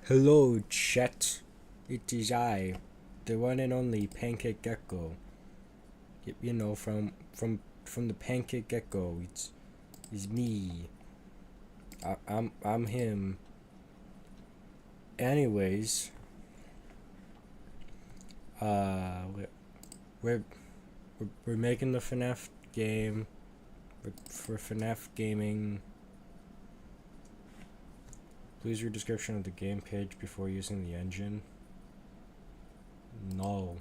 Hello, chat. It is I, the one and only Pancake Gecko. You know, from the Pancake Gecko. It's me. I'm him. Anyways, uh, we're we're, we're making the Fnaf game for Fnaf gaming. Please read description of the game page before using the engine. No.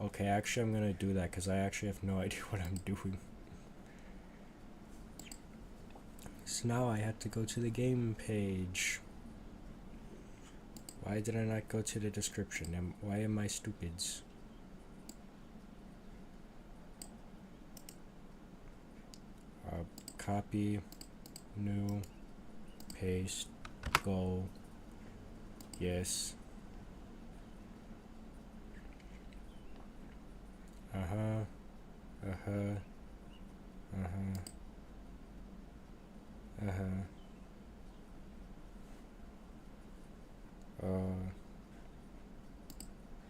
Okay, actually I'm gonna do that because I actually have no idea what I'm doing. So now I had to go to the game page. Why did I not go to the description? Why am I stupids? Copy, new, paste, go, yes. Uh-huh, uh-huh, uh-huh, uh-huh.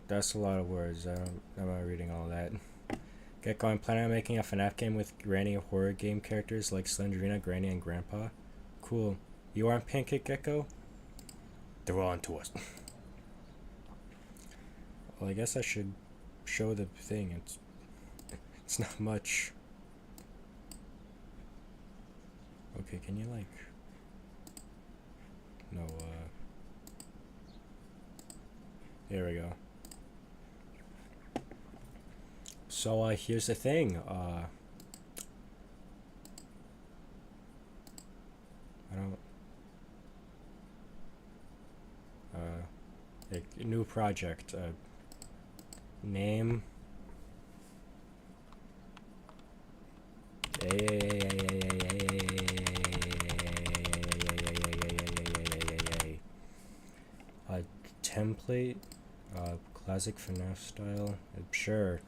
That's a lot of words. I'm not reading all that. Get going. Planning on making a FNAF game with Granny horror game characters like Slendrina, Granny, and Grandpa. Cool. You on Pancake Gecko? They're on to us. Well, I guess I should show the thing. It's not much. Okay, can you like? No. There we go. So here's the thing. I don't. A new project. Name. Template. Classic FNAF style. Sure.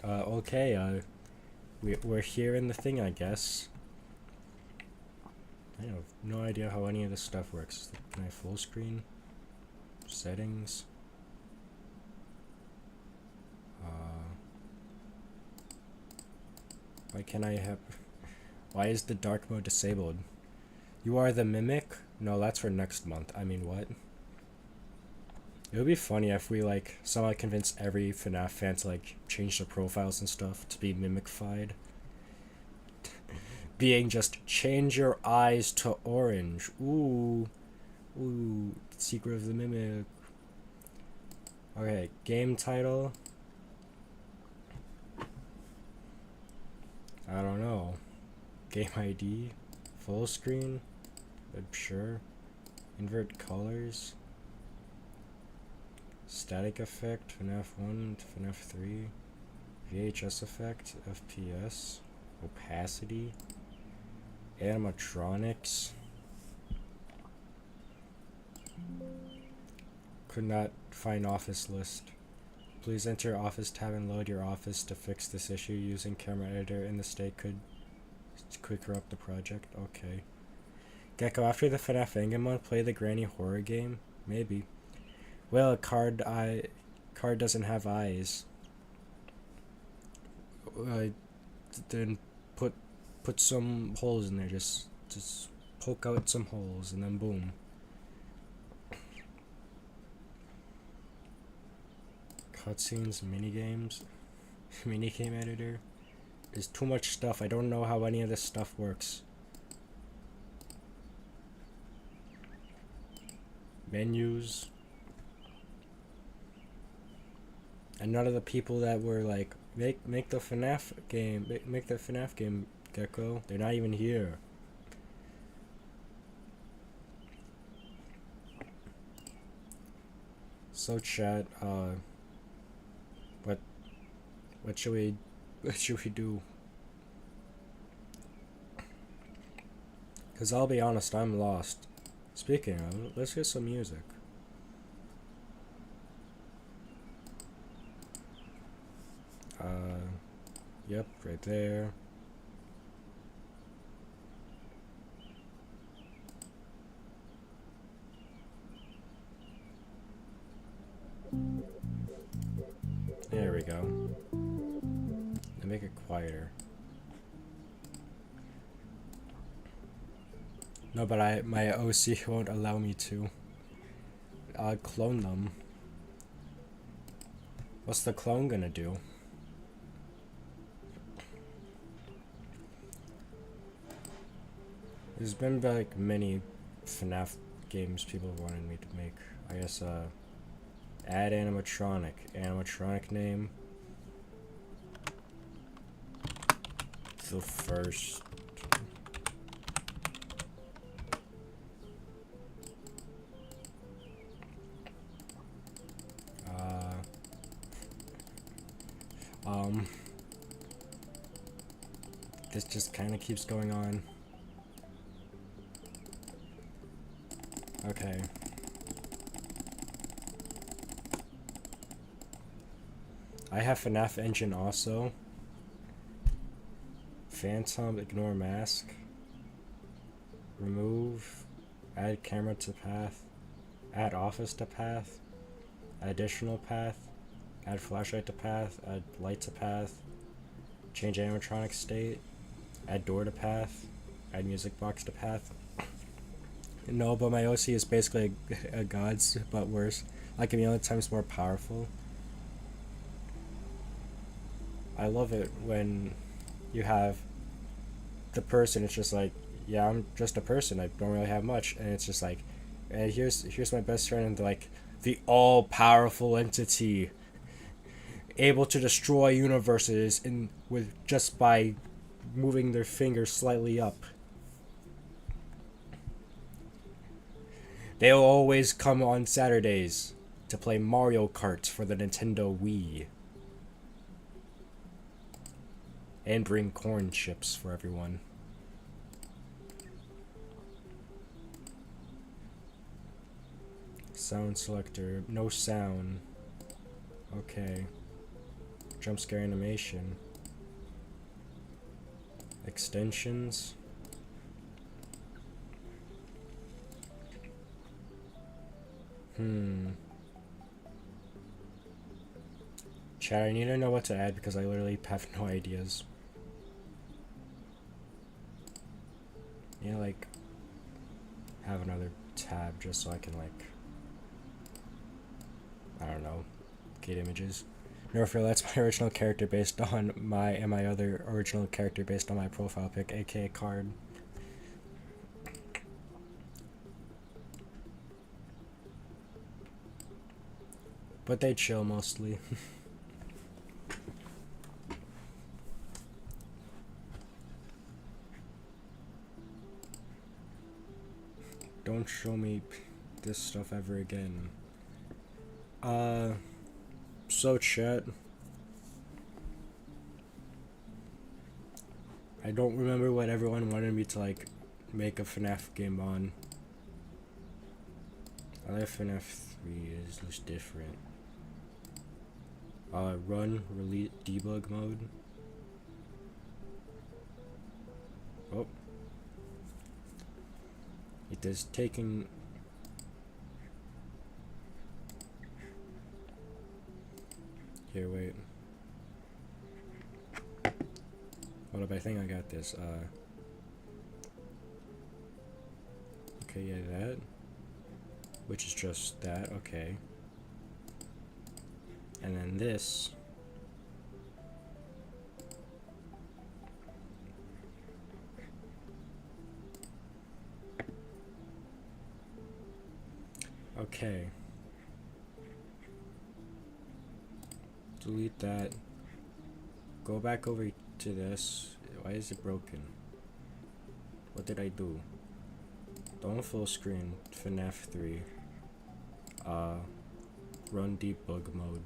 Okay. We're here in the thing, I guess. I have no idea how any of this stuff works. Can I full screen? Settings. Why can't I have... Why is the dark mode disabled? You are the mimic? No, that's for next month. I mean, what? It would be funny if we, like, somehow convince every FNAF fan to, like, change their profiles and stuff to be mimified. Being just, change your eyes to orange. Ooh. Ooh. Secret of the Mimic. Okay, game title. I don't know. Game ID. Full screen. I'm sure. Invert colors. Static effect. FNAF 1 to FNAF 3. VHS effect. FPS. Opacity. Animatronics. Could not find office list. Please enter office tab and load your office to fix this issue using camera editor in the state could corrupt the project. Okay. Gecko, after the FNAF Fangame month, play the Granny horror game? Maybe. Well, a card doesn't have eyes. Then put some holes in there. Just poke out some holes and then boom. Cutscenes, minigames, minigame editor. There's too much stuff. I don't know how any of this stuff works. Menus. And none of the people that were like, make the FNAF game, make the FNAF game, Gecko. They're not even here. So chat, what should we do? Cause I'll be honest, I'm lost. Speaking of, let's get some music. Yep, right there. make it quieter. No, but my OC won't allow me to. I'll clone them. What's the clone gonna do? There's been like many Fnaf games people wanted me to make. I guess add animatronic name. The first. This just kind of keeps going on. Okay. I have Fnaf engine also. Phantom, ignore mask. Remove. Add camera to path. Add office to path. Additional path. Add flashlight to path. Add light to path. Change animatronic state. Add door to path. Add music box to path. No, but my OC is basically a god's, but worse. Like a million times more powerful. I love it when you have the person, it's just like, yeah, I'm just a person, I don't really have much, and it's just like, and here's my best friend, and like the all-powerful entity able to destroy universes with just by moving their finger slightly up. They'll always come on Saturdays to play Mario Kart for the Nintendo Wii. And bring corn chips for everyone. Sound selector. No sound. Okay. Jump scare animation. Extensions. Chat, I need to know what to add because I literally have no ideas. Yeah, like have another tab just so I can like, I don't know, get images. Nerfil, that's my original character based on my other original character based on my profile pic, aka card. But they chill mostly. Don't show me this stuff ever again. So chat. I don't remember what everyone wanted me to like make a Fnaf game on. I like FNAF 3 is just different. Run, release, debug mode. Oh. It is taking... Here, wait. Hold up, I think I got this. Okay, yeah, that. Which is just that, okay. And then this. Okay. Delete that. Go back over to this. Why is it broken? What did I do? Don't full screen. FNAF 3. Run debug mode.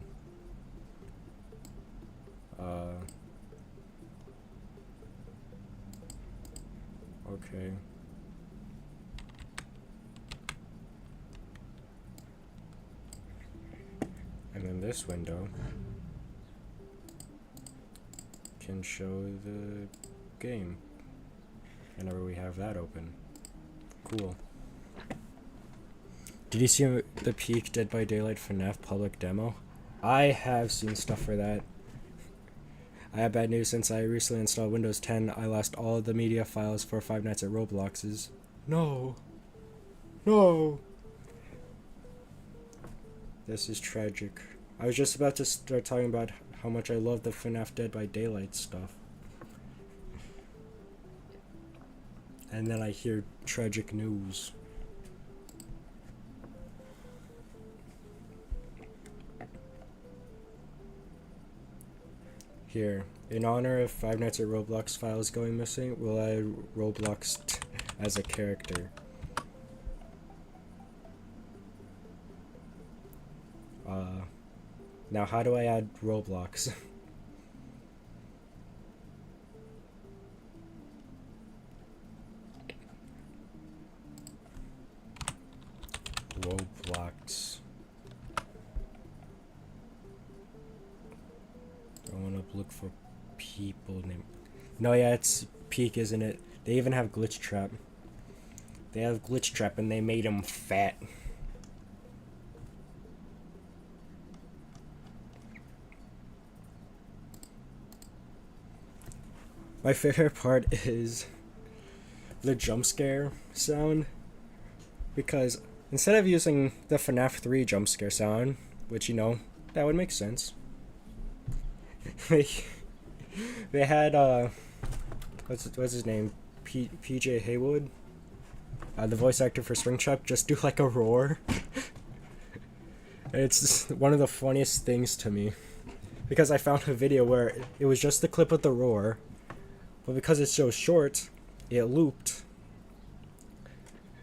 Okay. And then this window can show the game whenever we have that open. Cool. Did you see the Peak Dead by Daylight FNAF public demo? I have seen stuff for that. I have bad news. Since I recently installed Windows 10, I lost all of the media files for Five Nights at Roblox's. No. No. This is tragic. I was just about to start talking about how much I love the Fnaf Dead by Daylight stuff. And then I hear tragic news. Here, in honor of Five Nights at Roblox files going missing, we'll add Roblox as a character. Now how do I add Roblox? Roblox. I wanna look for people name. No, yeah, it's Peak, isn't it? They even have Glitch Trap. They have Glitch Trap and they made him fat. My favorite part is the jump scare sound, because instead of using the FNAF 3 jump scare sound, which, you know, that would make sense, they had what's his name, PJ Haywood, the voice actor for Springtrap, just do like a roar. And it's one of the funniest things to me, because I found a video where it was just the clip of the roar, but because it's so short, it looped.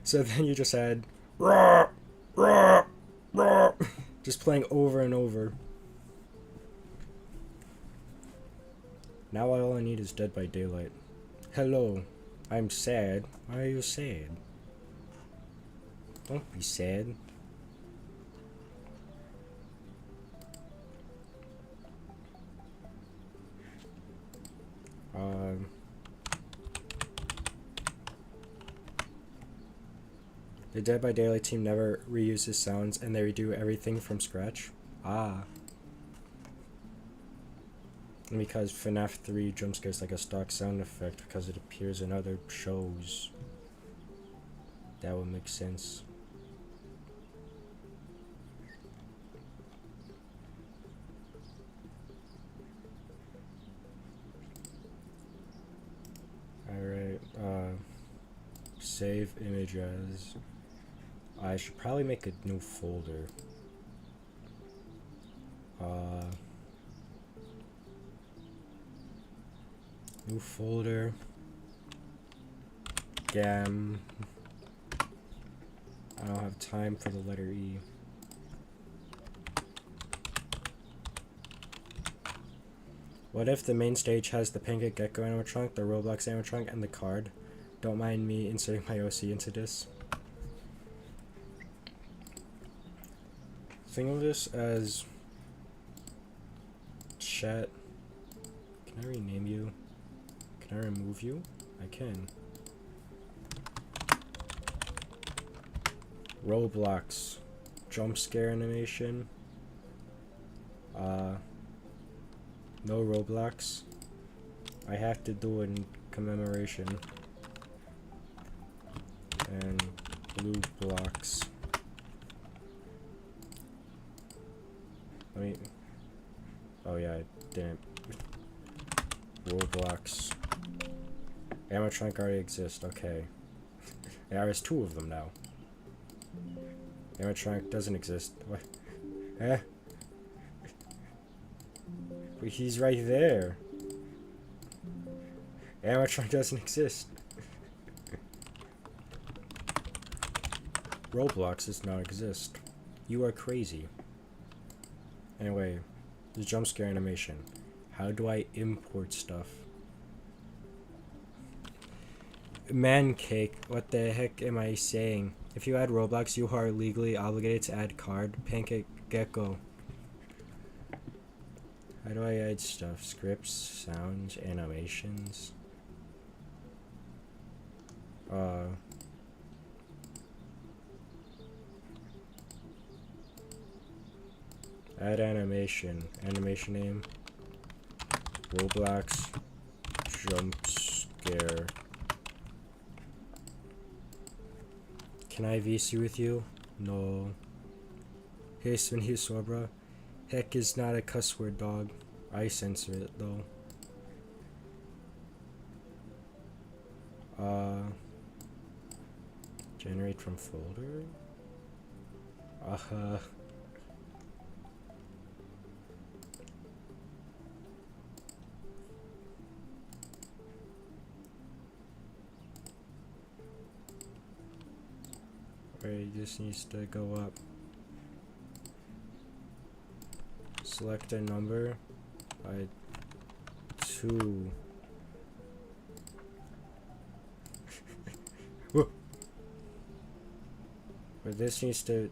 So then you just had roar, roar, roar, just playing over and over. Now all I need is Dead by Daylight. Hello, I'm sad. Why are you sad? Don't be sad. The Dead by Daylight team never reuses sounds and they redo everything from scratch. Ah. And because FNAF 3 jump scares like a stock sound effect because it appears in other shows. That would make sense. Alright, save image as. I should probably make a new folder. New folder. Gam. I don't have time for the letter E. What if the main stage has the Pancake Gecko animatronic, the Roblox animatronic, and the card? Don't mind me inserting my OC into this. Think of this as chat. Can I rename you? Can I remove you? I can. Roblox jump scare animation. No Roblox. I have to do it in commemoration. And blue blocks. Let me. Oh yeah, I didn't. Roblox. Animatronic already exists. Okay. There's two of them now. Animatronic doesn't exist. What? Eh? But he's right there. Animatronic doesn't exist. Roblox does not exist. You are crazy. Anyway, the jump scare animation. How do I import stuff? Pancake, what the heck am I saying? If you add Roblox, you are legally obligated to add card. Pancake Gecko. How do I add stuff? Scripts, sounds, animations. Add animation. Animation name. Roblox jump scare. Can I VC with you? No. Hey, Svenny Sobra. Heck is not a cuss word, dog. I censor it though. Generate from folder? Wait, this needs to go up. Select a number. 2. But this needs to.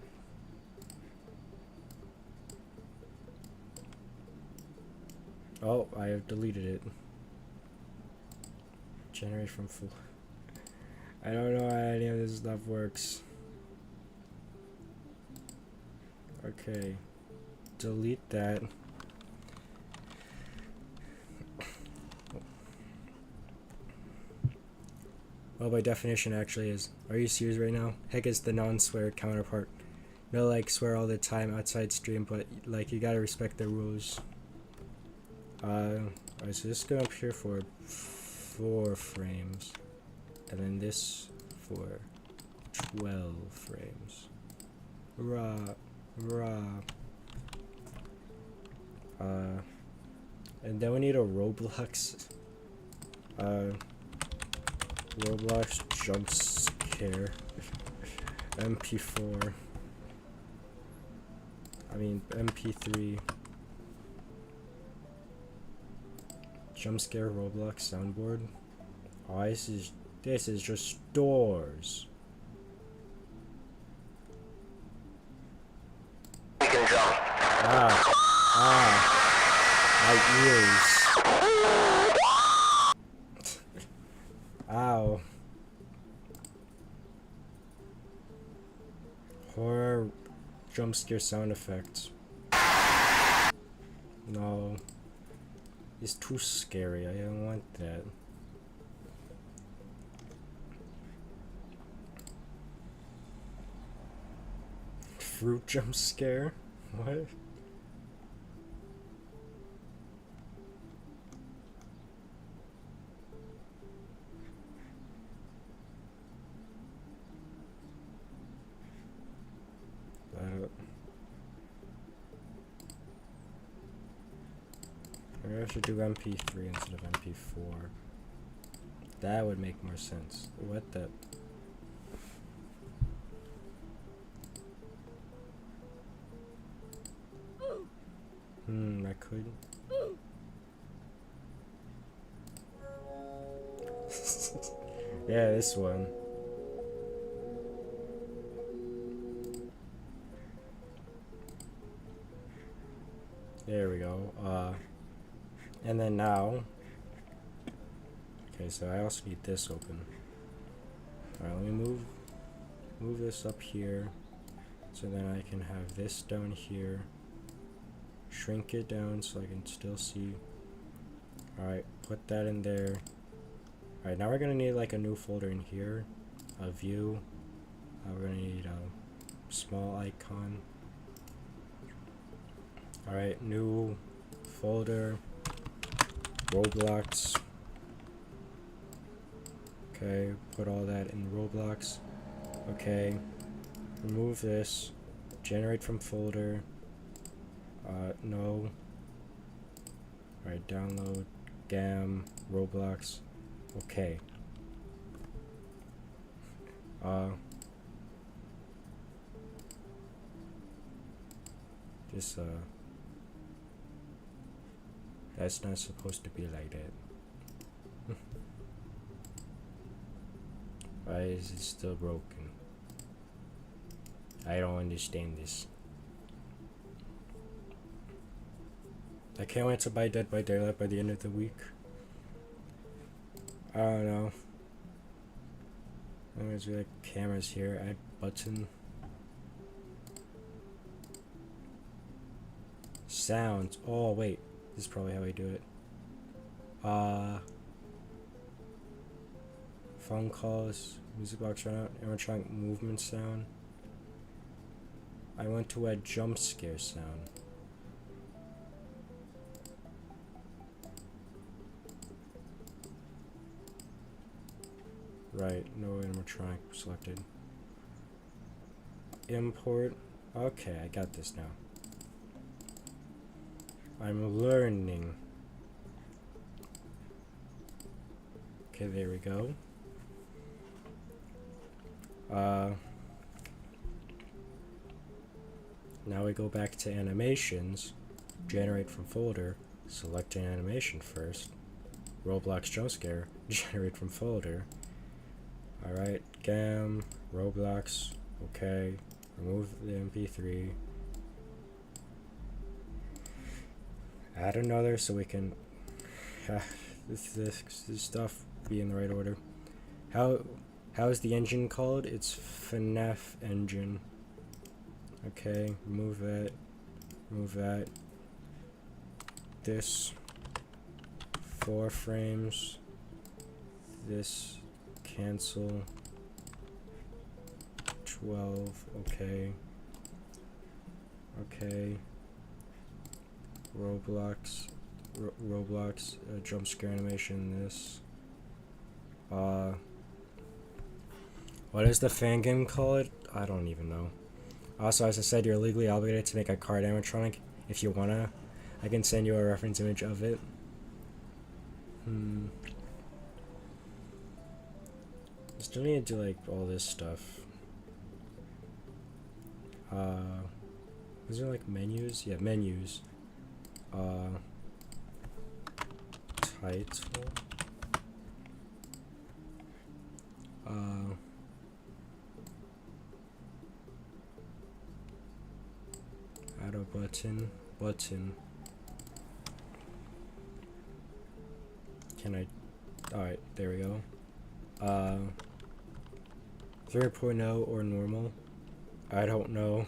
Oh, I have deleted it. Generate from full. I don't know how any of this stuff works. Okay. Delete that. Well, by definition, actually is. Are you serious right now? Heck is the non-swear counterpart. No, like, swear all the time outside stream, but, like, you gotta respect the rules. Alright, so this is going up here for 4 frames. And then this for 12 frames. Rah. And then we need a Roblox. Roblox jump scare. MP4. I mean MP3. Jump scare Roblox soundboard. Oh, this is just doors. You can jump. My ears. Ow. Horror jump scare sound effects. No. It's too scary. I don't want that. Fruit jump scare? What? Maybe I should do MP3 instead of MP4. That would make more sense. What the? I could. Yeah, this one. There we go. And then now. Okay, so I also need this open. Alright, let me move this up here. So then I can have this down here. Shrink it down so I can still see. Alright, put that in there. Alright, now we're gonna need like a new folder in here. A view. We're gonna need a small icon. Alright, new folder. Roblox. Okay, put all that in Roblox. Okay, remove this. Generate from folder. No. Alright, download. Gam. Roblox. Okay. Just, that's not supposed to be like that. Why is it still broken? I don't understand this. I can't wait to buy Dead by Daylight by the end of the week. I don't know. There's like cameras here. Add button. Sounds. Oh wait, this is probably how I do it. Phone calls, music box run out, animatronic movement sound. I want to add jump scare sound. Right, no animatronic selected. Import. Okay, I got this now. I'm learning. Okay, there we go. Now we go back to animations, generate from folder, select an animation first, Roblox jump scare, generate from folder. Alright, GAM, Roblox, okay, remove the MP3, add another so we can have this stuff be in the right order. How is the engine called? It's Fnaf engine. Okay, remove that, remove that. This 4 frames. This cancel. 12. Okay. Okay. Roblox. Roblox jump scare animation. This. What is the Fangame called? I don't even know. Also, as I said, you're legally obligated to make a card animatronic. If you wanna, I can send you a reference image of it. Still need to do like all this stuff. Is there like menus? Yeah, menus. Title. Add a button. Can I? Alright, there we go. 3.0 or normal? I don't know.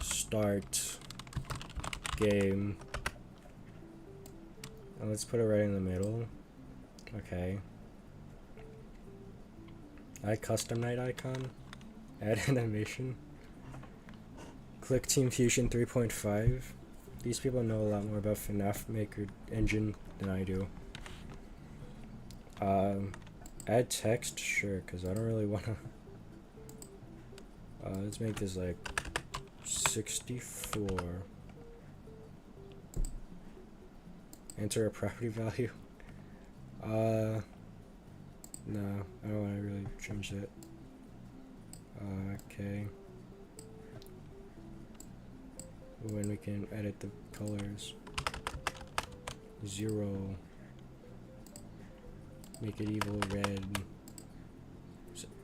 Start game. And let's put it right in the middle. Okay. Add custom night icon. Add animation. Click Team Fusion 3.5. These people know a lot more about Fnaf Maker engine than I do. Add text, sure, because I don't really want to. Let's make this like 64. Enter a property value. No, I don't want to really change that. Okay. When we can edit the colors. 0. Make it evil red.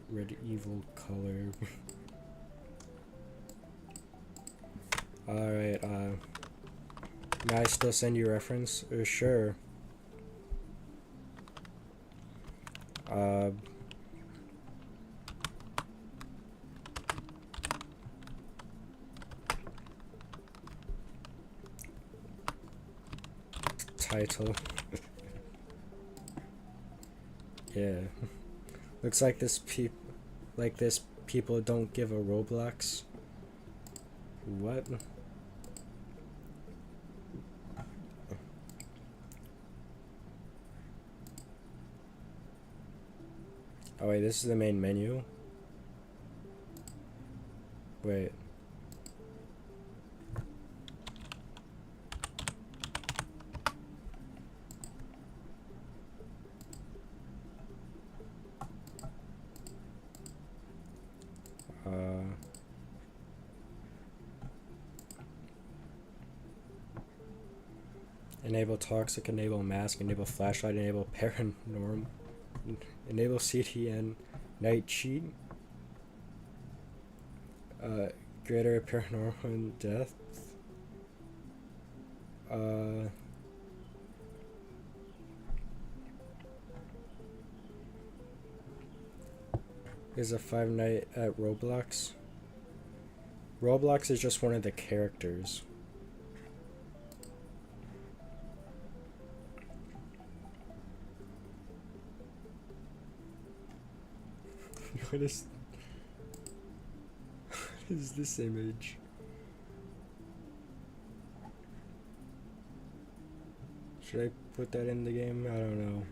Red evil color. Alright, may I still send you a reference? Sure. Title. Yeah. Looks like this people don't give a Roblox. What? Oh wait, this is the main menu. Wait. Enable toxic, enable mask, enable flashlight, enable paranormal, enable CTN, night cheat, greater paranormal death, is a 5 night at Roblox. Roblox is just one of the characters. What is this image? Should I put that in the game? I don't know.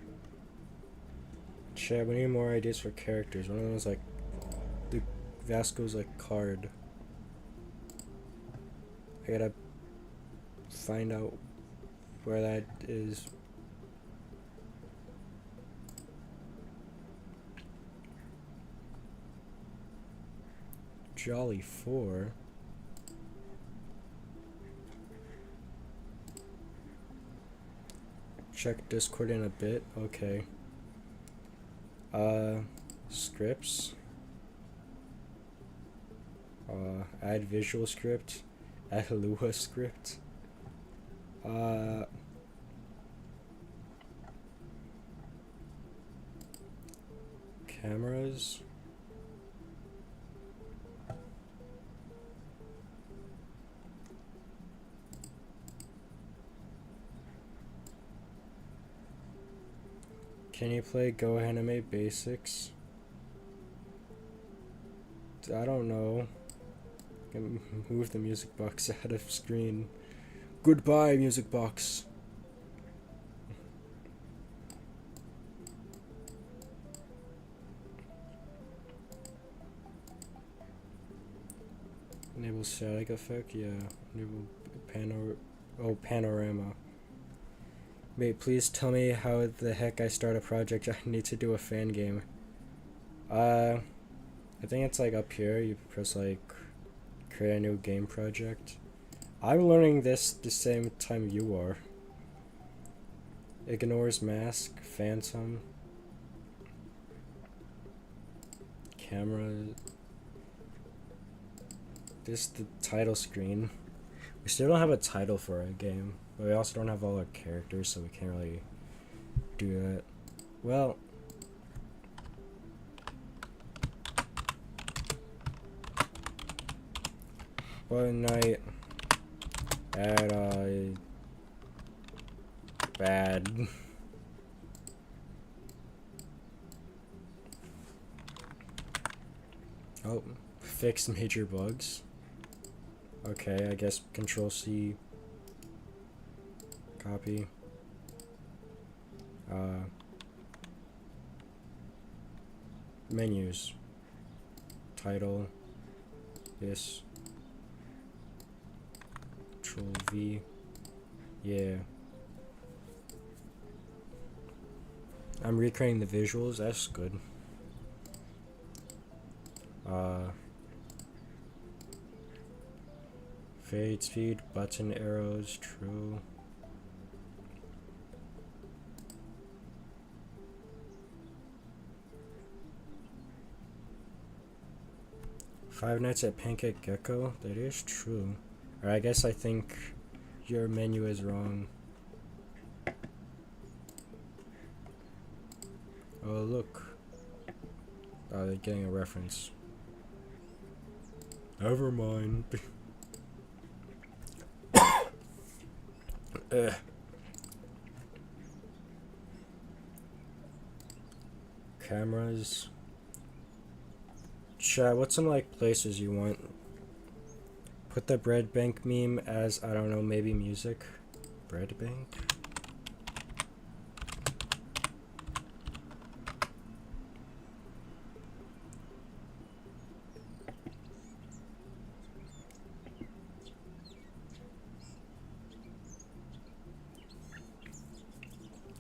Chat, we need more ideas for characters. One of them was like the Vasco's like card. I gotta find out where that is. Jolly 4. Check Discord in a bit. Okay. Scripts. Add visual script. Add Lua script. Cameras. Can you play Go Anime Basics? I don't know. Move the music box out of screen. Goodbye, music box. Enable static effect, yeah. Enable panorama. Wait, please tell me how the heck I start a project. I need to do a fan game. I think it's like up here. You press like create a new game project. I'm learning this the same time you are. Ignores mask, phantom, camera. This is the title screen. We still don't have a title for a game, but we also don't have all our characters, so we can't really do that. Well, one night at bad. Oh, fix major bugs. Okay, I guess Control C. Copy. Menus. Title. This. Control V. Yeah. I'm recreating the visuals. That's good. Fade speed, button arrows, true. Five Nights at Pancake Gecko? That is true. Or I guess I think your menu is wrong. Oh, look. Oh, they're getting a reference. Never mind. Cameras. Chat, what's some like places you want? Put the bread bank meme as, I don't know, maybe music. Bread bank?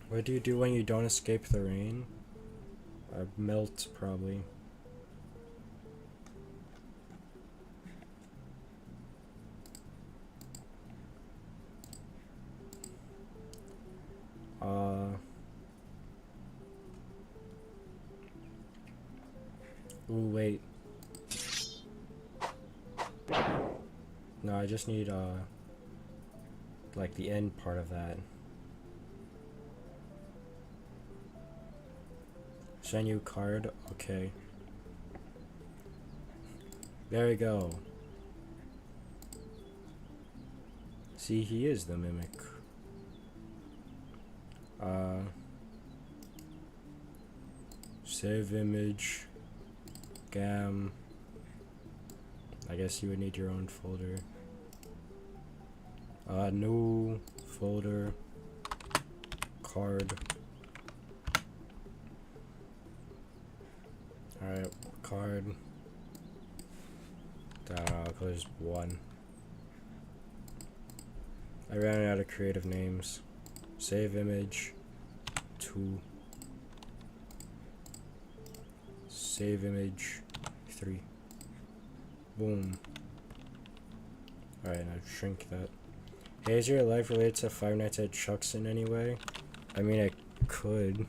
What do you do when you don't escape the rain? Melt, probably. Ooh, wait. No, I just need, like the end part of that. Send you card? Okay. There we go. See, he is the mimic. Save image. Fangame. I guess you would need your own folder. New folder. Card. Alright, card. There's one. I ran out of creative names. Save image. 2. Save image. 3. Boom. Alright, now shrink that. Hey, is your life related to Five Nights at Chuck's in any way? I mean, I could.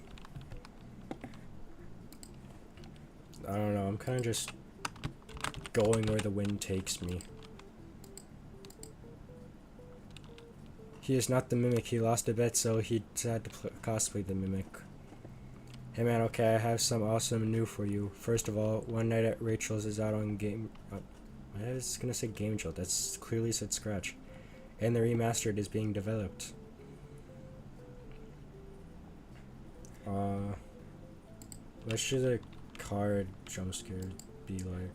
I don't know, I'm kind of just going where the wind takes me. He is not the mimic. He lost a bet, so he had to cosplay the mimic. Hey man, okay, I have some awesome new for you. First of all, One Night at Rachel's is out on Game... I was gonna say Game Jolt. That's clearly said Scratch. And the remastered is being developed. What should a card jump scare be like?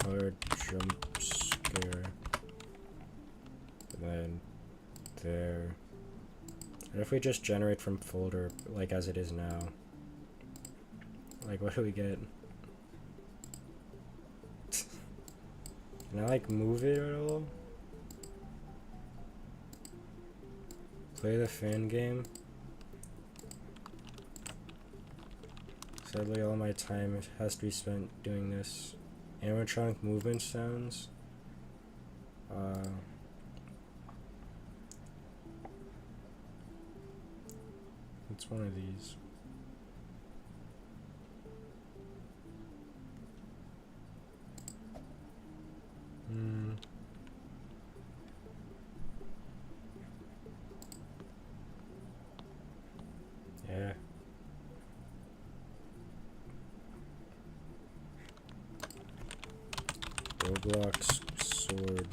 Card jump scare. And then there. And if we just generate from folder like as it is now? Like what do we get? Can I like move it at all? Play the Fangame. Sadly, all my time has to be spent doing this. Animatronic movement sounds. It's one of these. Yeah. Roblox sword.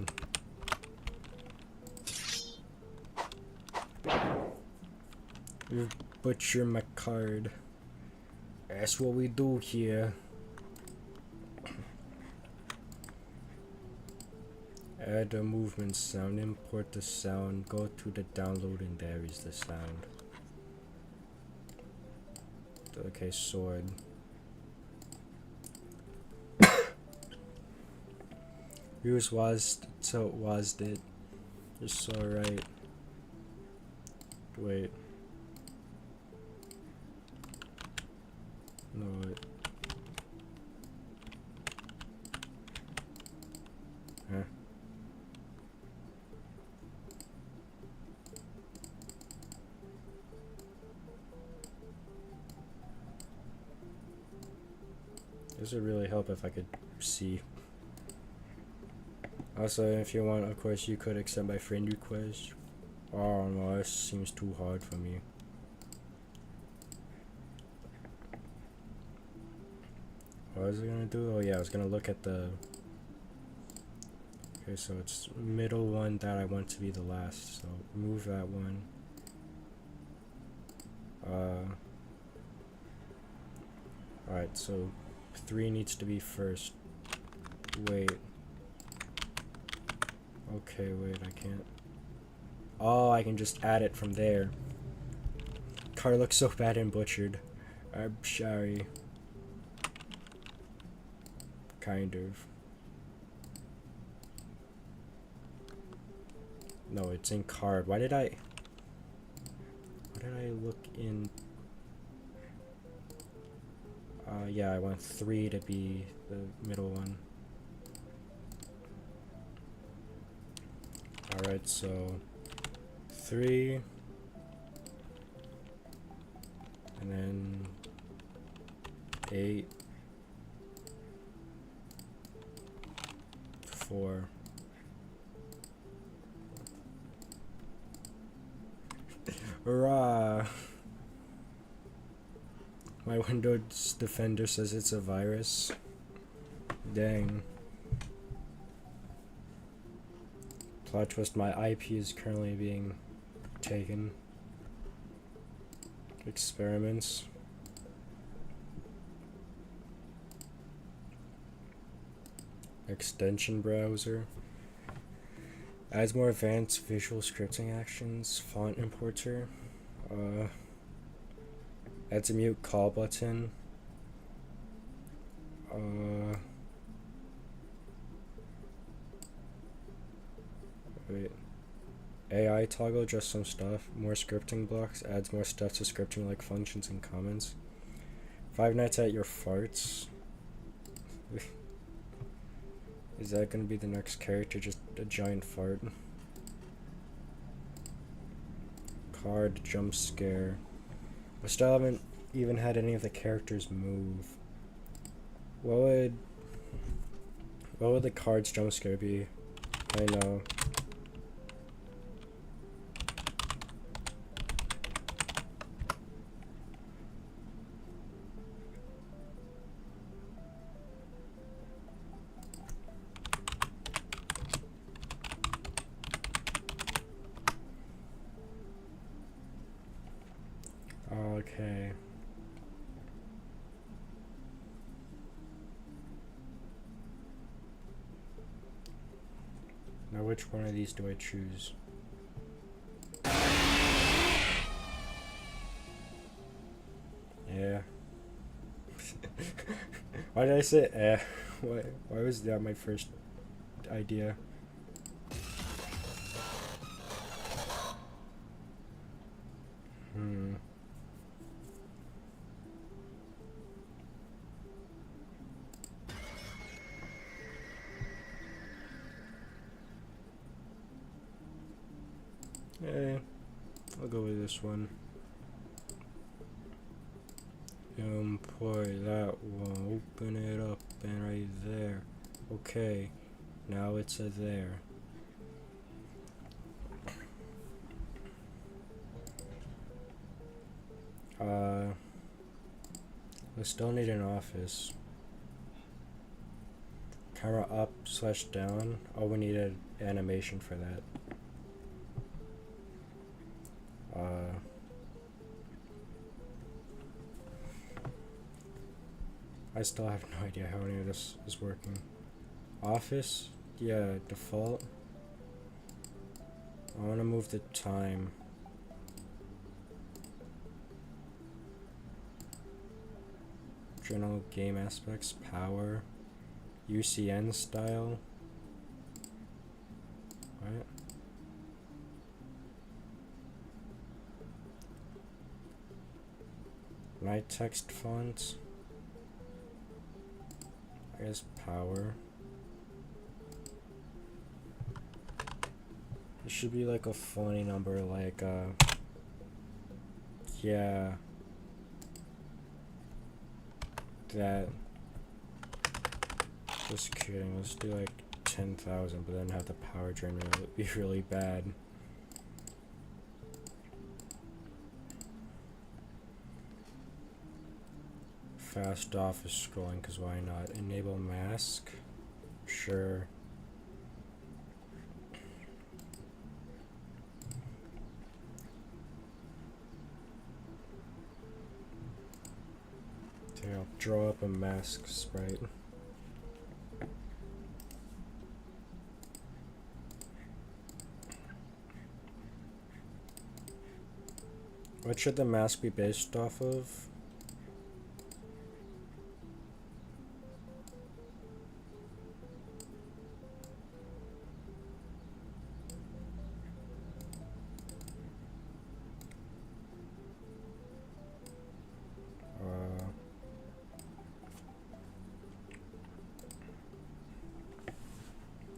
You butcher my card. That's what we do here. Add a movement sound, import the sound, go to the download, and there is the sound. Okay, sword. Use was so it was it. You're so right. Wait. No, wait. Huh? This would really help if I could see. Also, if you want, of course, you could accept my friend request. Oh no, this seems too hard for me. What was I gonna do? Oh yeah, I was gonna look at the... Okay, so it's middle one that I want to be the last, so move that one. Alright, so 3 needs to be first. Wait. Okay, wait, I can't. Oh, I can just add it from there. Car looks so bad and butchered. I'm sorry. Kind of. No, it's in card. Why did I look in? Yeah, I want 3 to be the middle one. Alright, so 3 and then 8 4 Hurrah! My Windows Defender says it's a virus. Dang. Plot twist, my IP is currently being taken. Experiments. Extension browser. Adds more advanced visual scripting actions. Font importer. Adds a mute call button. Wait. AI toggle, just some stuff. More scripting blocks. Adds more stuff to scripting like functions and comments. Five Nights at Your Farts. Is that gonna be the next character? Just a giant fart. Card jump scare. I still haven't even had any of the characters move. What would the card's jump scare be? I know. Okay. Now which one of these do I choose? Yeah. Why did I say eh? Why was that my first idea? Yeah, I'll go with this one. Import that one, open it up, and right there. Okay, now it's a there. I still need an office. Camera up / down. Oh, we need an animation for that. I still have no idea how any of this is working. Office? Yeah, default. I want to move the time. General game aspects, power, UCN style. What? Night text fonts. I guess power. It should be like a funny number, like yeah, that. Just kidding. Let's do like 10,000, but then have the power drain be really bad. Fast office scrolling, because why not? Enable mask? Sure. Okay, I'll draw up a mask sprite. What should the mask be based off of?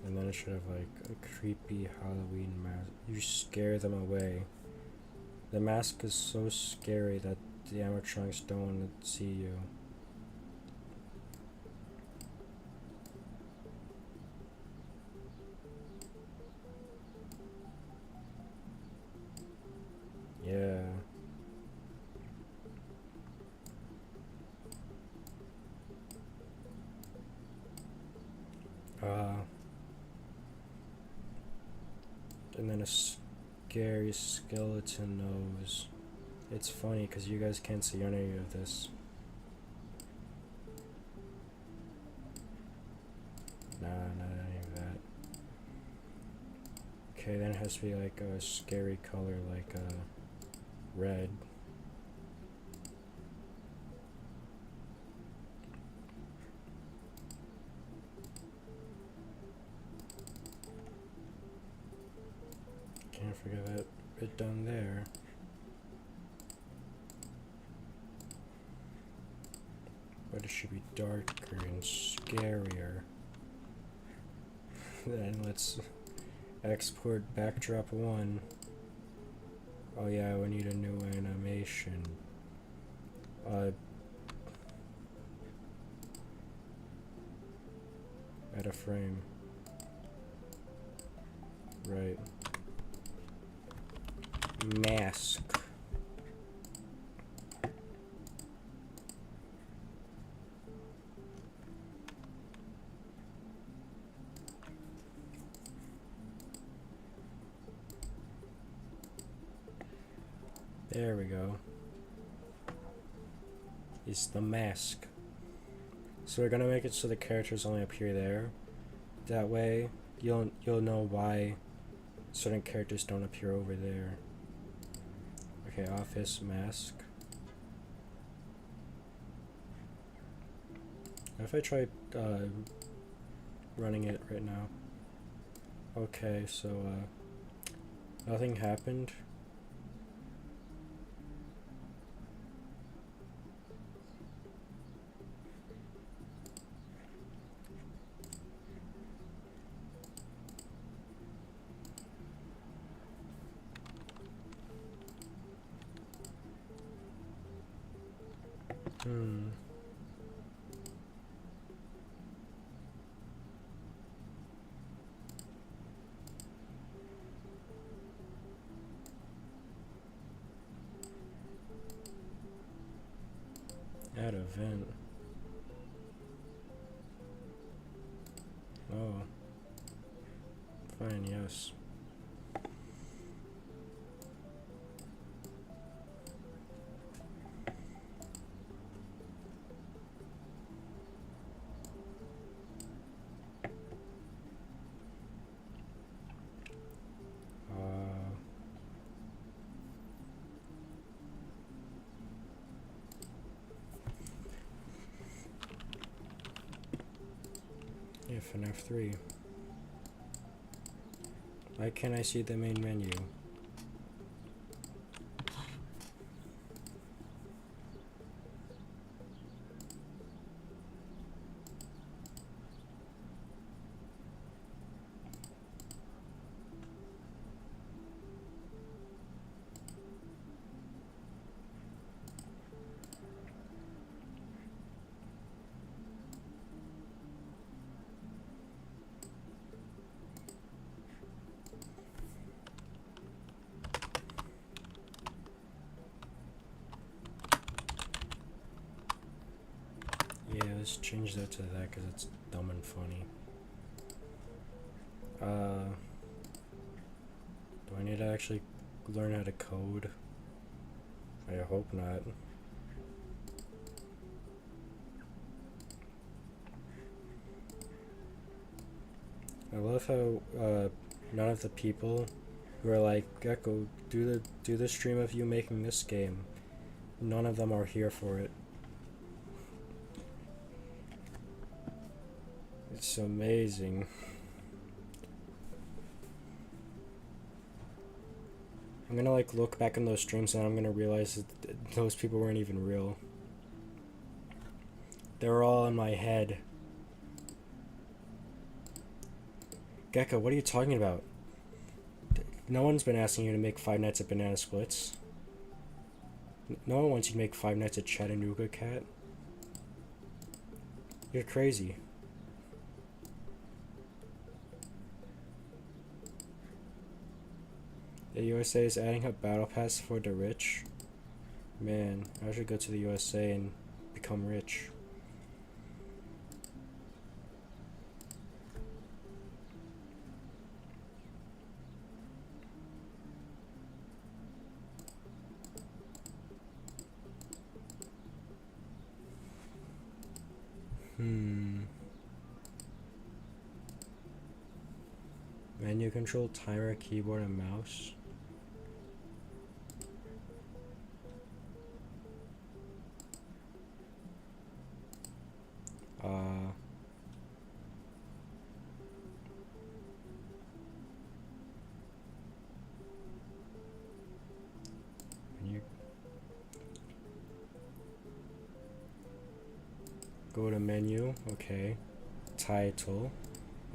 And then it should have like a creepy Halloween mask. You scare them away. The mask is so scary that the animatronics don't want to see you. Yeah. And then a scary skeleton nose. It's funny because you guys can't see any of this. Nah, not any of that. Okay, then it has to be like a scary color, like red. Can't forget that bit down there. But it should be darker and scarier. Then let's export backdrop 1. Oh yeah, we need a new animation. Add a frame. Right. Mask. There we go. It's the mask. So we're gonna make it so the characters only appear there. That way, you'll know why certain characters don't appear over there. Okay, office mask. What if I try running it right now? Okay, so nothing happened. Add event. Oh. Fine, yes. Yeah, Fnaf 3. Why can't I see the main menu? Yeah, let's change that to that because it's dumb and funny. Do I need to actually learn how to code? I hope not. I love how none of the people who are like, Gecko, do the stream of you making this game. None of them are here for it. It's amazing. I'm gonna like look back in those streams and I'm gonna realize that those people weren't even real. They were all in my head. Gecko, what are you talking about? No one's been asking you to make 5 Nights at Banana Splits. No one wants you to make 5 Nights at Chattanooga Cat. You're crazy. The USA is adding a battle pass for the rich. Man, I should go to the USA and become rich. Menu control, timer, keyboard, and mouse. Menu. Go to menu, okay. Title,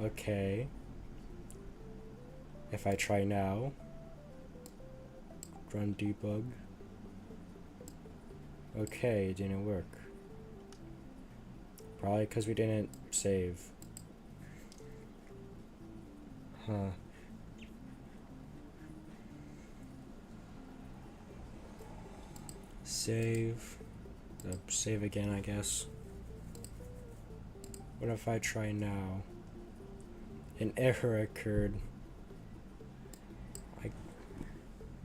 okay. If I try now, run debug. Okay, it didn't work. Probably because we didn't save. Huh. Save. Save again, I guess. What if I try now? An error occurred.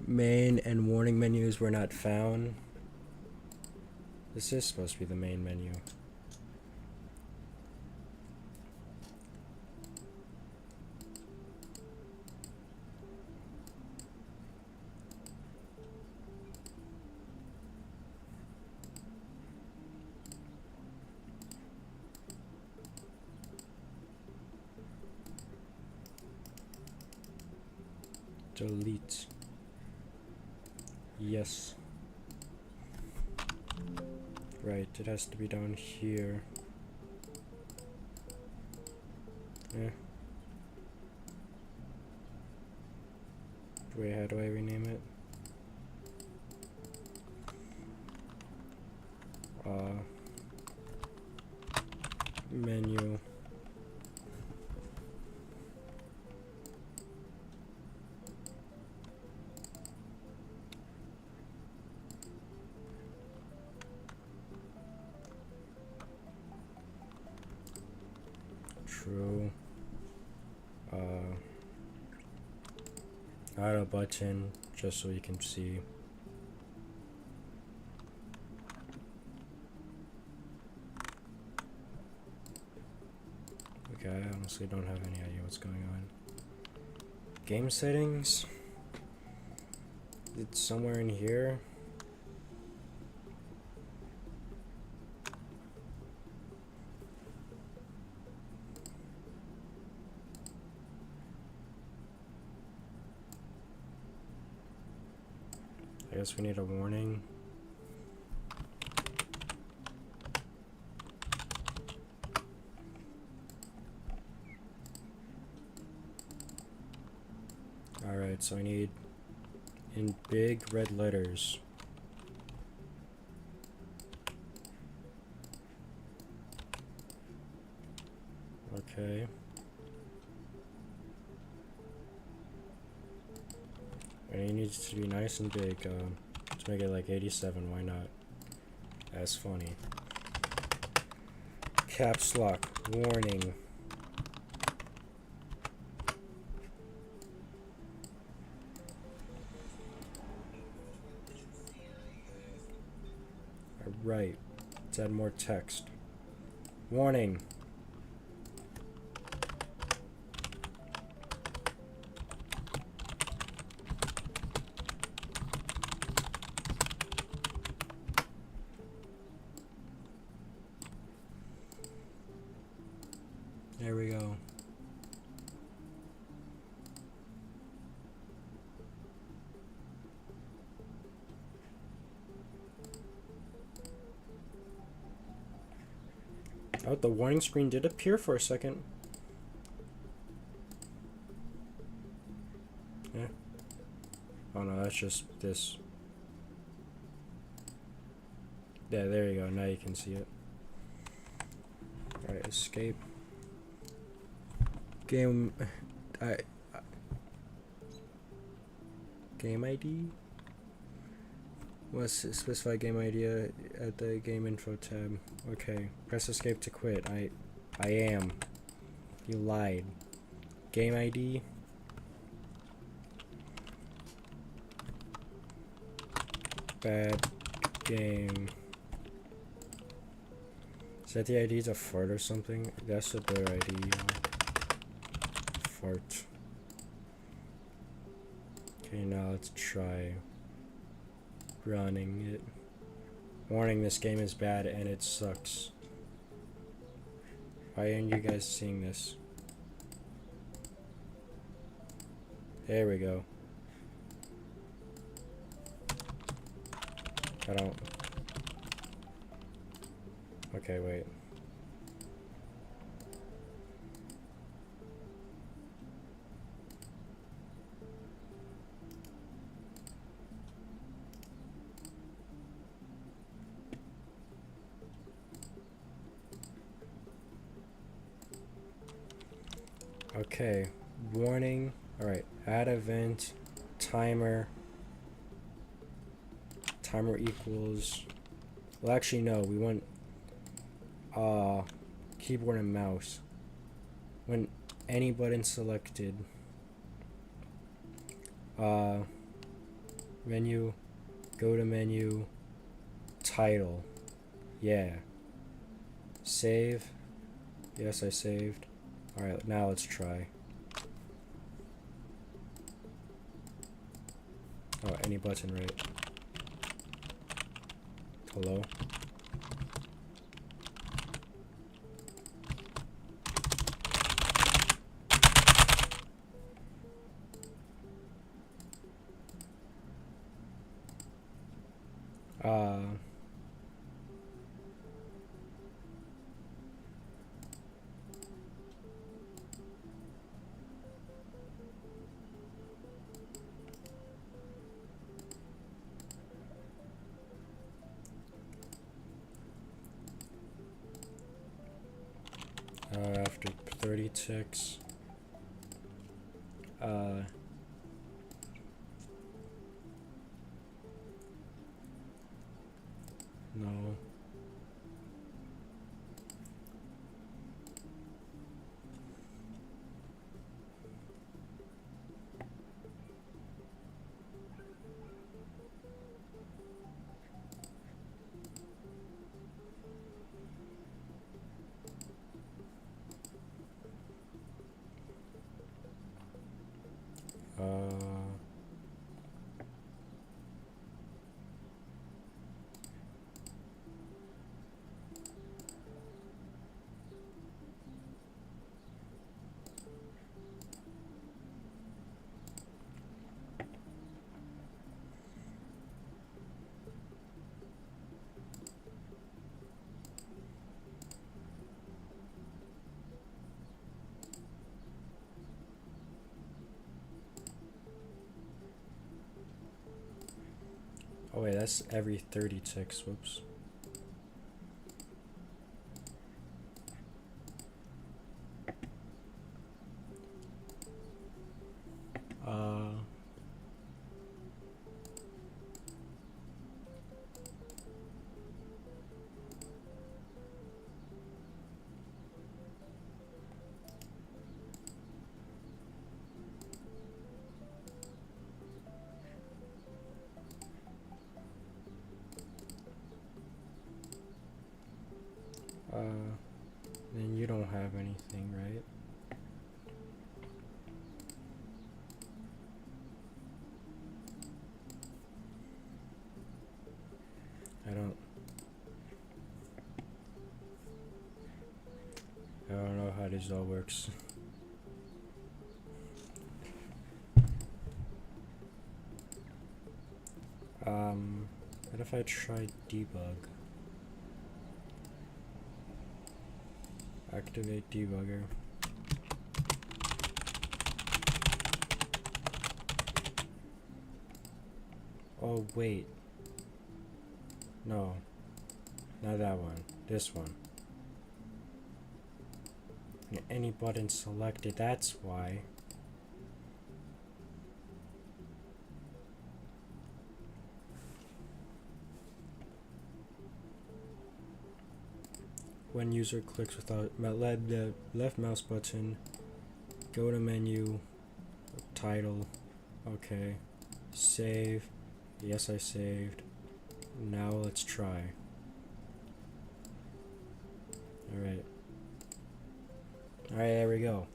Main and warning menus were not found. This is supposed to be the main menu. Delete. Yes. Right, it has to be down here. Yeah. Wait, how do I rename it? Menu. True. Add a button just so you can see. Okay, I honestly don't have any idea what's going on. Game settings? It's somewhere in here. I guess we need a warning. Alright, so I need in big red letters. Okay. And it needs to be nice and big. Let's make it like 87, why not? That's funny. Caps lock, warning. Alright, let's add more text. Warning. There we go. Oh, the warning screen did appear for a second. Yeah. Oh no, that's just this. Yeah, there you go. Now you can see it. Alright, escape. Game ID? What's specify game ID at the game info tab? Okay, press escape to quit. I am. You lied. Game ID. Bad game. Is that the ID to fart or something? That's what their ID. Fart. Okay, now let's try running it. Warning, this game is bad and it sucks. Why aren't you guys seeing this? There we go. I don't... Okay, wait. Okay, warning. Alright, add event, timer. Timer equals... Well, actually, no, we want keyboard and mouse. When any button selected, menu, go to menu, title. Yeah. Save. Yes, I saved. Alright, now let's try. Oh, any button, right? Hello? After 30 ticks, no. Oh wait, that's every 30 ticks, whoops. Then you don't have anything, right? I don't know how this all works. What if I try debug? Activate debugger. Oh wait. No. Not that one. This one. Any button selected, that's why. When user clicks without the left mouse button, go to menu, title, okay, save, yes I saved, now let's try. Alright. Alright, there we go.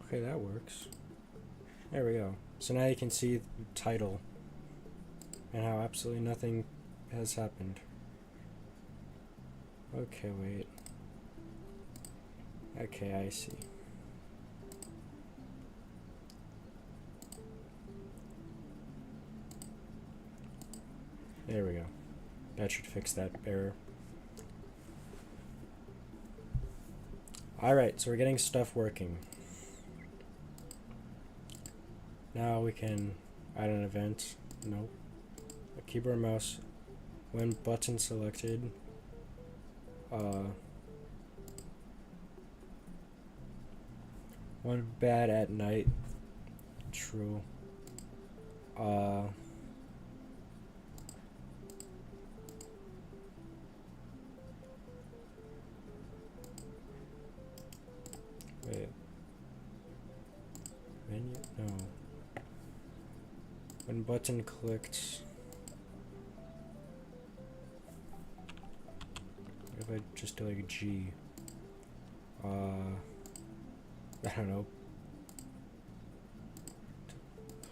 Okay, that works. There we go. So now you can see the title and how absolutely nothing has happened. Okay, wait. Okay, I see. There we go. That should fix that error. Alright, so we're getting stuff working. Now we can add an event. Nope. A keyboard mouse. When button selected. One bad at night. True. Wait. Menu? No. When button clicked. If I just do like a G. I don't know.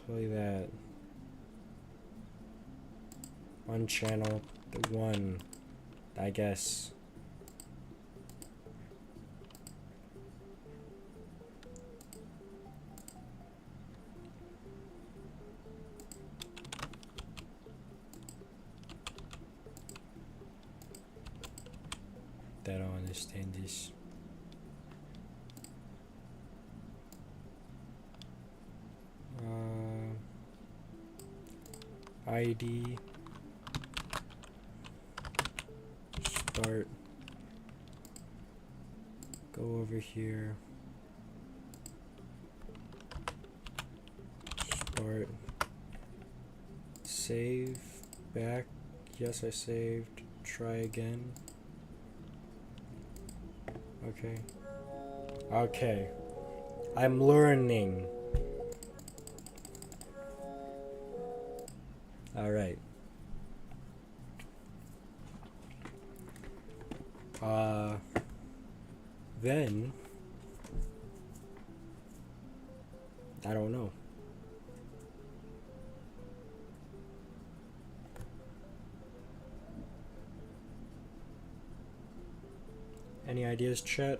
Play that. One channel. The one. I guess. I don't understand this. ID start, go over here, start, save, back, yes I saved, try again. Okay. Okay. I'm learning. Alright. Then I don't know. Any ideas, chat?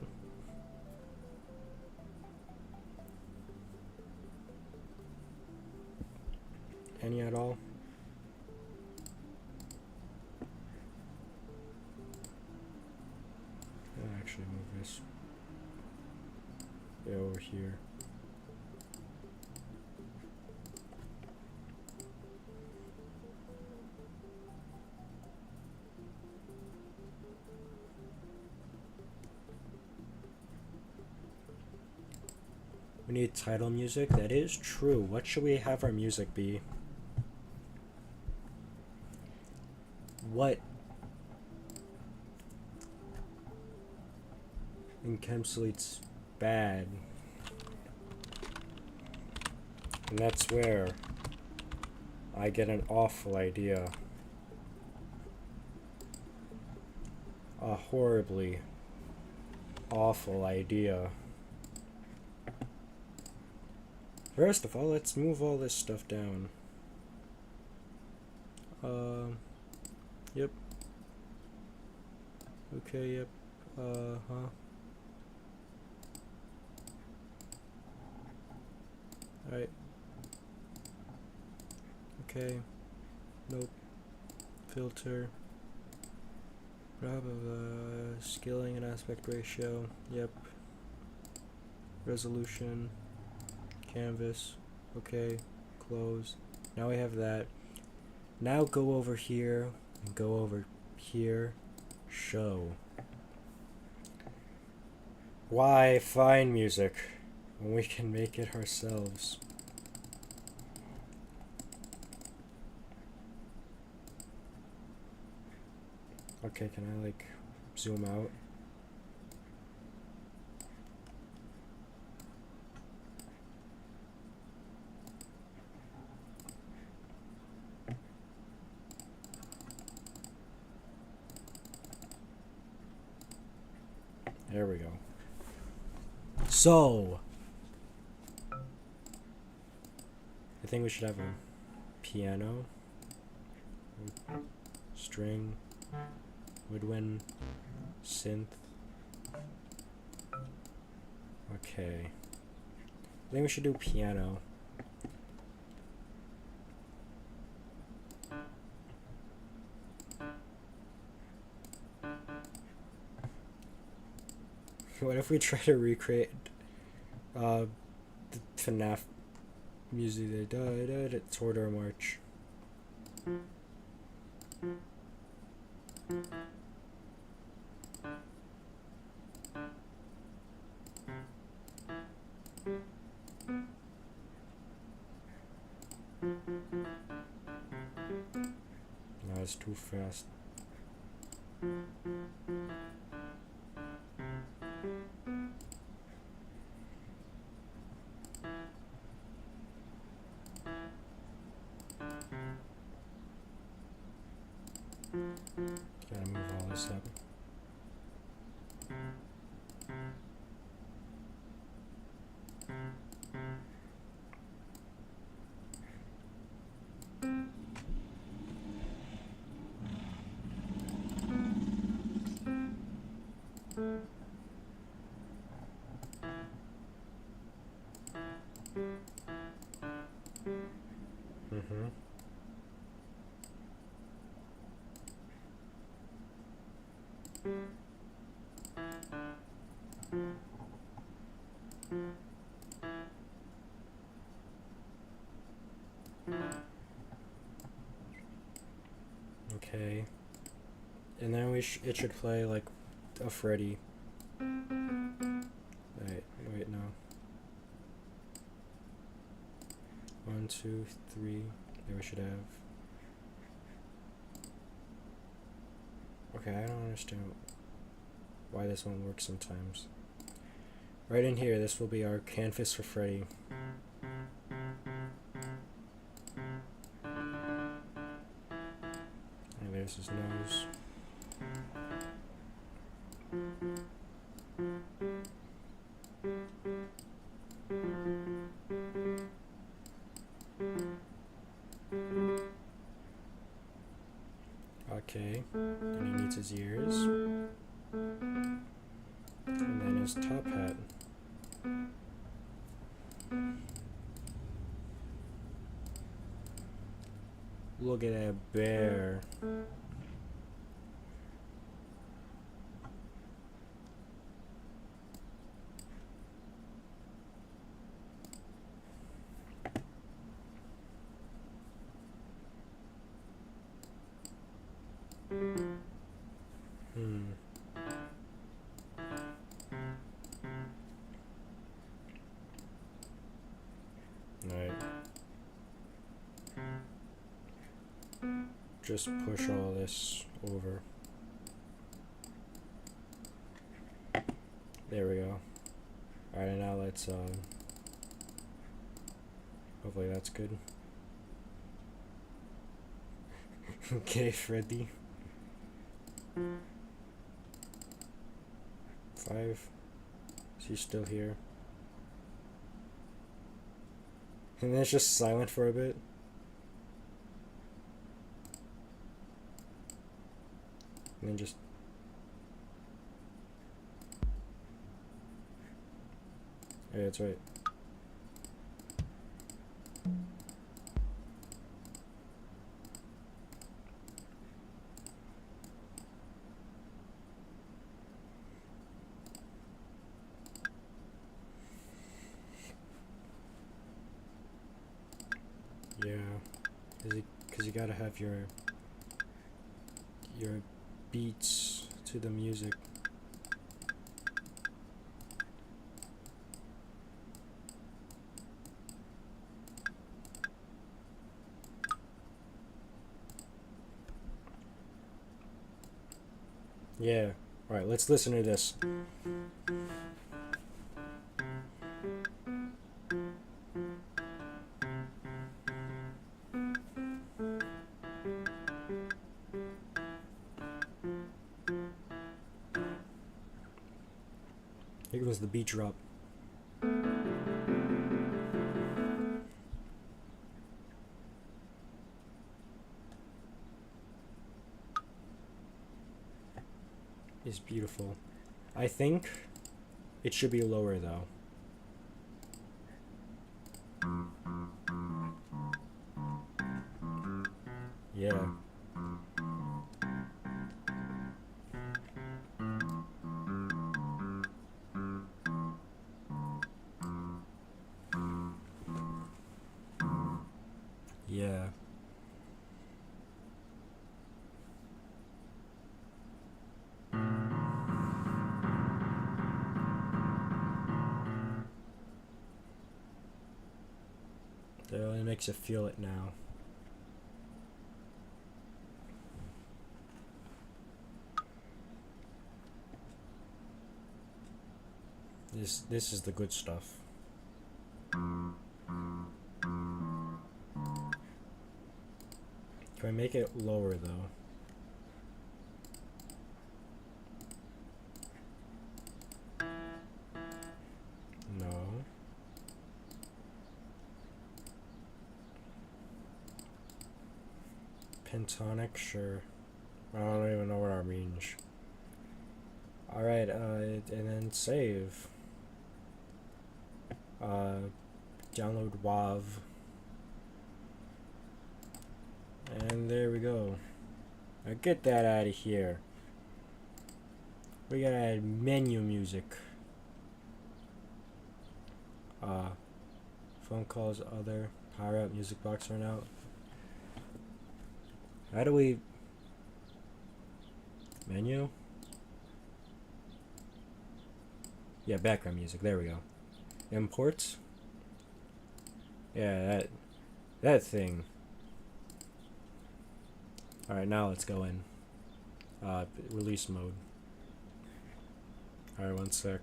Any at all? I'll actually move this over here. We need title music. That is true. What should we have our music be? What encapsulates bad? And that's where I get an awful idea. A horribly awful idea. First of all, let's move all this stuff down. Yep. Okay, yep. Alright. Okay. Nope. Filter. Blah blah blah. Scaling and aspect ratio. Yep. Resolution. Canvas. Okay, close. Now we have that. Now go over here and go over here. Show. Why find music when we can make it ourselves? Okay, can I like zoom out? There we go. So, I think we should have a piano, string, woodwind, synth. Okay. I think we should do piano. What if we try to recreate the Fnaf music? It's Order March. No, it's too fast. Gotta move all this up. Mm-hmm. Okay. And then it should play like a Freddy. Wait, no. 1, 2, 3. There we should have. Okay, I don't understand why this won't work sometimes. Right in here, this will be our canvas for Freddy. And there's his nose. Okay, and he needs his ears. And then his top hat. Look at that bear. Right. Just push all this over. There we go. Alright, now let's hopefully that's good. Okay, Freddy. 5. Is he still here? And then it's just silent for a bit. And then just... Yeah, that's right. Yeah, because you gotta have your beats to the music. Yeah. All right, let's listen to this. Here goes the beat drop. It's beautiful. I think it should be lower though. Yeah. Yeah. That really makes you feel it now. This is the good stuff. Can I make it lower though? No. Pentonic, sure. I don't even know what our range. Alright, and then save. Download WAV. And there we go. Now get that out of here. We gotta add menu music. Phone calls, other, power up, music box run out. How do we menu? Yeah, background music, there we go. Imports? Yeah, that thing. Alright, now let's go in. Release mode. Alright, one sec.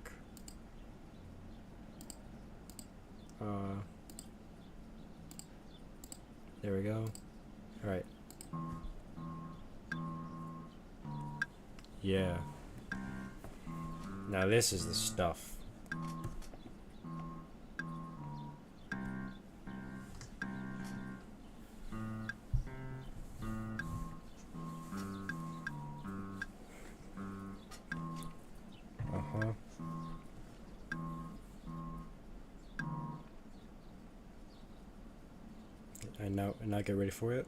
There we go. Alright. Yeah. Now this is the stuff. And now get ready for it.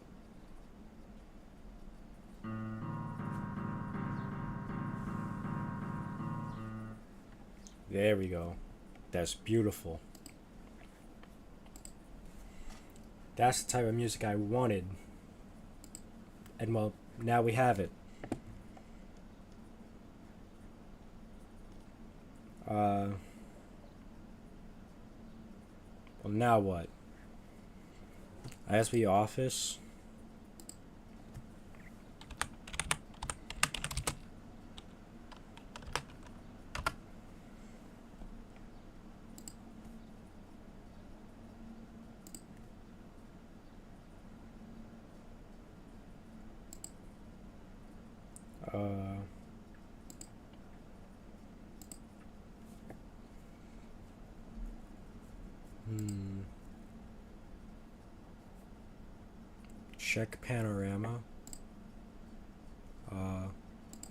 There we go. That's beautiful. That's the type of music I wanted. And well, now we have it. Well, now what? ISP Office. Check panorama.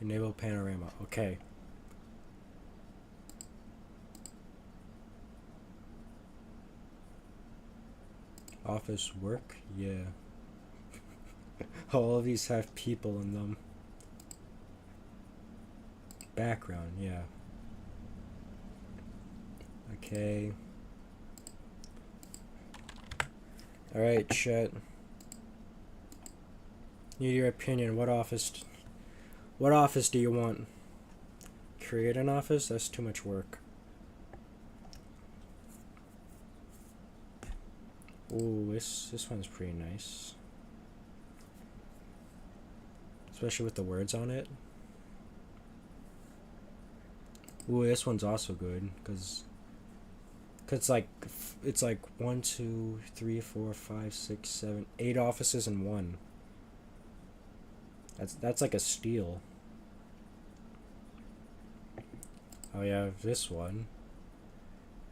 Enable panorama. Okay. Office work? Yeah. All of these have people in them. Background, yeah. Okay. Alright, chat. Need your opinion. What office do you want? Create an office? That's too much work. Ooh, this one's pretty nice. Especially with the words on it. Ooh, this one's also good, cause it's like 1, 2, 3, 4, 5, 6, 7, 8 offices in one. That's like a steal. Oh yeah, this one.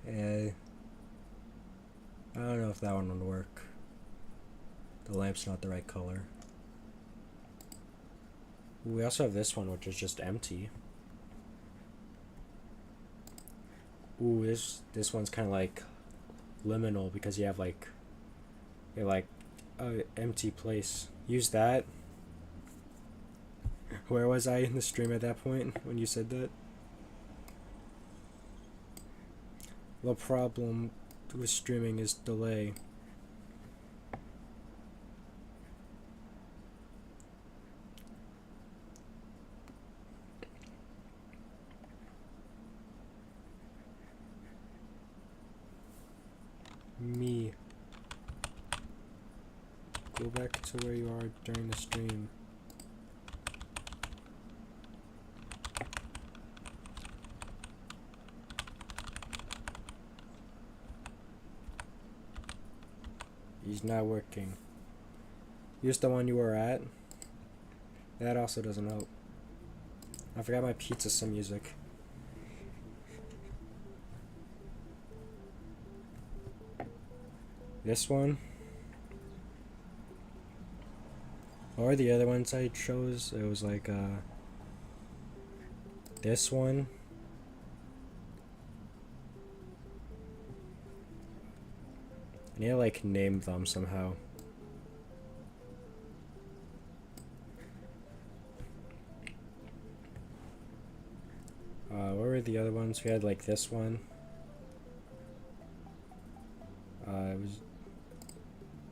I don't know if that one would work. The lamp's not the right color. Ooh, we also have this one, which is just empty. Ooh, this one's kind of like liminal because you have like a empty place. Use that. Where was I in the stream at that point when you said that? The problem with streaming is delay. Me. Go back to where you are during the stream. He's not working. Use the one you were at. That also doesn't help. I forgot my pizza some music. This one. Or the other ones I chose. It was like this one. I need to like name them somehow. What were the other ones? We had like this one.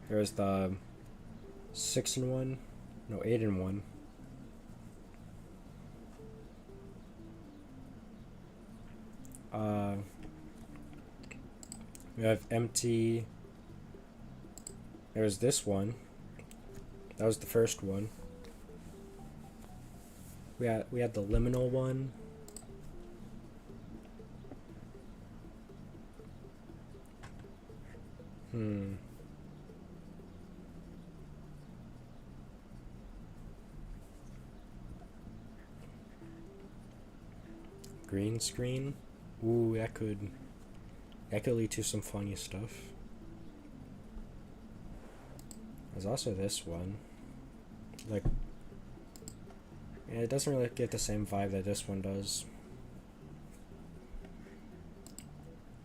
There was the 6-in-1. No, 8-in-1. We have empty. There's this one. That was the first one. We had the liminal one. Green screen. Ooh, that could lead to some funny stuff. There's also this one. Like, yeah, it doesn't really get the same vibe that this one does.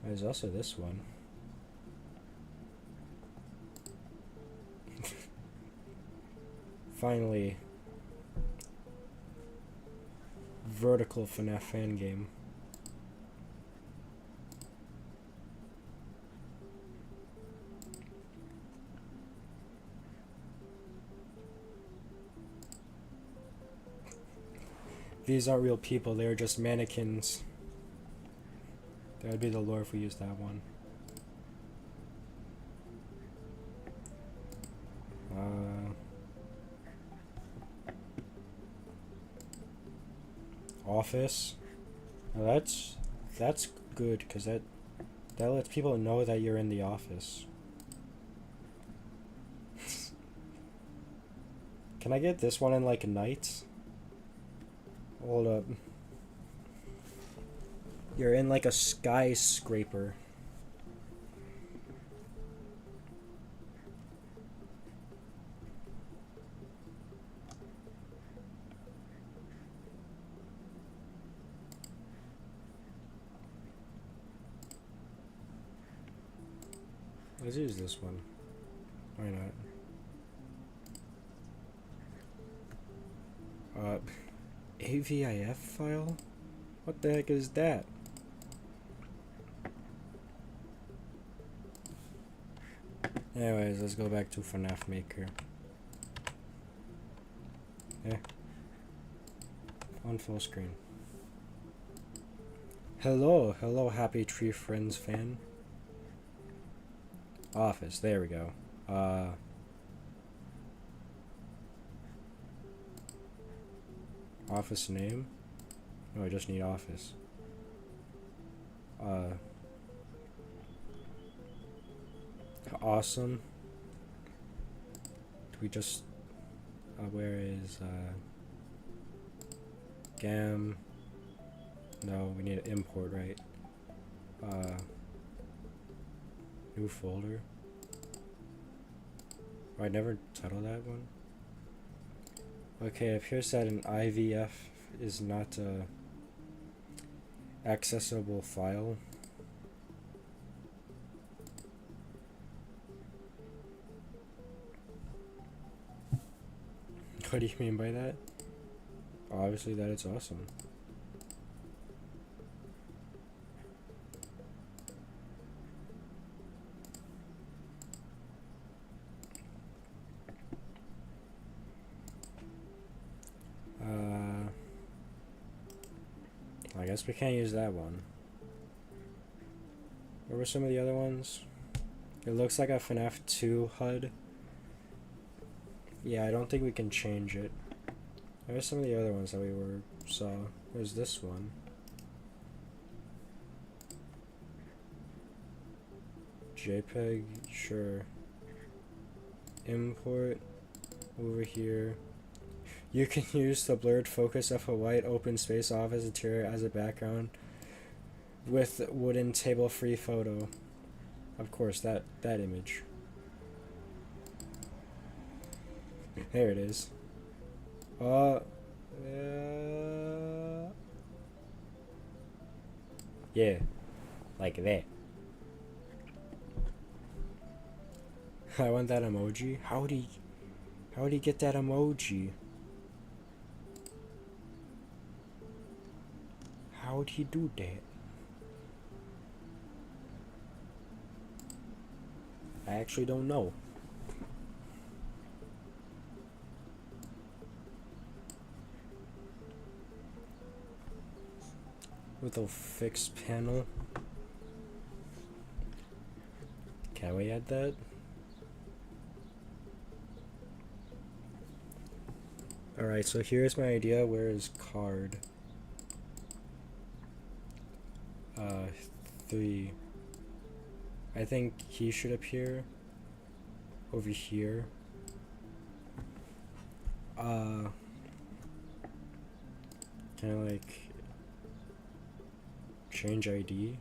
There's also this one. Finally, vertical Fnaf Fangame. These aren't real people, they're just mannequins. That would be the lore if we used that one. Office. Now that's good because that lets people know that you're in the office. Can I get this one in like night? Hold up. You're in like a skyscraper. Let's use this one. Why not? AVIF file? What the heck is that? Anyways, let's go back to Fnaf Maker. Yeah. On full screen. Hello, hello, Happy Tree Friends fan. Office, there we go. Office name? No, I just need office. Awesome. Do we just, where is, Gam? No, we need to import, right? New folder. Oh, I never settled that one. Okay, it appears that an IVF is not a accessible file. What do you mean by that? Obviously that it's awesome. I guess we can't use that one. What were some of the other ones? It looks like a FNAF 2 HUD. Yeah, I don't think we can change it. There are some of the other ones that we saw. There's this one. JPEG, sure. Import over here. You can use the blurred focus of a white open space office interior as a background with wooden table free photo. Of course, that image. There it is. Yeah, like that. I want that emoji. How'd he get that emoji? How'd he do that? I actually don't know. With a fixed panel. Can we add that? Alright, so here's my idea. Where is card? 3. I think he should appear over here. Can I like change ID?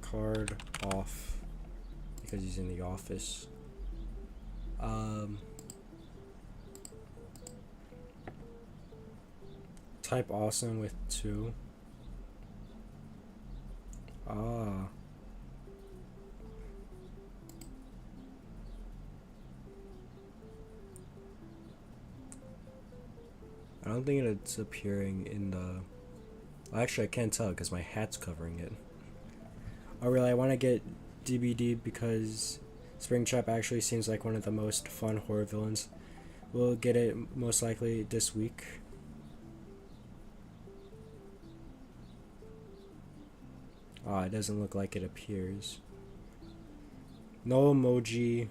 Card off because he's in the office. Type awesome with 2. I don't think it's appearing in the... Well, actually, I can't tell because my hat's covering it. Oh, really? I want to get DBD because Springtrap actually seems like one of the most fun horror villains. We'll get it most likely this week. It doesn't look like it appears. No emoji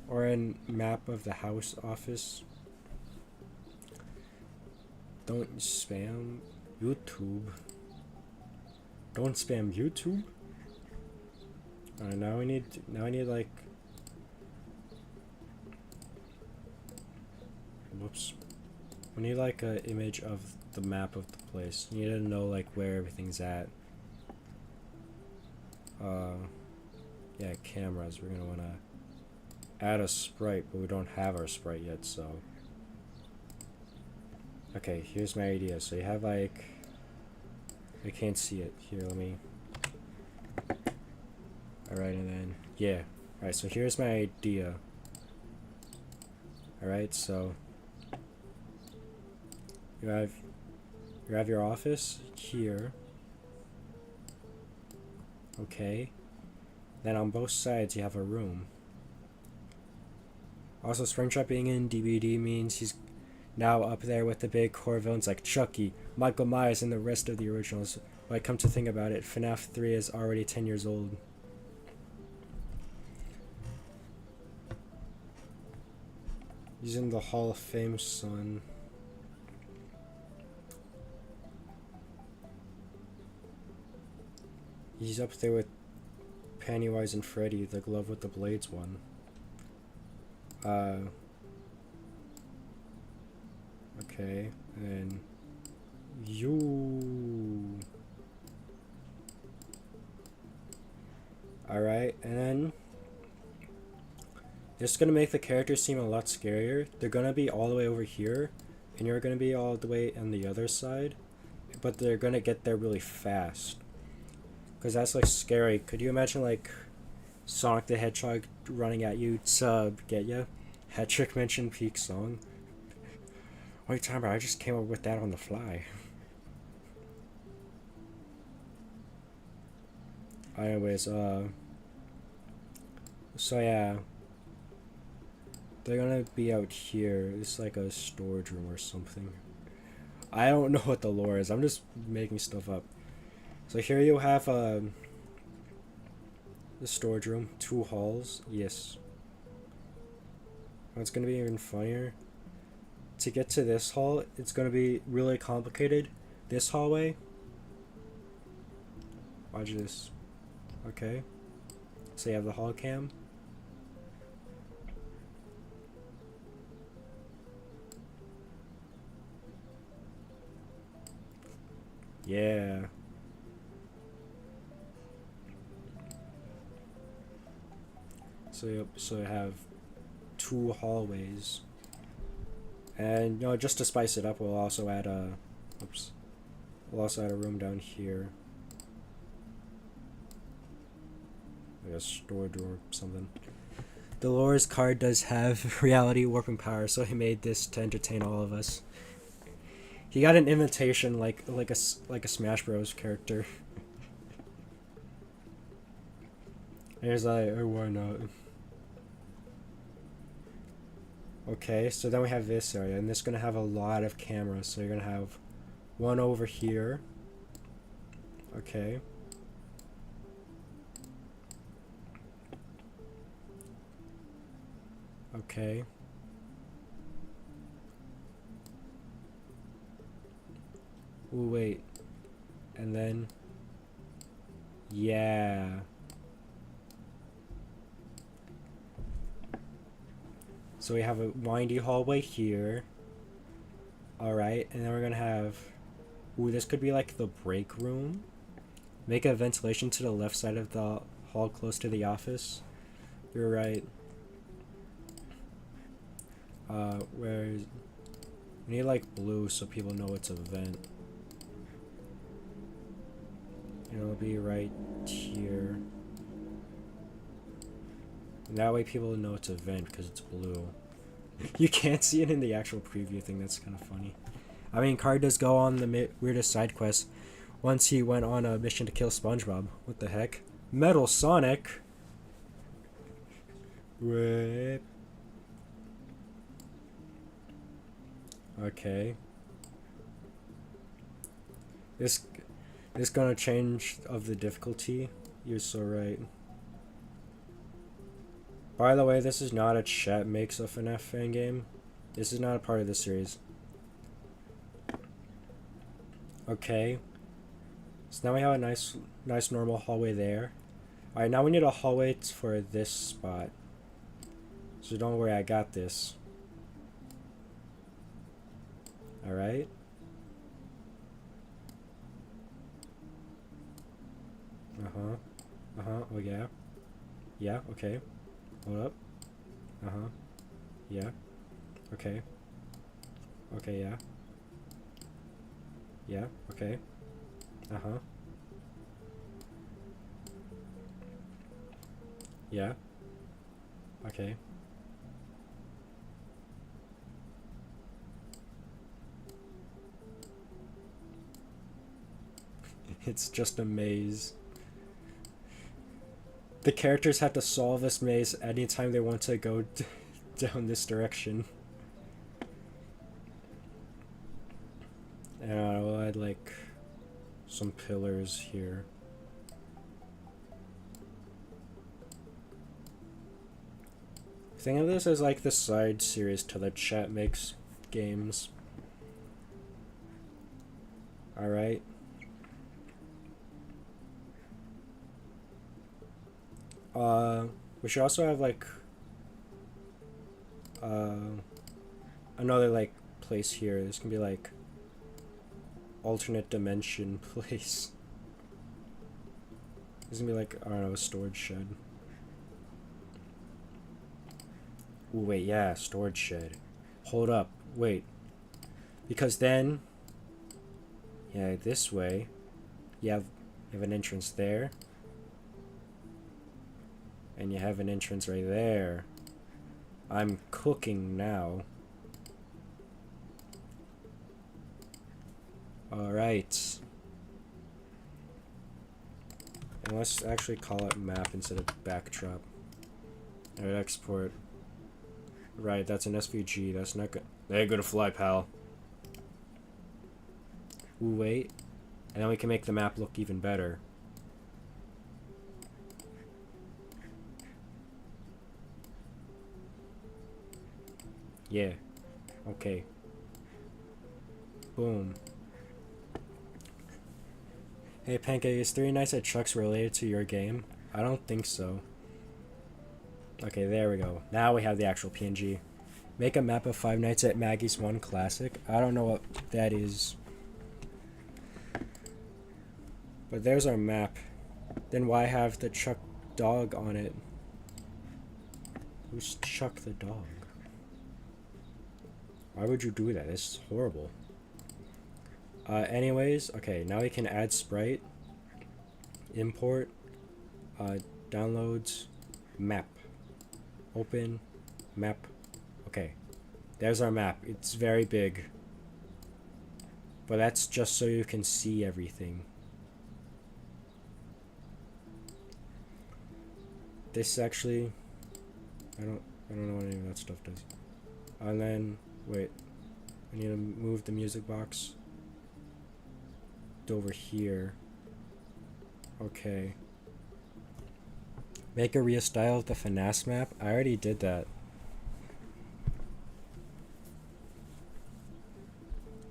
or a map of the house office. Don't spam YouTube. Don't spam YouTube. Now I need like. Whoops. We need like an image of the map of the place. You need to know like where everything's at. Yeah, cameras. We're gonna wanna add a sprite, but we don't have our sprite yet, so. Okay, here's my idea. So you have like, I can't see it. Here, let me. Alright, and then, yeah. Alright, so here's my idea. Alright, so you have your office here. Okay. Then on both sides you have a room. Also, Springtrap being in DVD means he's now up there with the big core villains like Chucky, Michael Myers, and the rest of the originals. But I come to think about it, FNAF 3 is already 10 years old. He's in the Hall of Fame, son. He's up there with Pennywise and Freddy, the Glove with the Blades one. Okay, and you. Alright, and then this is gonna make the characters seem a lot scarier. They're gonna be all the way over here, and you're gonna be all the way on the other side, but they're gonna get there really fast. Because that's like scary. Could you imagine like Sonic the Hedgehog running at you to get you? Hat-trick mention peak song. Wait, time out, I just came up with that on the fly. Anyways, so yeah. They're gonna be out here. It's like a storage room or something. I don't know what the lore is. I'm just making stuff up. So here you have the storage room, 2 halls. Yes. What's gonna be even funnier? To get to this hall, it's gonna be really complicated. This hallway. Watch this. Okay. So you have the hall cam. Yeah. So you have 2 hallways. And just to spice it up, we'll also add a we'll also add a room down here. Like a storage or something. The lore's card does have reality warping power, so he made this to entertain all of us. He got an invitation like a Smash Bros character. There's oh, why not? Okay, so then we have this area, and this is gonna have a lot of cameras. So you're gonna have one over here. Okay. Okay. Ooh, wait. And then... yeah. So we have a windy hallway here. Alright, and then we're gonna have... ooh, this could be like the break room. Make a ventilation to the left side of the hall close to the office. You're right. Where's... we need like blue so people know it's a vent. It'll be right here. And that way people know it's a vent because it's blue. You can't see it in the actual preview thing. That's kind of funny. I mean, Card does go on the weirdest side quest. Once he went on a mission to kill SpongeBob. What the heck? Metal Sonic? Rip. Okay. This gonna change of the difficulty. You're so right. By the way, this is not a chat makes a FNAF fan game. This is not a part of the series. Okay. So now we have a nice normal hallway there. Alright, now we need a hallway for this spot. So don't worry, I got this. Alright. Oh yeah. Yeah, okay. Hold up. Yeah. Okay. Okay, yeah. Yeah, okay. Yeah. Okay. It's just a maze. The characters have to solve this maze anytime they want to go down this direction. And I'll add like some pillars here. Think of this as like the side series to the Chat Makes games. Alright. We should also have like another like place here. This can be like alternate dimension place. This is gonna be like, I don't know, a storage shed. Ooh, wait, yeah, storage shed. Hold up, wait. Because then, yeah, this way, you have an entrance there. And you have an entrance right there. I'm cooking now. Alright. And let's actually call it map instead of backdrop. Alright, export. Right, that's an SVG. That's not good. They're gonna fly, pal. Ooh, wait. And then we can make the map look even better. Yeah. Okay. Boom. Hey, Pancake, is 3 Nights at Chuck's related to your game? I don't think so. Okay, there we go. Now we have the actual PNG. Make a map of 5 Nights at Maggie's 1 Classic. I don't know what that is. But there's our map. Then why have the Chuck dog on it? Who's Chuck the dog? Why would you do that? This is horrible. Anyways, okay, now we can add sprite, import, downloads, map, open, map. Okay, there's our map. It's very big, but that's just so you can see everything. This actually, I don't know what any of that stuff does. And then wait, I need to move the music box over here. Okay. Make a real style of the Fnaf map. I already did that.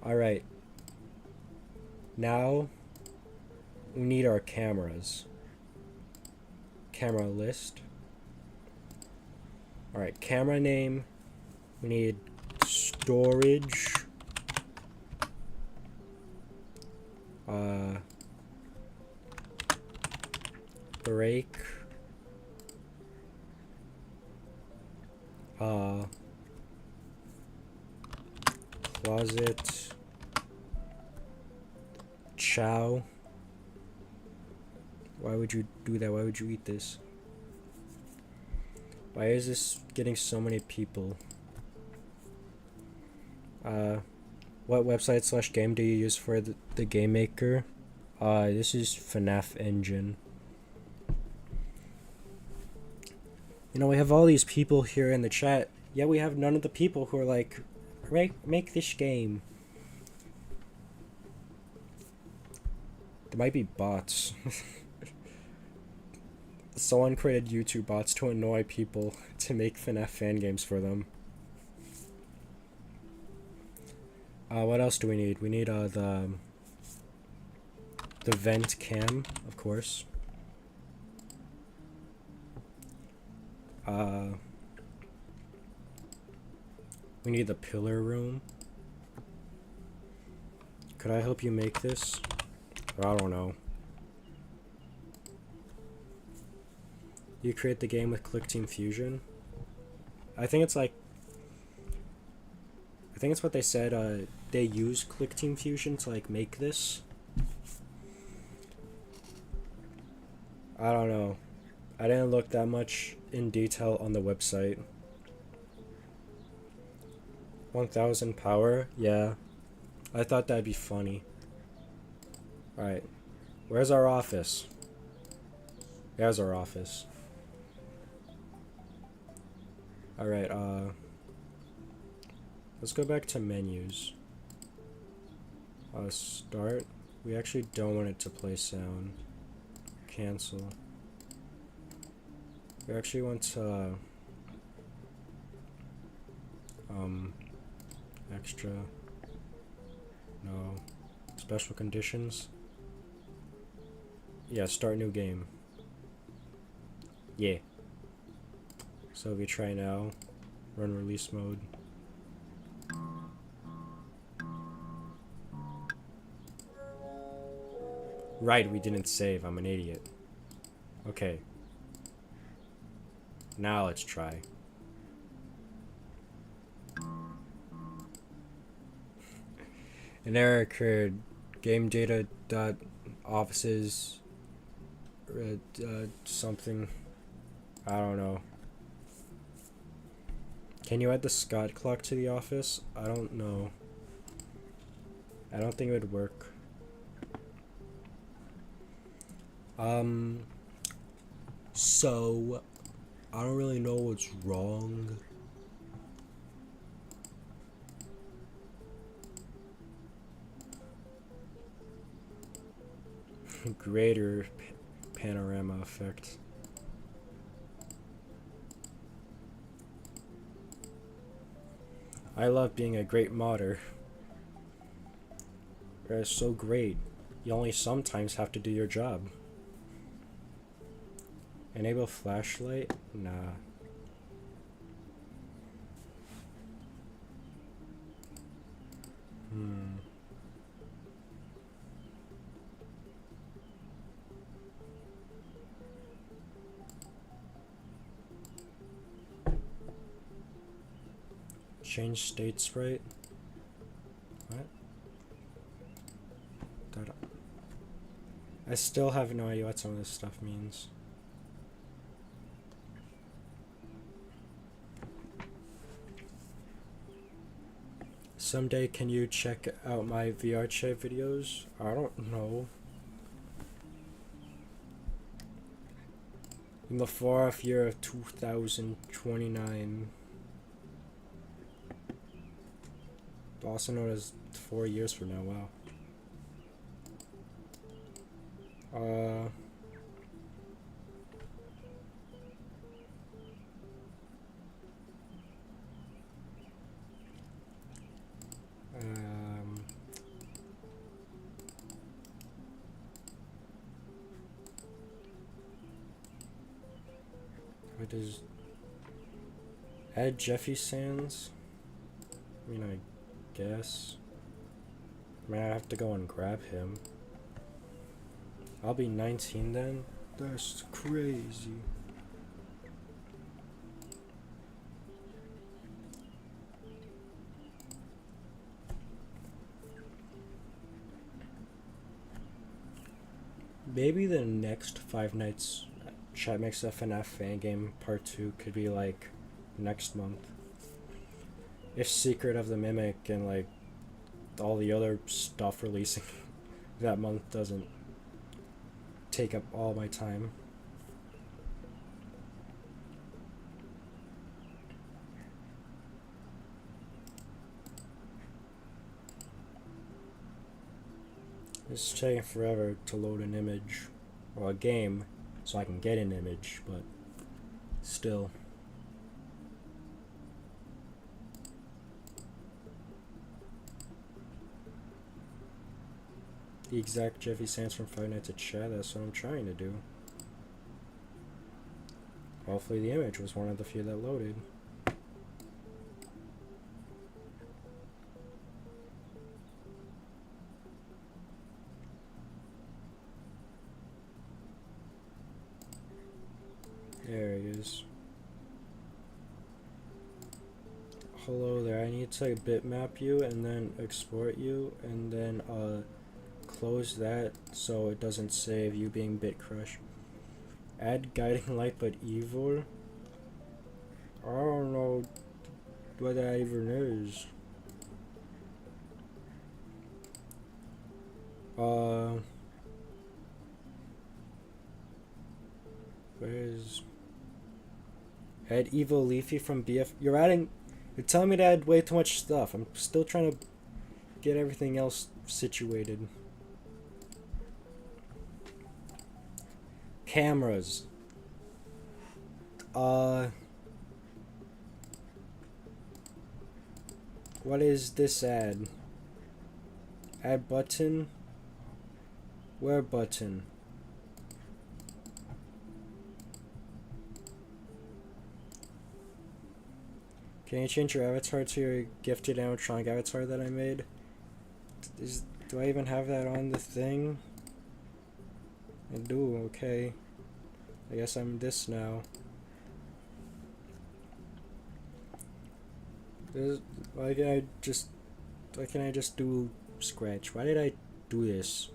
Alright. Now we need our cameras. Camera list. Alright, camera name. We need storage. Break. Closet. Chow. Why would you do that? Why would you eat this? Why is this getting so many people? What website / game do you use for the game maker? This is Fnaf engine. You know, we have all these people here in the chat, yet we have none of the people who are like, make this game. There might be bots. Someone created YouTube bots to annoy people to make Fnaf fan games for them. What else do we need? We need the vent cam, of course. We need the pillar room. Could I help you make this? I don't know. You create the game with ClickTeam Fusion? I think it's like... I think it's what they said, they use ClickTeam Fusion to like make this. I don't know. I didn't look that much in detail on the website. 1000 power? Yeah. I thought that'd be funny. Alright. Where's our office? There's our office. Alright, let's go back to menus. Start. We actually don't want it to play sound. Cancel. We actually want to, extra. No. Special conditions. Yeah, start new game. Yeah. So if we try now, run release mode. Right, we didn't save. I'm an idiot. Okay. Now let's try. An error occurred. Game data dot offices something. I don't know. Can you add the Scott clock to the office? I don't know. I don't think it would work. So I don't really know what's wrong. Greater panorama effect. I love being a great modder. It's so great. You only sometimes have to do your job. Enable flashlight? Nah. Change state sprite? What? I still have no idea what some of this stuff means. Someday can you check out my VR chat videos? I don't know. In the far off year of 2029. Also known as 4 years from now, wow. What does add Jeffy Sands? I mean, I guess. I mean, I have to go and grab him. I'll be 19 then? That's crazy. Maybe the next Five Nights Chat Makes a Fnaf Fangame Part 2 could be like next month. If Secret of the Mimic and like all the other stuff releasing that month doesn't take up all my time. It's taking forever to load an image or a game so I can get an image, but still. The exact Jeffy Sands from Five Nights at Chat, that's what I'm trying to do. Hopefully the image was one of the few that loaded. There he is. Hello there, I need to bitmap you and then export you and then close that so it doesn't save you being bit crushed. Add guiding light but evil? I don't know what that even is. Where's Add Evil Leafy from BF. You're telling me to add way too much stuff. I'm still trying to get everything else situated. Cameras. What is this ad? Add button? Where button? Can you change your avatar to your gifted animatronic avatar that I made? Do I even have that on the thing? I do, okay. I guess I'm this now. Why can't I just do Scratch? Why did I do this?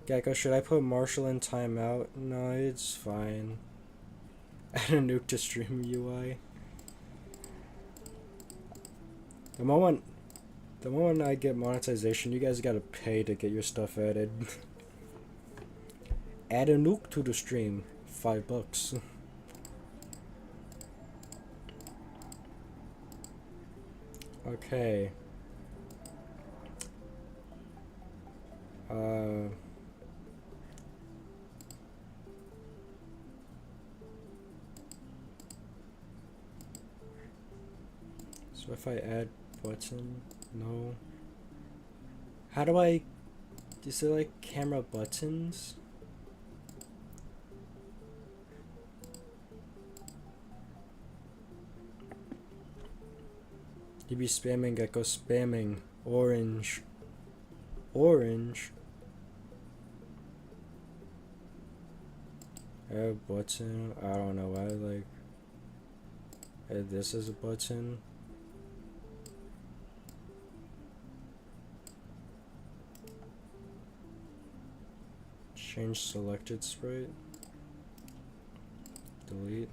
Gecko, should I put Marshall in timeout? No, it's fine. Add a nuke to stream UI. The moment I get monetization, you guys gotta pay to get your stuff added. Add a nuke to the stream. $5. Okay. So if I add button, no. How do I? Is there like camera buttons? You be spamming, Gecko, spamming. Orange. Orange. Add button. I don't know why, like. Add this as a button. Change selected sprite. Delete.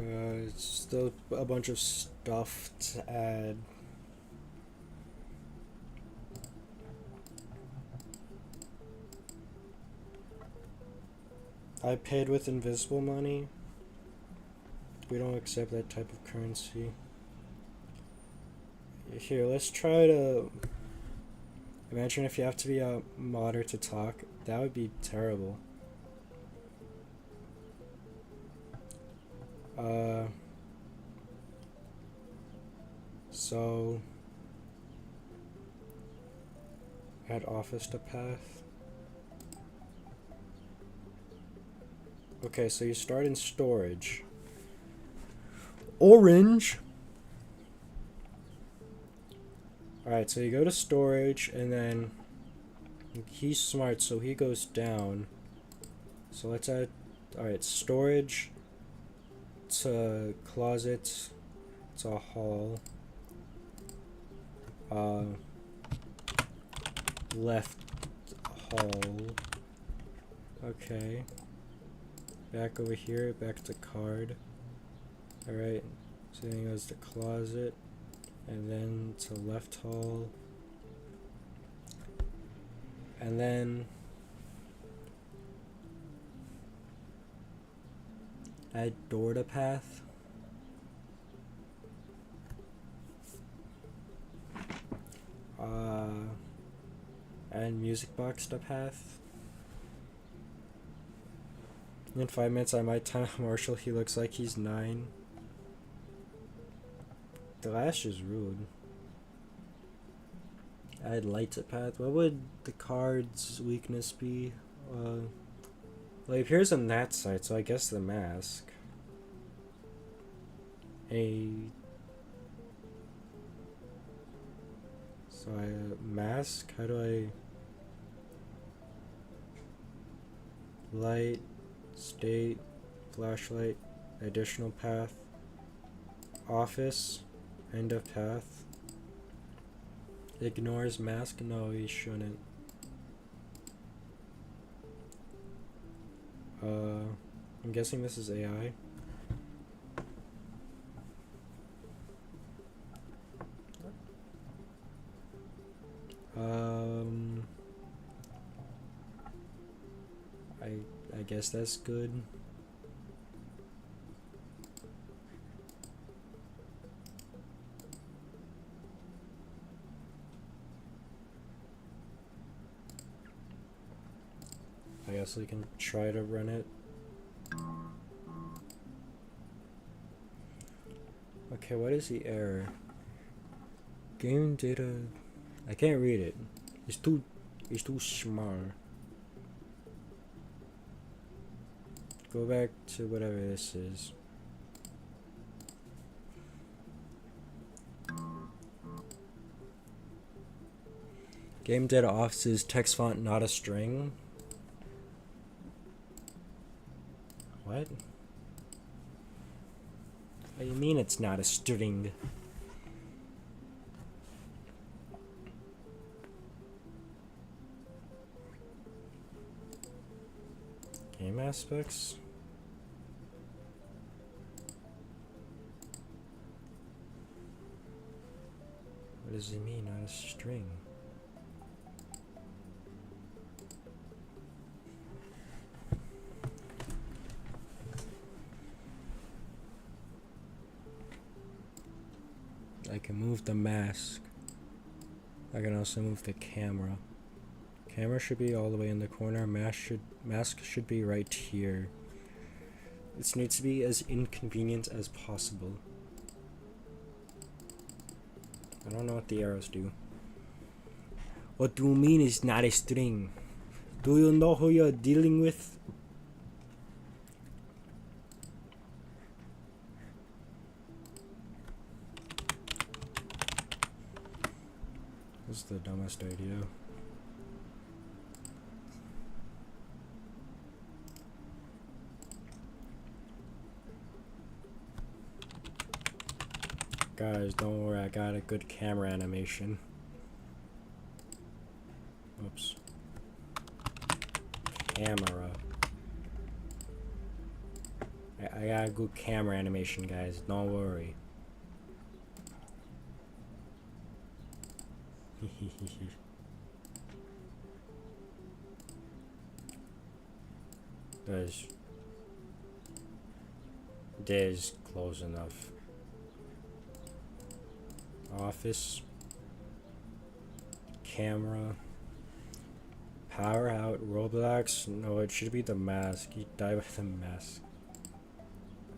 It's still a bunch of stuff to add. I paid with invisible money. We don't accept that type of currency. Here, let's try to... Imagine if you have to be a modder to talk. That would be terrible. So... Add office to path. Okay, so you start in storage. Orange! Alright, so you go to storage, and then he's smart, so he goes down. So let's add, alright, storage to closet to hall. Left hall. Okay. Back over here, back to card. Alright, so then he goes to closet. And then to left hall. And then add door to path. Add music box to path. In 5 minutes I might time Marshall, he looks like he's 9. The lash is rude. Add light to path. What would the card's weakness be? Well, it appears on that side, so I guess the mask. So mask, how do I... Light, state, flashlight, additional path, office, end of path. Ignores mask? No, he shouldn't. I'm guessing this is AI. guess that's good. I guess we can try to run it. Okay, what is the error? Game data. I can't read it. It's too small. Go back to whatever this is. Game data offices text font not a string. What? What do you mean it's not a string? Game aspects? What does it mean, not a string? I can move the mask. I can also move the camera. Camera should be all the way in the corner. Mask should be right here. This needs to be as inconvenient as possible. I don't know what the arrows do. What do you mean it's not a string? Do you know who you're dealing with? This is the dumbest idea. Guys, don't worry, I got a good camera animation. Oops. Camera. I got a good camera animation, guys, don't worry. There's close enough. Office. Camera. Power out. Roblox. No, it should be the mask. You die with the mask.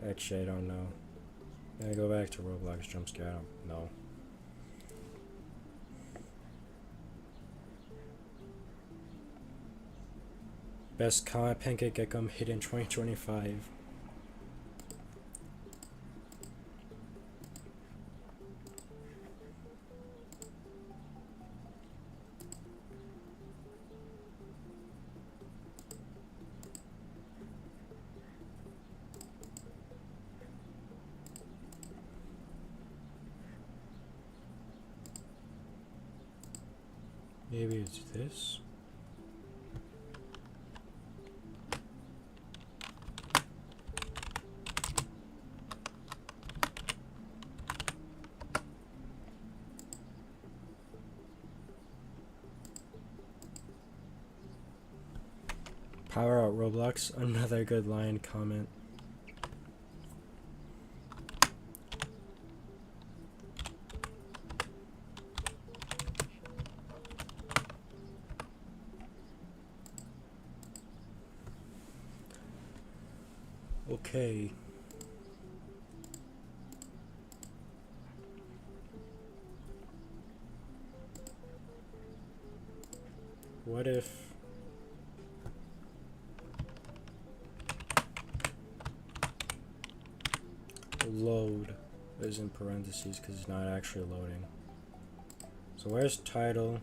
Actually, I don't know. Can I go back to Roblox jump scare? I don't know. Best comment Pancake Gecko hit in 2025. Maybe it's this. Power out Roblox, another good line comment. Okay. What if load is in parentheses because it's not actually loading? So where's title?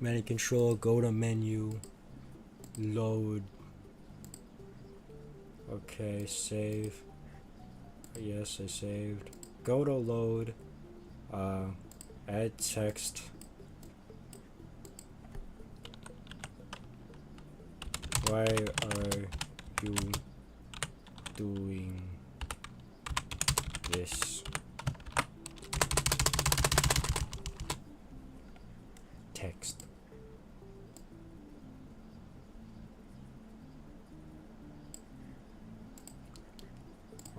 Menu control, go to menu, load. Okay, save. Yes, I saved. Go to load, add text. Why are you doing this. Text.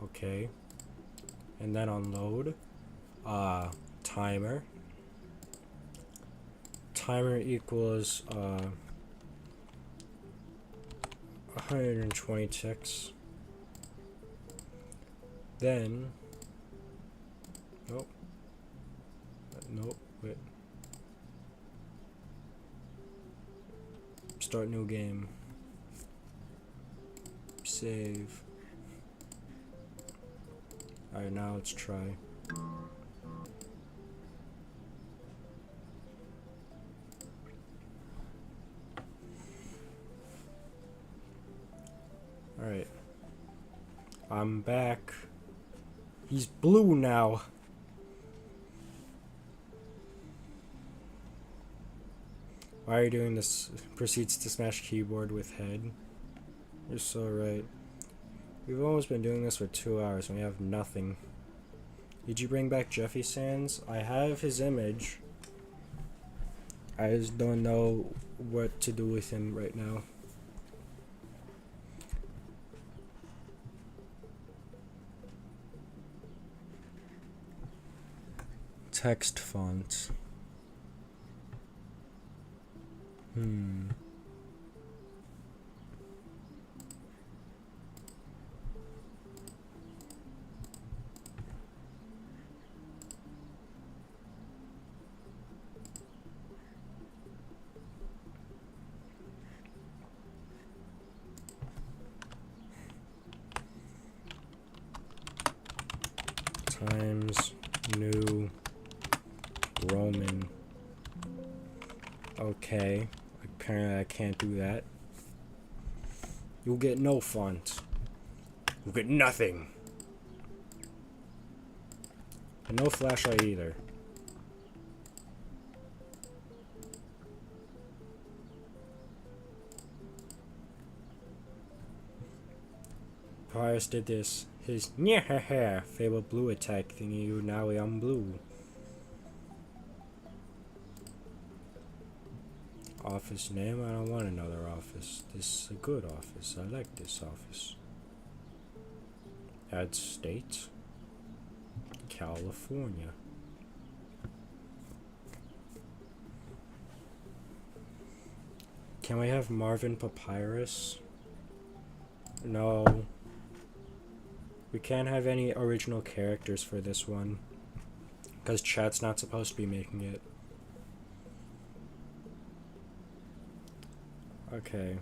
Okay. And then on load, timer. Timer equals 120 ticks. Then, nope, wait. Start new game. Save. Alright, now let's try. Alright. I'm back. He's blue now. Why are you doing this? Proceeds to smash keyboard with head. You're so right. We've almost been doing this for 2 hours and we have nothing. Did you bring back Jeffy Sands? I have his image. I just don't know what to do with him right now. Text font. Times New Roman. Okay. Apparently I can't do that. You'll get no font. You'll get nothing. And no flashlight either. Pyrus did this. His nyahaha fabled blue attack thingy, now I'm blue. Office name? I don't want another office. This is a good office. I like this office. Add state. California. Can we have Marvin Papyrus? No. We can't have any original characters for this one. Because chat's not supposed to be making it. Okay.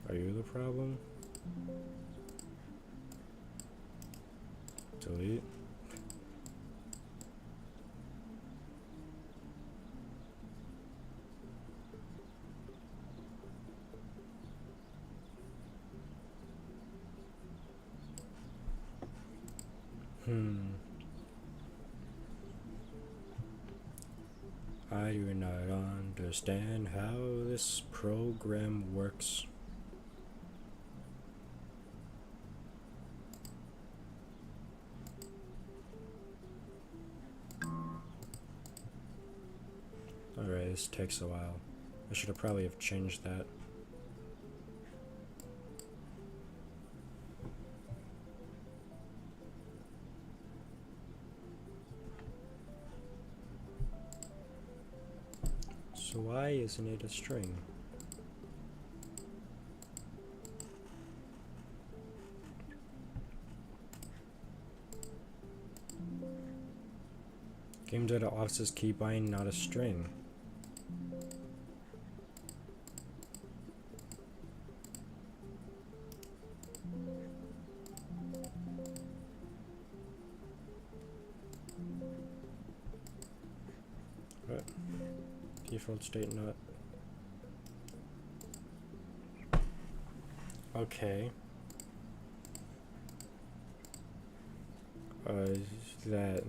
Are you the problem? Delete. I do not understand how this program works. Alright, this takes a while. I should have probably have changed that. So why isn't it a string? Game data office's keybind, not a string. What? Default state not. Okay. That.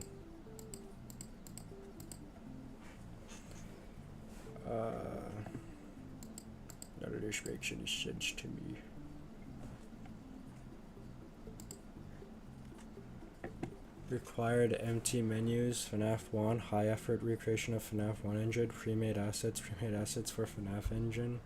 None of this makes any sense to me. Required empty menus, Fnaf 1, high effort recreation of Fnaf 1 engine, pre-made assets for Fnaf engine.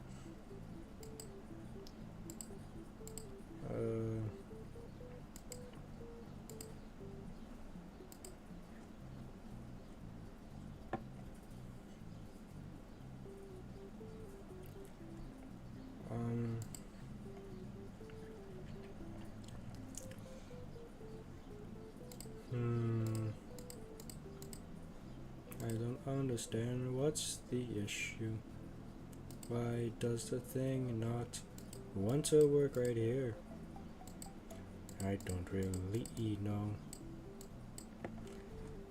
I don't understand what's the issue. Why does the thing not want to work right here? I don't really know.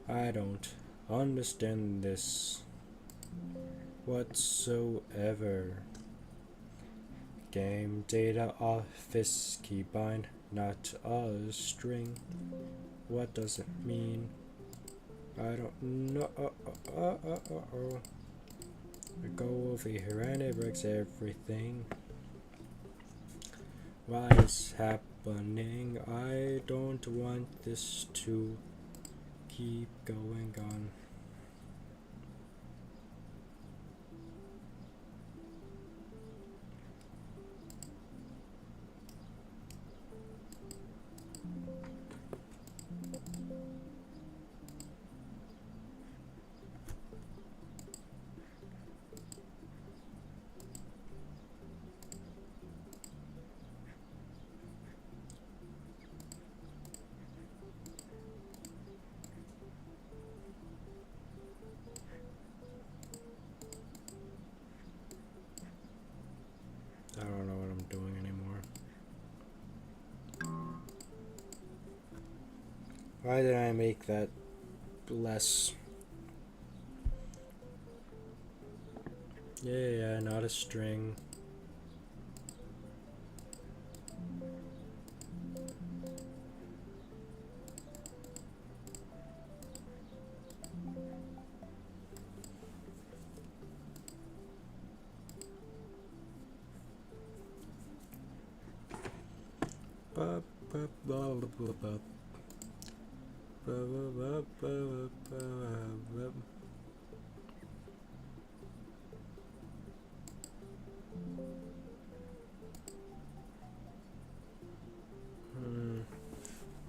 I don't understand this whatsoever. Game data office keybind, not a string. What does it mean? I don't know. I go over here and it breaks everything. What is happening? I don't want this to keep going on. I don't know what I'm doing anymore. Why did I make that less? Yeah, not a string.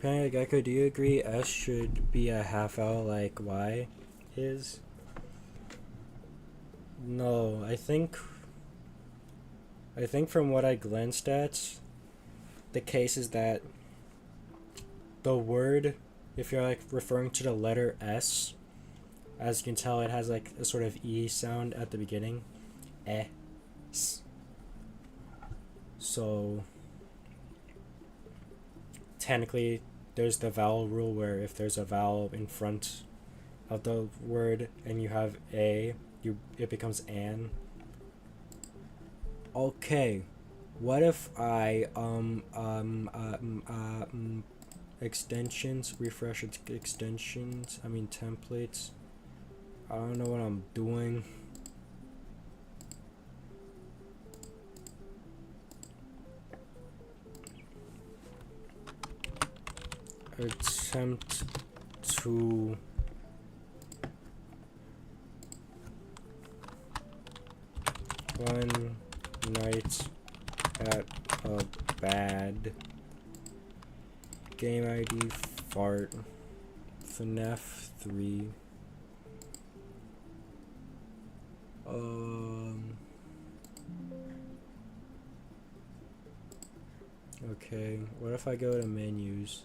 Pancake, do you agree S should be a half L like Y is? No, I think from what I glanced at, the case is that the word, if you're like referring to the letter S, as you can tell, it has like a sort of E sound at the beginning. S. So technically there's the vowel rule where if there's a vowel in front of the word and you have a, it becomes an. Okay, what if I extensions, refresh extensions, templates. I don't know what I'm doing. Attempt to one night at a bad game ID fart Fnaf 3 okay, what if I go to menus?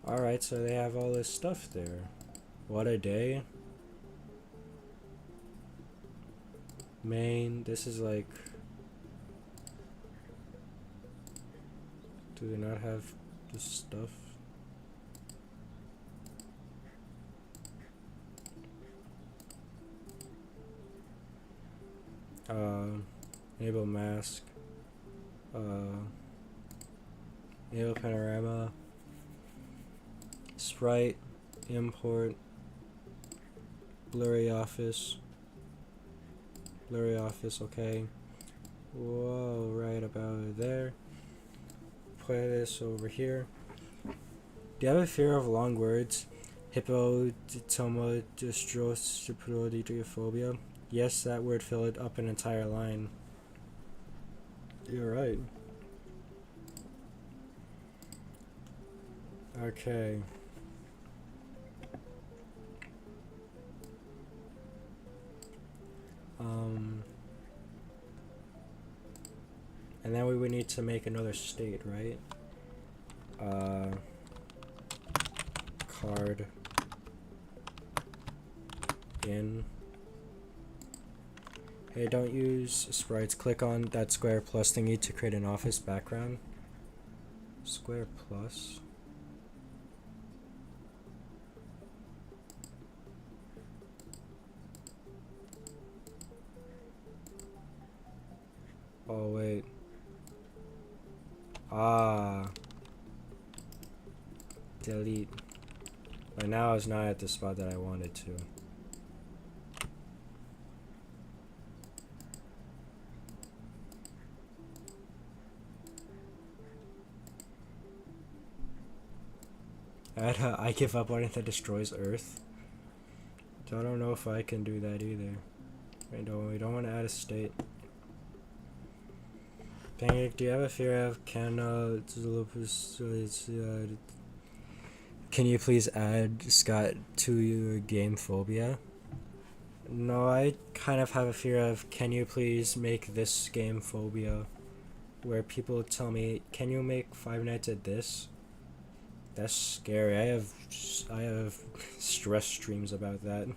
Alright, so they have all this stuff there. What a day. Main, this is like... Do they not have this stuff? Enable mask. Enable panorama. Sprite, import, blurry office, okay. Whoa, right about there. Play this over here. Do you have a fear of long words? Hippopotamostrostrophobia? Yes, that word filled up an entire line. You're right. Okay. And then we would need to make another state, right? Card in. Hey, don't use sprites. Click on that square plus thingy to create an office background. Square plus. Oh, wait. Delete. But now it's not at the spot that I wanted to. Add a I give up button that destroys Earth. So I don't know if I can do that either. We don't want to add a state. Pancake, do you have a fear of can you please add Scott to your game phobia? No, I kind of have a fear of can you please make this game phobia, where people tell me, can you make Five Nights at this? That's scary. I have stress streams about that.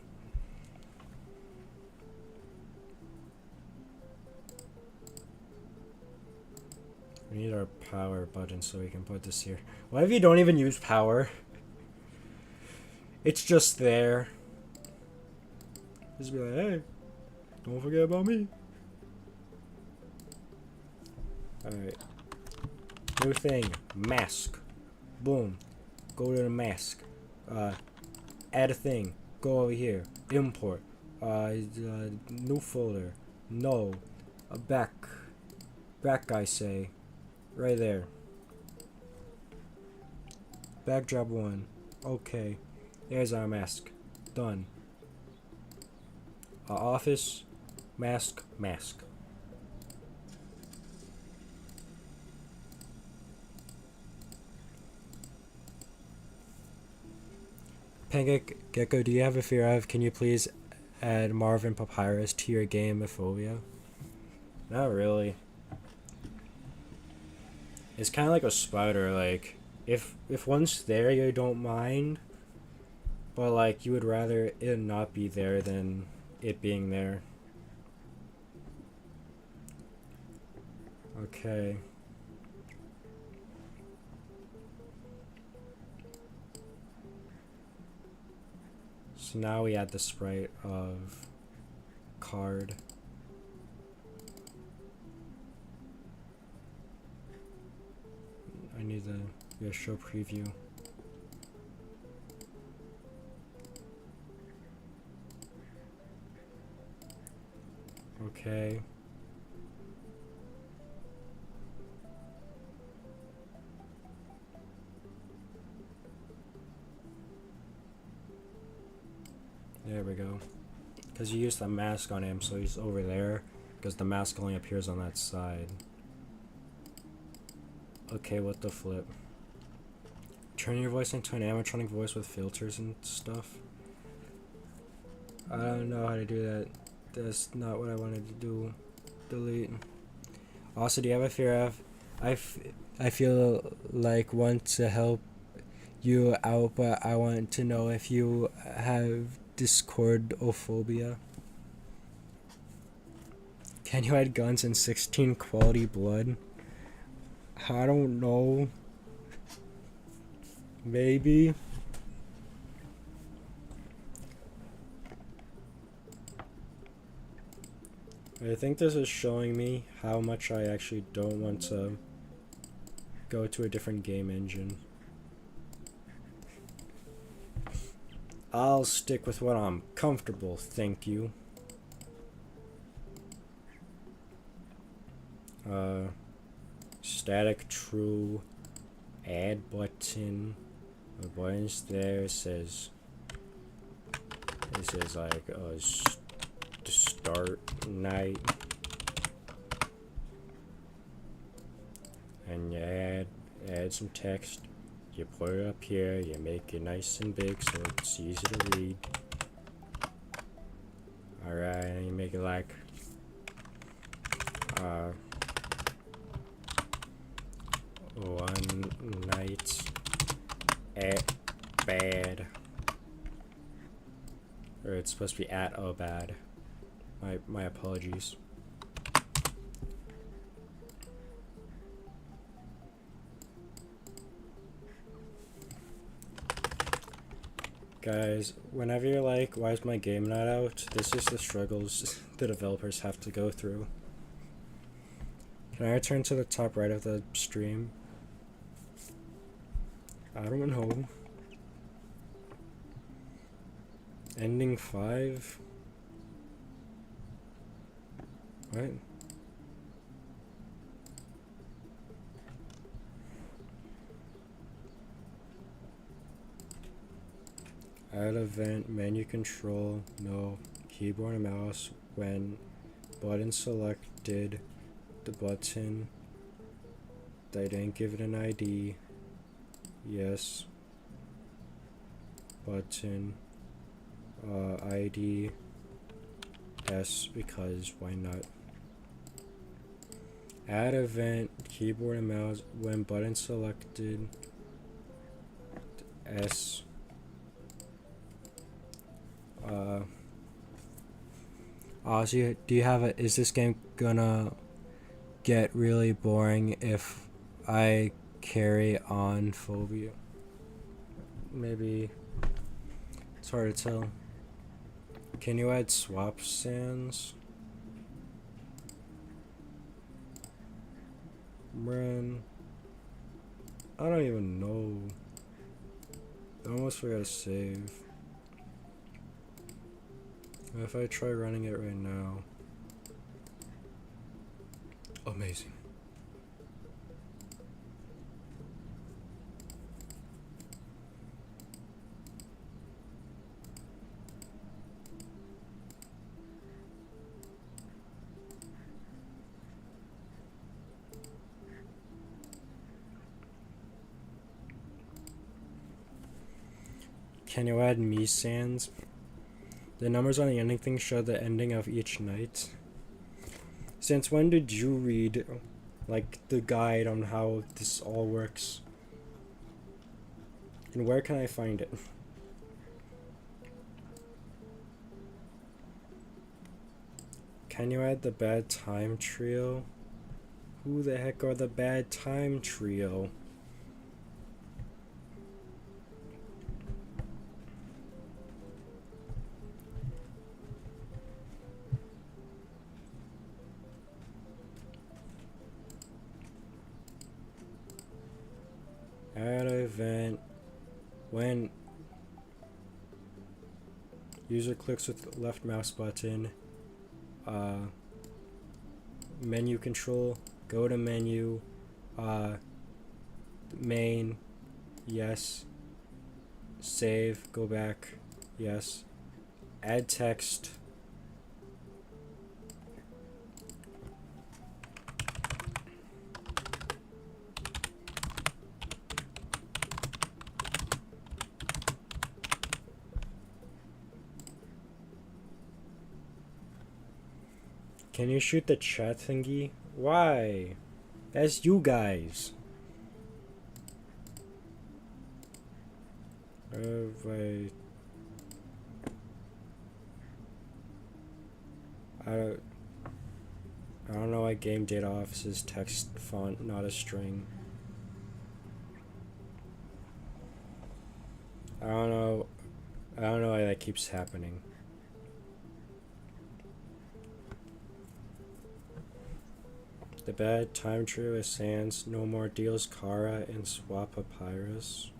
We need our power button so we can put this here. What if you don't even use power? It's just there. Just be like, hey, don't forget about me. Alright. New thing. Mask. Boom. Go to the mask. Add a thing. Go over here. Import. New folder. No. Back. Back, I say. Right there. Backdrop 1. Okay. There's our mask. Done. Office. Mask. Mask. Pancake Gecko, do you have a fear of? Can you please add Marvin Papyrus to your game of phobia? Not really. It's kind of like a spider. Like, if one's there, you don't mind, but like you would rather it not be there than it being there. Okay. So now we add the sprite of card. I need the show preview. Okay. There we go. Because you used the mask on him, so he's over there. Because the mask only appears on that side. Okay, what the flip? Turn your voice into an animatronic voice with filters and stuff. I don't know how to do that. That's not what I wanted to do. Delete. Also, do you have a fear of? I feel like want to help you out, but I want to know if you have Discordophobia. Can you add guns in 16 quality blood? I don't know. Maybe. I think this is showing me how much I actually don't want to go to a different game engine. I'll stick with what I'm comfortable, thank you. Static true, add button, The buttons there says like to start night, and you add some text. You put it up here. You make it nice and big so it's easy to read. Alright, and you make it like one night at bad, or it's supposed to be at a bad. My apologies. Guys, whenever you're like, why is my game not out? This is the struggles the developers have to go through. Can I return to the top right of the stream? I don't know. Ending 5? What? Add event, menu control, no. Keyboard and mouse, when button selected, the button, I didn't give it an ID, yes. Button, ID, S, because why not? Add event, keyboard and mouse, when button selected, S. Ozzy, do you have is this game gonna get really boring if I carry on phobia? Maybe. It's hard to tell. Can you add swap sands? Man, I don't even know. I almost forgot to save. If I try running it right now. Amazing. Can you add me sands? The numbers on the ending thing show the ending of each night. Since when did you read, like, the guide on how this all works? And where can I find it? Can you add the bad time trio? Who the heck are the bad time trio? Add event when user clicks with left mouse button, menu control, go to menu, main, yes, save, go back, yes, add text, can you shoot the chat thingy? Why? That's you guys. Wait. I don't know why Game Data Office's text font, not a string. I don't know why that keeps happening. The bad time trio is Sans, no more deals Kara, and swap Papyrus.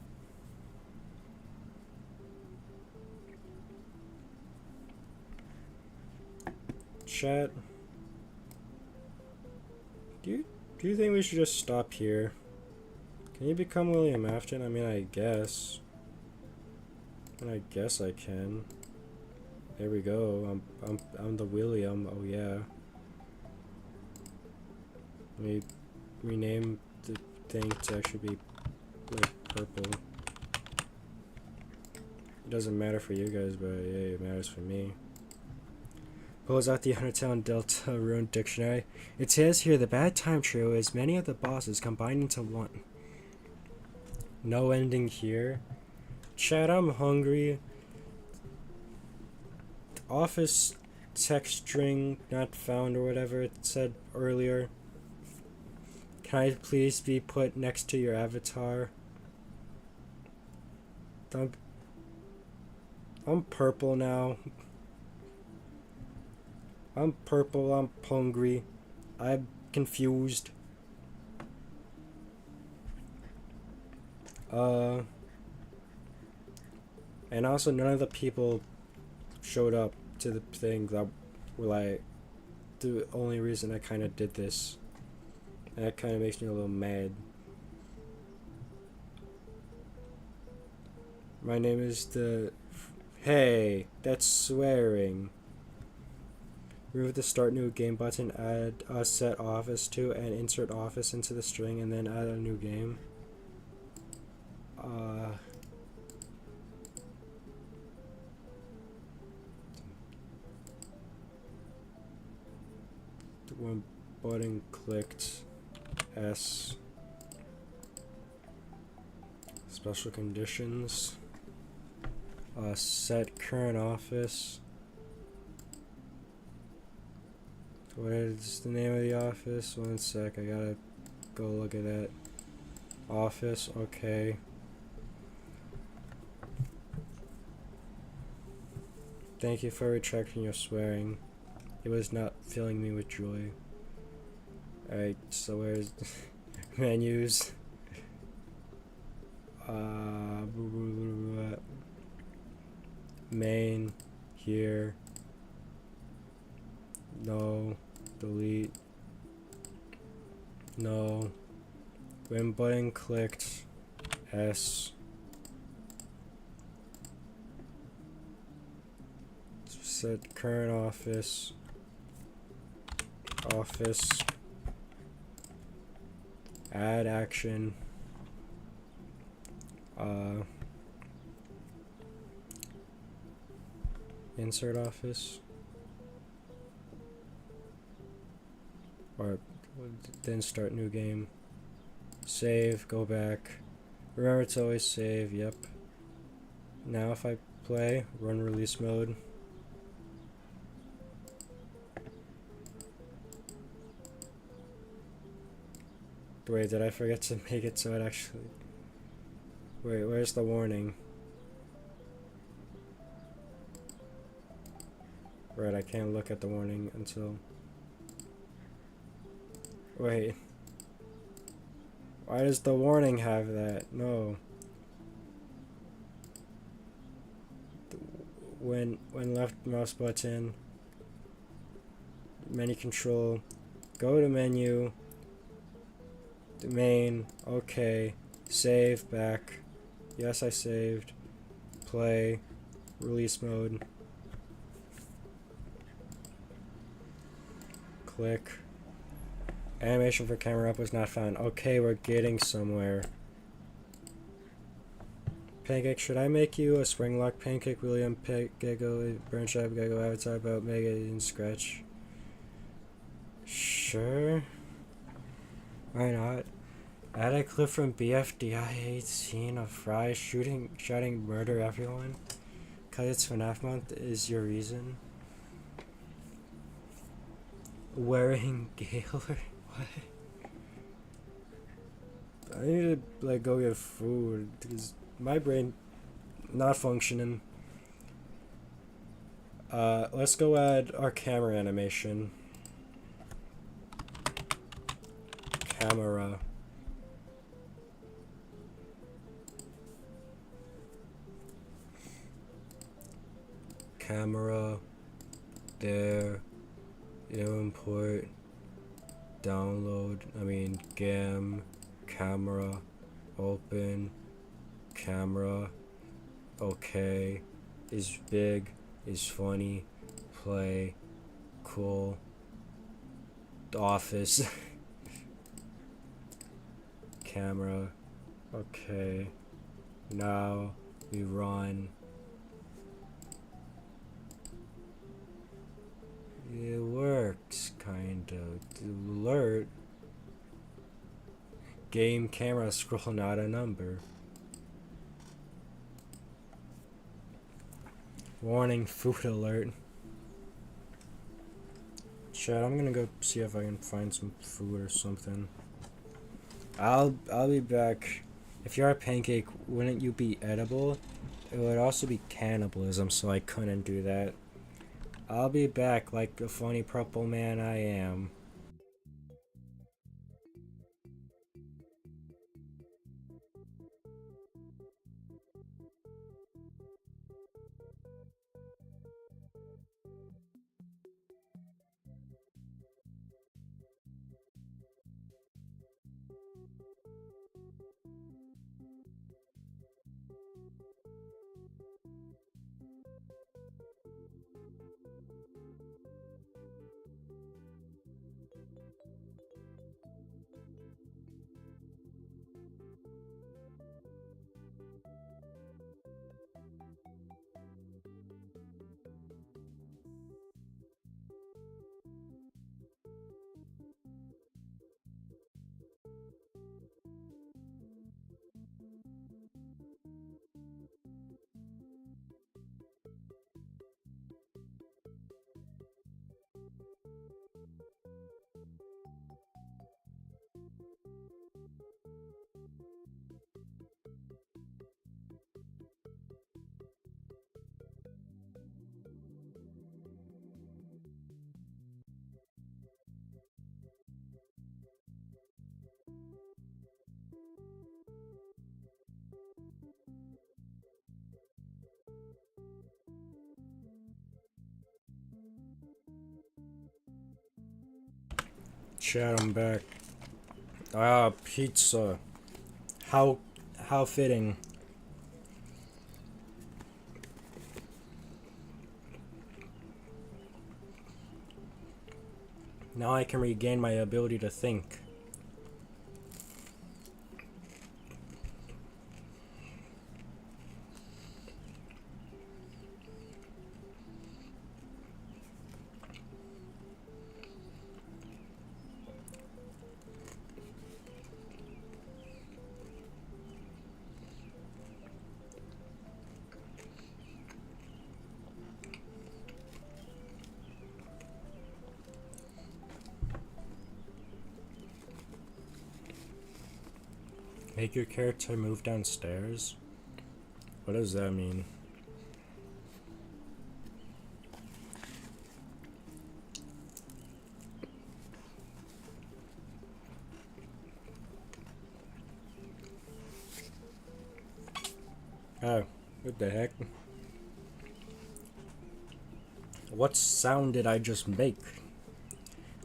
Chat. Do you think we should just stop here? Can you become William Afton? I mean, I guess. And I guess I can. There we go. I'm the William. Oh yeah. Let me rename the thing to actually be like purple. It doesn't matter for you guys, but yeah, it matters for me. Pulls out the Undertale Delta Rune Dictionary. It says here the bad time trio is many of the bosses combined into one. No ending here. Chat, I'm hungry. Office text string not found or whatever it said earlier. Can I please be put next to your avatar? I'm purple now. I'm purple, I'm hungry. I'm confused. And also none of the people showed up to the thing that were like the only reason I kind of did this. And that kind of makes me a little mad. My name is the... Hey, that's swearing. Remove the start new game button, add a set office to, and insert office into the string, and then add a new game. One button clicked, S. Special conditions. Set current office. What is the name of the office? One sec, I gotta go look at that. Office, okay. Thank you for retracting your swearing. It was not filling me with joy. Alright, so where's menus? Main, here. No, delete. No. When button clicked, S. Set current office. Office. Add action. Insert office. Or then start new game. Save, go back. Remember to always save, yep. Now if I play, run release mode. Wait, did I forget to make it so it actually... Wait, where's the warning? Right, I can't look at the warning until... Wait. Why does the warning have that? No. When left mouse button, menu control, go to menu, main, okay, save, back, yes I saved, play, release mode, click, animation for camera up was not found. Okay, we're getting somewhere. Pancake, should I make you a spring lock pancake, William, Gecko, branch up, Gecko, avatar about Mega and Scratch? Sure. Why not? Add a clip from BFDI scene of Fry shouting murder everyone. Cause it's Fnaf month is your reason. Wearing Gaylor? What? I need to like go get food because my brain not functioning. Let's go add our camera animation. Camera. Camera. There. Import. Download. GAM. Camera. Open. Camera. okay, is big, is funny, play, cool, office, camera, okay, now we run. It works, kind of. Alert. Game camera scroll not a number. Warning, food alert. Chat, I'm gonna go see if I can find some food or something. I'll be back. If you're a pancake, wouldn't you be edible? It would also be cannibalism, so I couldn't do that. I'll be back like the funny purple man I am. Chat, I'm back. Ah, pizza. How fitting. Now I can regain my ability to think. Make your character move downstairs? What does that mean? Oh, what the heck? What sound did I just make?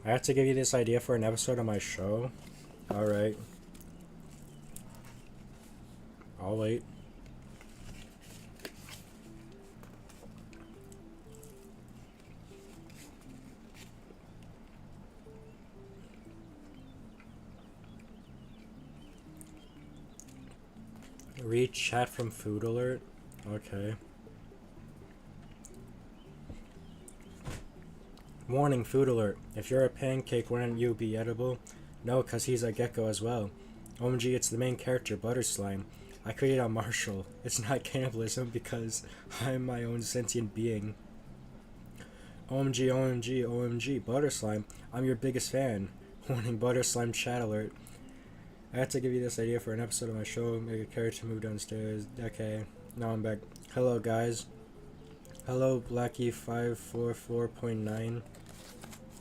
I have to give you this idea for an episode of my show? Alright. I'll wait. Read chat from food alert? Okay. Warning, food alert. If you're a pancake, wouldn't you be edible? No, cause he's a gecko as well. OMG, it's the main character, Butter Slime. I created a marshal. It's not cannibalism because I'm my own sentient being. OMG, OMG, OMG, Butter Slime. I'm your biggest fan. Warning, Butter Slime chat alert. I had to give you this idea for an episode of my show. Make a character move downstairs. Okay, now I'm back. Hello, guys. Hello, Blackie544.9.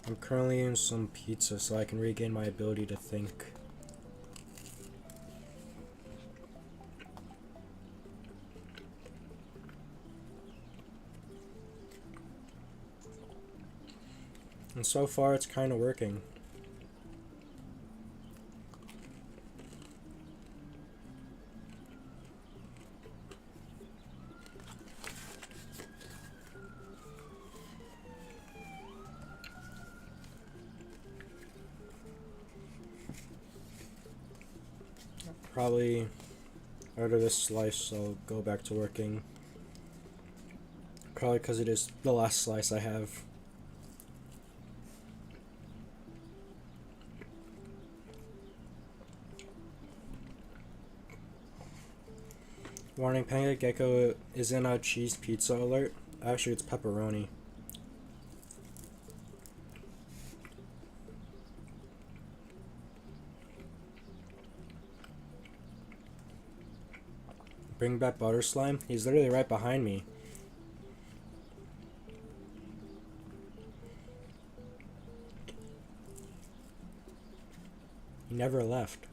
I'm currently eating some pizza so I can regain my ability to think. And so far, it's kind of working. probably order this slice, I'll go back to working. Probably because it is the last slice I have. Warning, Pancake Gecko is in a cheese pizza alert. Actually, it's pepperoni. Bring back Butter Slime? He's literally right behind me. He never left.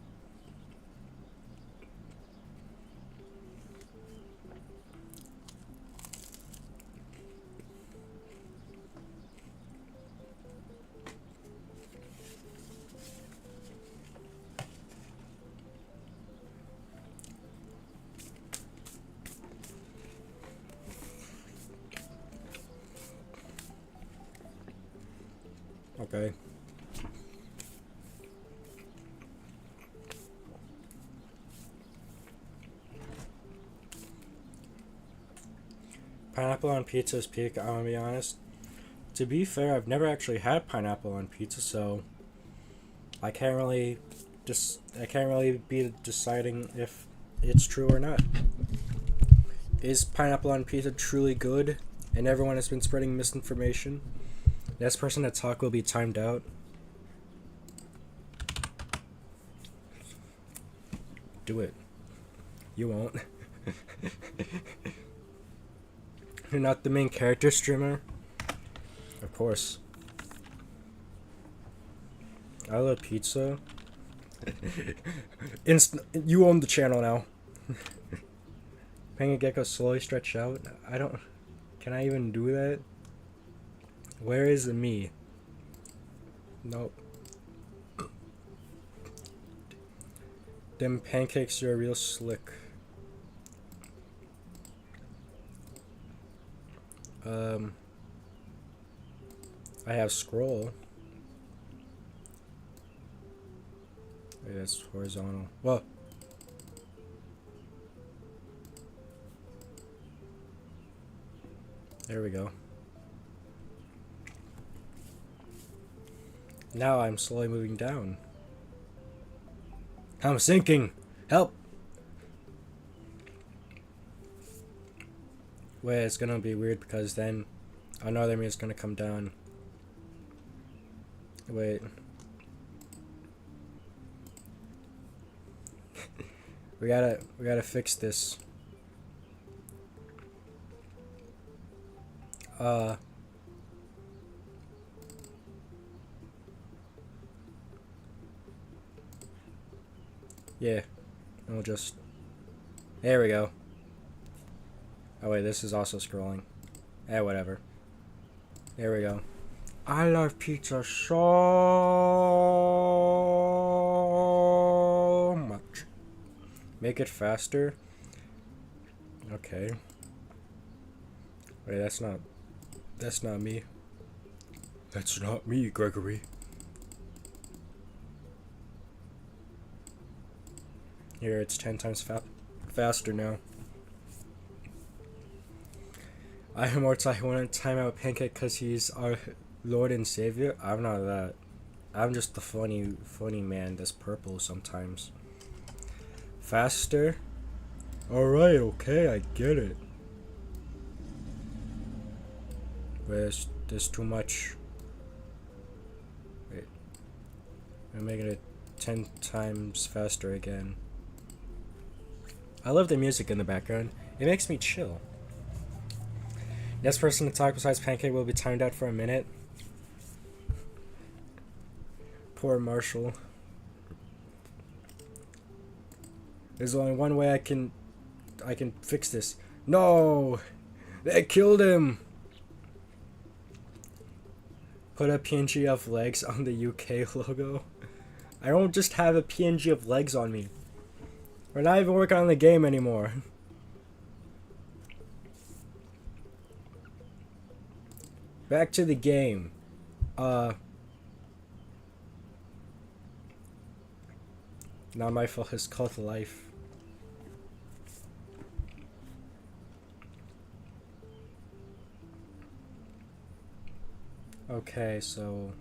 Okay. Pineapple on pizza is peak, I'm gonna be honest. To be fair, I've never actually had pineapple on pizza, so I can't really be deciding if it's true or not. Is pineapple on pizza truly good? And everyone has been spreading misinformation. Next person to talk will be timed out. Do it. You won't. You're not the main character streamer? Of course. I love pizza. You own the channel now. Pancake Gecko slowly stretch out. I don't... Can I even do that? Where is the me? Nope. Them pancakes are real slick. I have scroll. Wait, that's horizontal. Whoa. There we go. Now I'm slowly moving down. I'm sinking! Help! Wait, it's gonna be weird because then another me is gonna come down. Wait. we gotta fix this. Yeah. We'll just... There we go. Oh wait, this is also scrolling. Whatever. There we go. I love pizza so much. Make it faster. Okay. Wait, that's not me. That's not me, Gregory. Here, it's 10 times faster now. I want to time out Pancake because he's our Lord and Savior. I'm not that. I'm just the funny man that's purple sometimes. Faster? Alright, okay, I get it. Wait, there's too much. Wait. I'm making it 10 times faster again. I love the music in the background. It makes me chill. Next person to talk besides Pancake will be timed out for a minute. Poor Marshall. There's only one way I can fix this. No! They killed him! Put a PNG of legs on the UK logo. I don't just have a PNG of legs on me. We're not even working on the game anymore. Back to the game. Not my fault. It's called life. Okay, so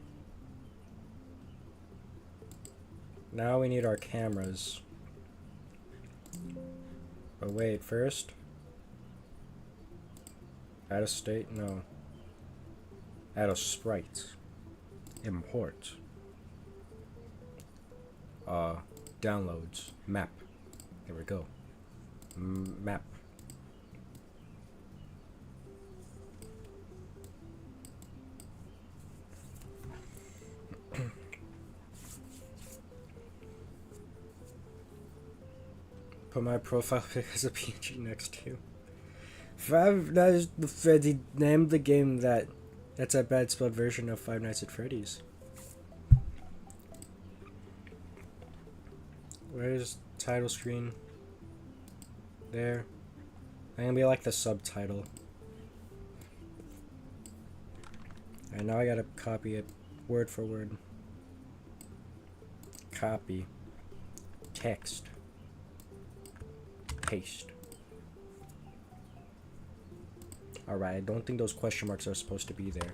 now we need our cameras. But wait, first, add a state? No. Add a sprite. Import. Downloads. Map. There we go. Map. Put my profile pic as a PNG next to. That is Freddy named the game that. That's a bad spelled version of Five Nights at Freddy's. Where's title screen? There. I'm gonna be like the subtitle. And now I gotta copy it word for word. Copy. Text. Paste. Alright, I don't think those question marks are supposed to be there.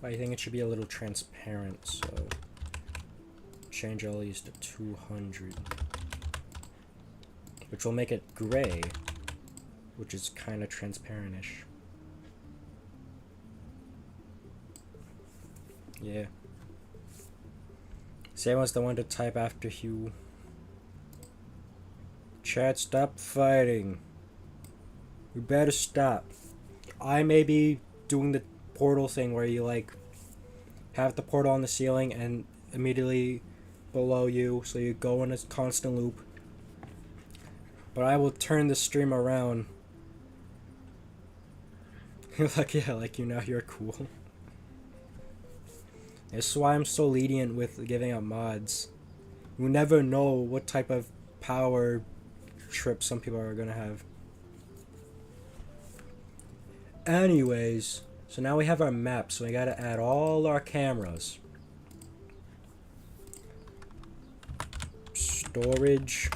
I think it should be a little transparent, so change all these to 200, which will make it gray, which is kind of transparent-ish. Yeah. Sam was the one to type after Hugh. Chat, stop fighting. You better stop. I may be doing the portal thing where you like have the portal on the ceiling and immediately below you, so you go in a constant loop. But I will turn the stream around. Like, yeah, like you now you're cool. This is why I'm so lenient with giving out mods. You never know what type of power trip some people are gonna have. Anyways, so now we have our map, so we gotta add all our cameras. Storage.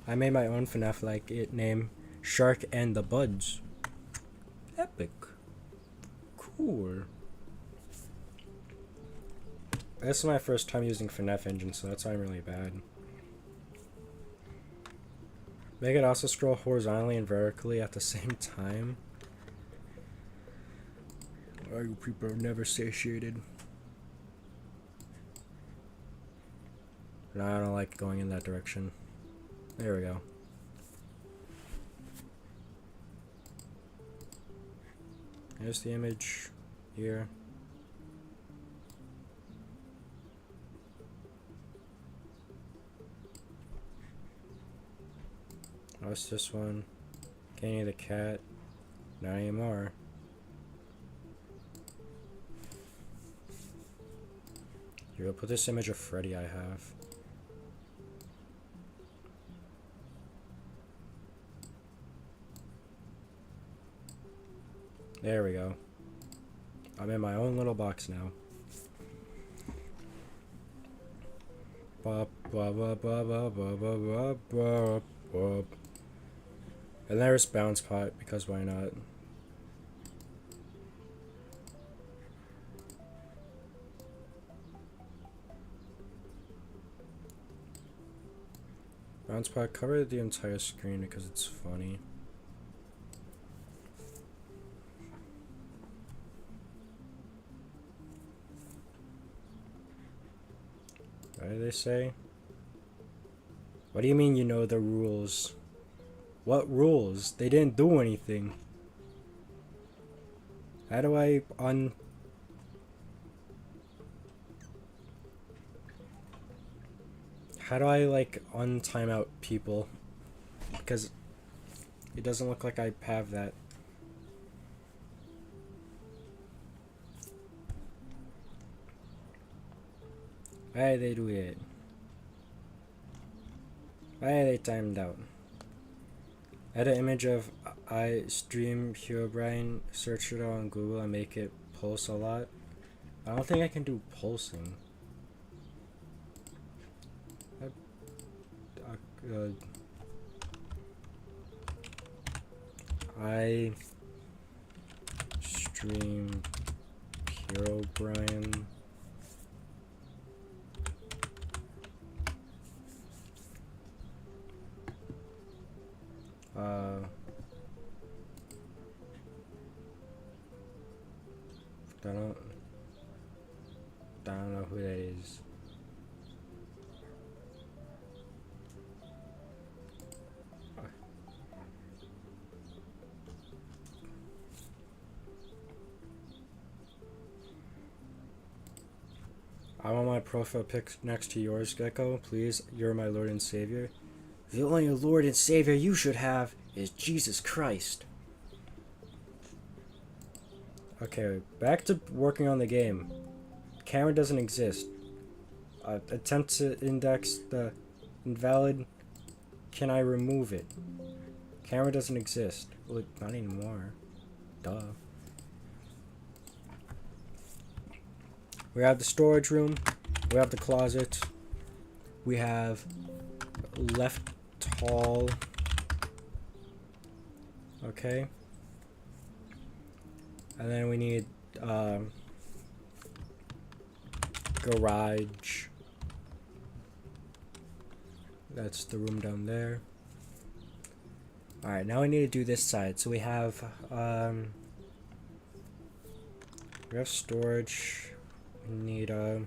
I made my own Fnaf like it name Shark and the Buds. Epic. Cool. This is my first time using Fnaf engine, so that's why I'm really bad. Make it also scroll horizontally and vertically at the same time. Why you people are never satiated? No, I don't like going in that direction. There we go. Here's the image here. Oh, it's this one. Kenny the cat. Not anymore. Here, I'll put this image of Freddy I have. There we go. I'm in my own little box now. And there's Bounce Pot, because why not? Bounce Pot, cover the entire screen because it's funny. What did they say? What do you mean you know the rules? What rules? They didn't do anything. How do I How do I like untime out people? Because it doesn't look like I have that. Why did they do it? Why are they timed out? Add an image of I stream Herobrine, search it on Google and make it pulse a lot. I don't think I can do pulsing. I stream Herobrine. I don't know who that is. I want my profile pic next to yours, Gecko. Please, you're my Lord and Savior. The only Lord and Savior you should have is Jesus Christ. Okay, back to working on the game. Camera doesn't exist. Attempt to index the invalid. Can I remove it? Camera doesn't exist. Well, not anymore. Duh. We have the storage room. We have the closet. We have left hall. Okay. And then we need garage. That's the room down there. Alright, now we need to do this side. So we have storage. We need I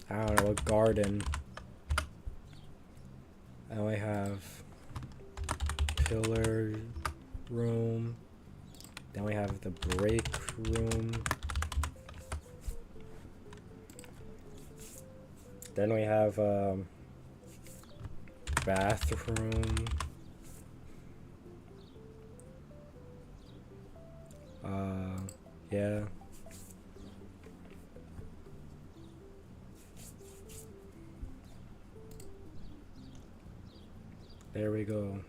don't know, a garden. And we have pillar room. Then we have the break room. Then we have bathroom. Yeah. There we go.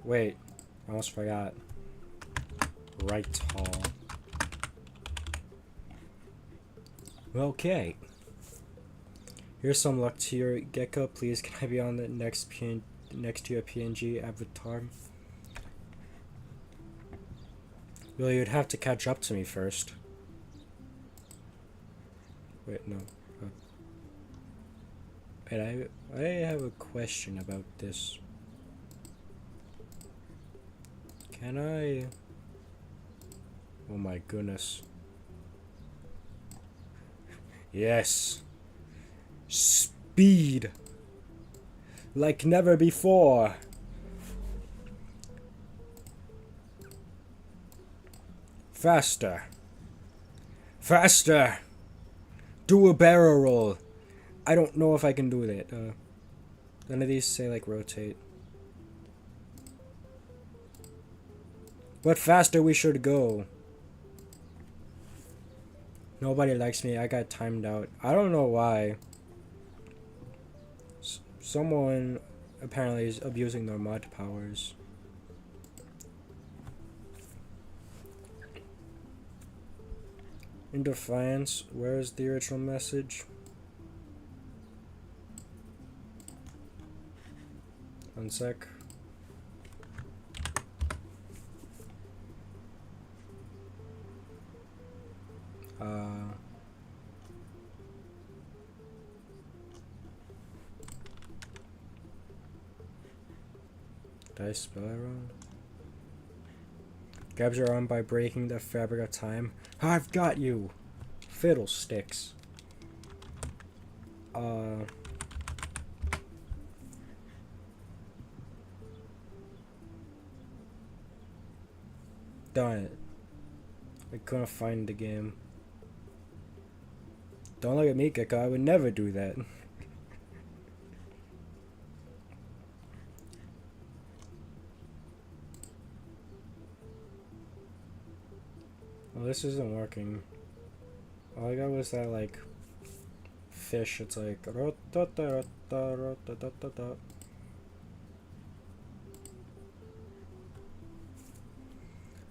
Wait. I almost forgot. Right hall. Okay. Here's some luck to your Gecko. Please, can I be on the next to your PNG avatar? Well, you'd have to catch up to me first. Wait, no. Wait, I have a question about this. Can I... Oh my goodness. Yes. Speed. Like never before. Faster. Faster. Do a barrel roll. I don't know if I can do that. None of these say like rotate. But faster we should go. Nobody likes me. I got timed out. I don't know why. Someone apparently is abusing their mod powers. In defiance, where is the original message? One sec. Did I spell it wrong? Grabs your arm by breaking the fabric of time. I've got you! Fiddlesticks. Done it. I couldn't find the game. Don't look at me, Gecko. I would never do that. Well, this isn't working. All I got was that, like, fish. It's like... Well,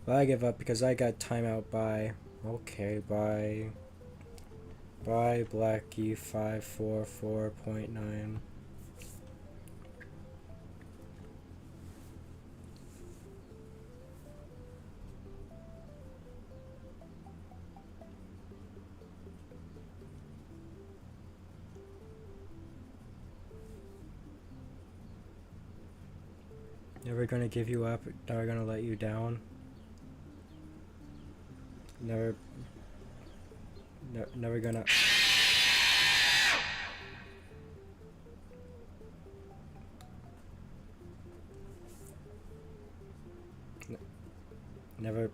I give up because I got timeout by... Okay, by Blackie 544.9. Never gonna give you up, never gonna let you down. Never gonna... Never...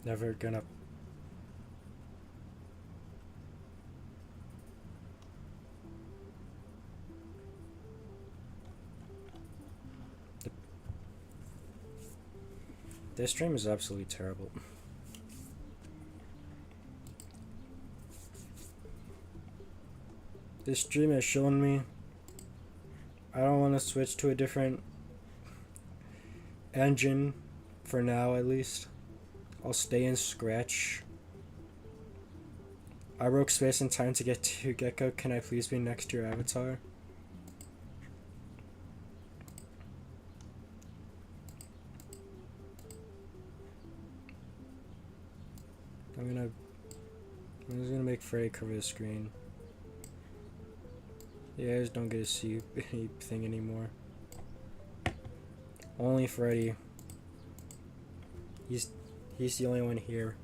Never gonna... This stream is absolutely terrible. This stream has shown me I don't want to switch to a different engine for now, at least. I'll stay in Scratch. I broke space and time to get to Gecko. Can I please be next to your avatar? I'm just gonna make Freddy cover the screen. You guys don't get to see anything anymore. Only Freddy. He's the only one here.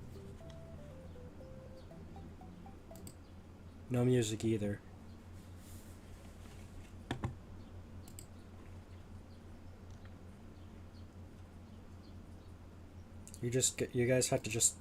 No music either. You guys have to just...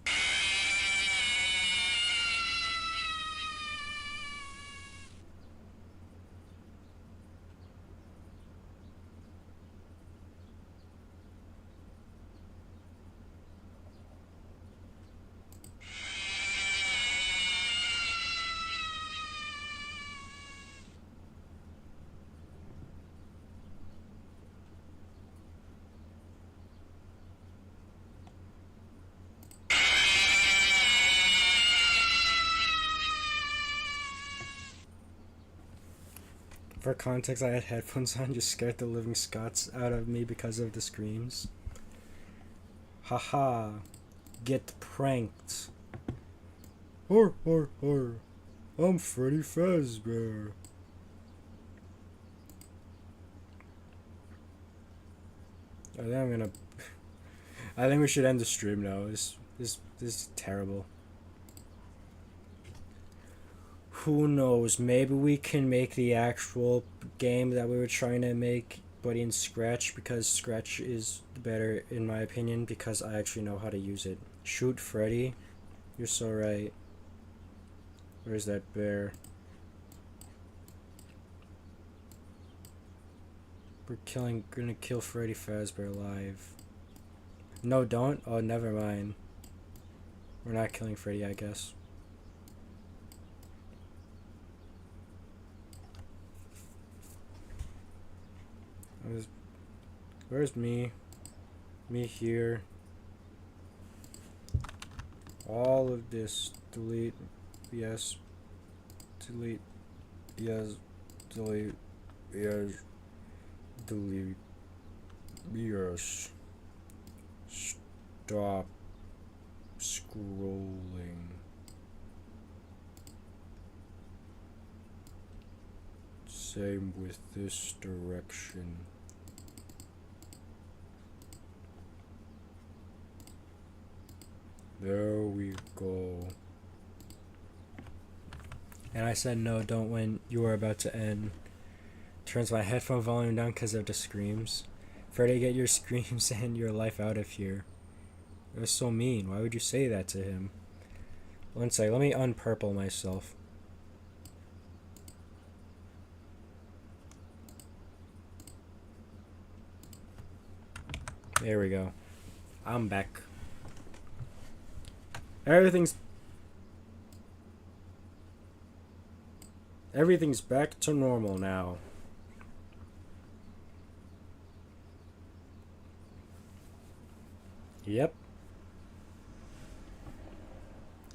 For context, I had headphones on, just scared the living Scots out of me because of the screams. Haha. Get pranked. Hor hor hor. I'm Freddy Fazbear. I think I'm gonna... I think we should end the stream now. This is terrible. Who knows, maybe we can make the actual game that we were trying to make, but in Scratch, because Scratch is better in my opinion, because I actually know how to use it. Shoot Freddy? You're so right. Where's that bear? We're gonna kill Freddy Fazbear live. No, don't? Oh, never mind. We're not killing Freddy, I guess. Where's me? Me here. All of this. Delete. Yes. Delete. Yes. Delete. Yes. Delete. Yes. Stop scrolling. Same with this direction. There we go. And I said no, don't, when you were about to end. Turns my headphone volume down because of the screams. Freddy, get your screams and your life out of here. It was so mean. Why would you say that to him? One sec, let me unpurple myself. There we go. I'm back. Everything's back to normal now. Yep.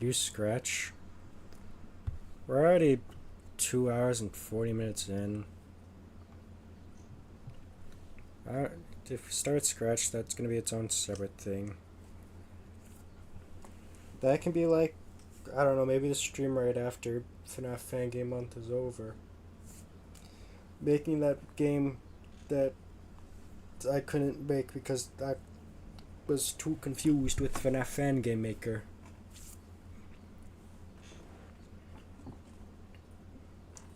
You scratch. We're already 2 hours and 40 minutes in. If we start Scratch, that's gonna be its own separate thing. That can be like, I don't know, maybe the stream right after Fnaf Fangame month is over. Making that game that I couldn't make because I was too confused with Fnaf Fangame Maker.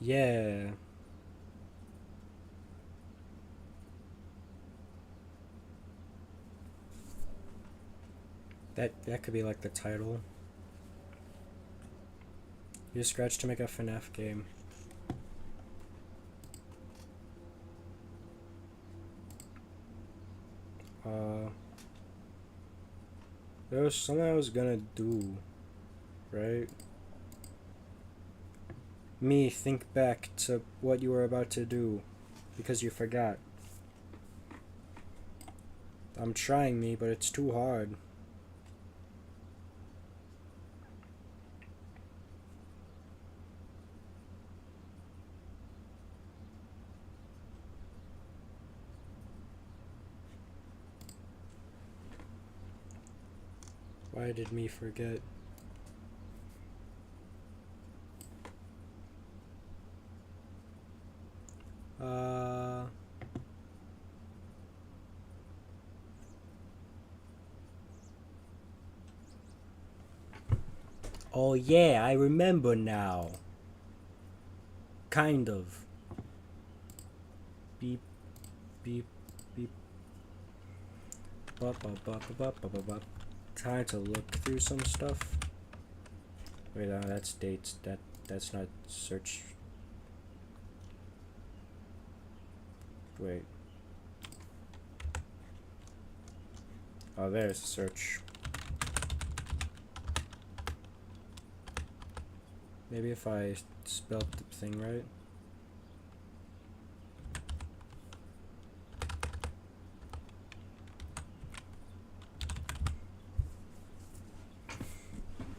Yeah. That could be like the title. Use Scratch to make a FNAF game. There was something I was gonna do, right? Me, think back to what you were about to do, because you forgot. I'm trying, me, but it's too hard. Why did me forget? Oh yeah, I remember now. Kind of. Beep, beep, beep. Bup, bup, bup, bup, bup, bup, bup. Time to look through some stuff. Wait, no, that's dates. That's not search. Wait. Oh, there's search. Maybe if I spelled the thing right.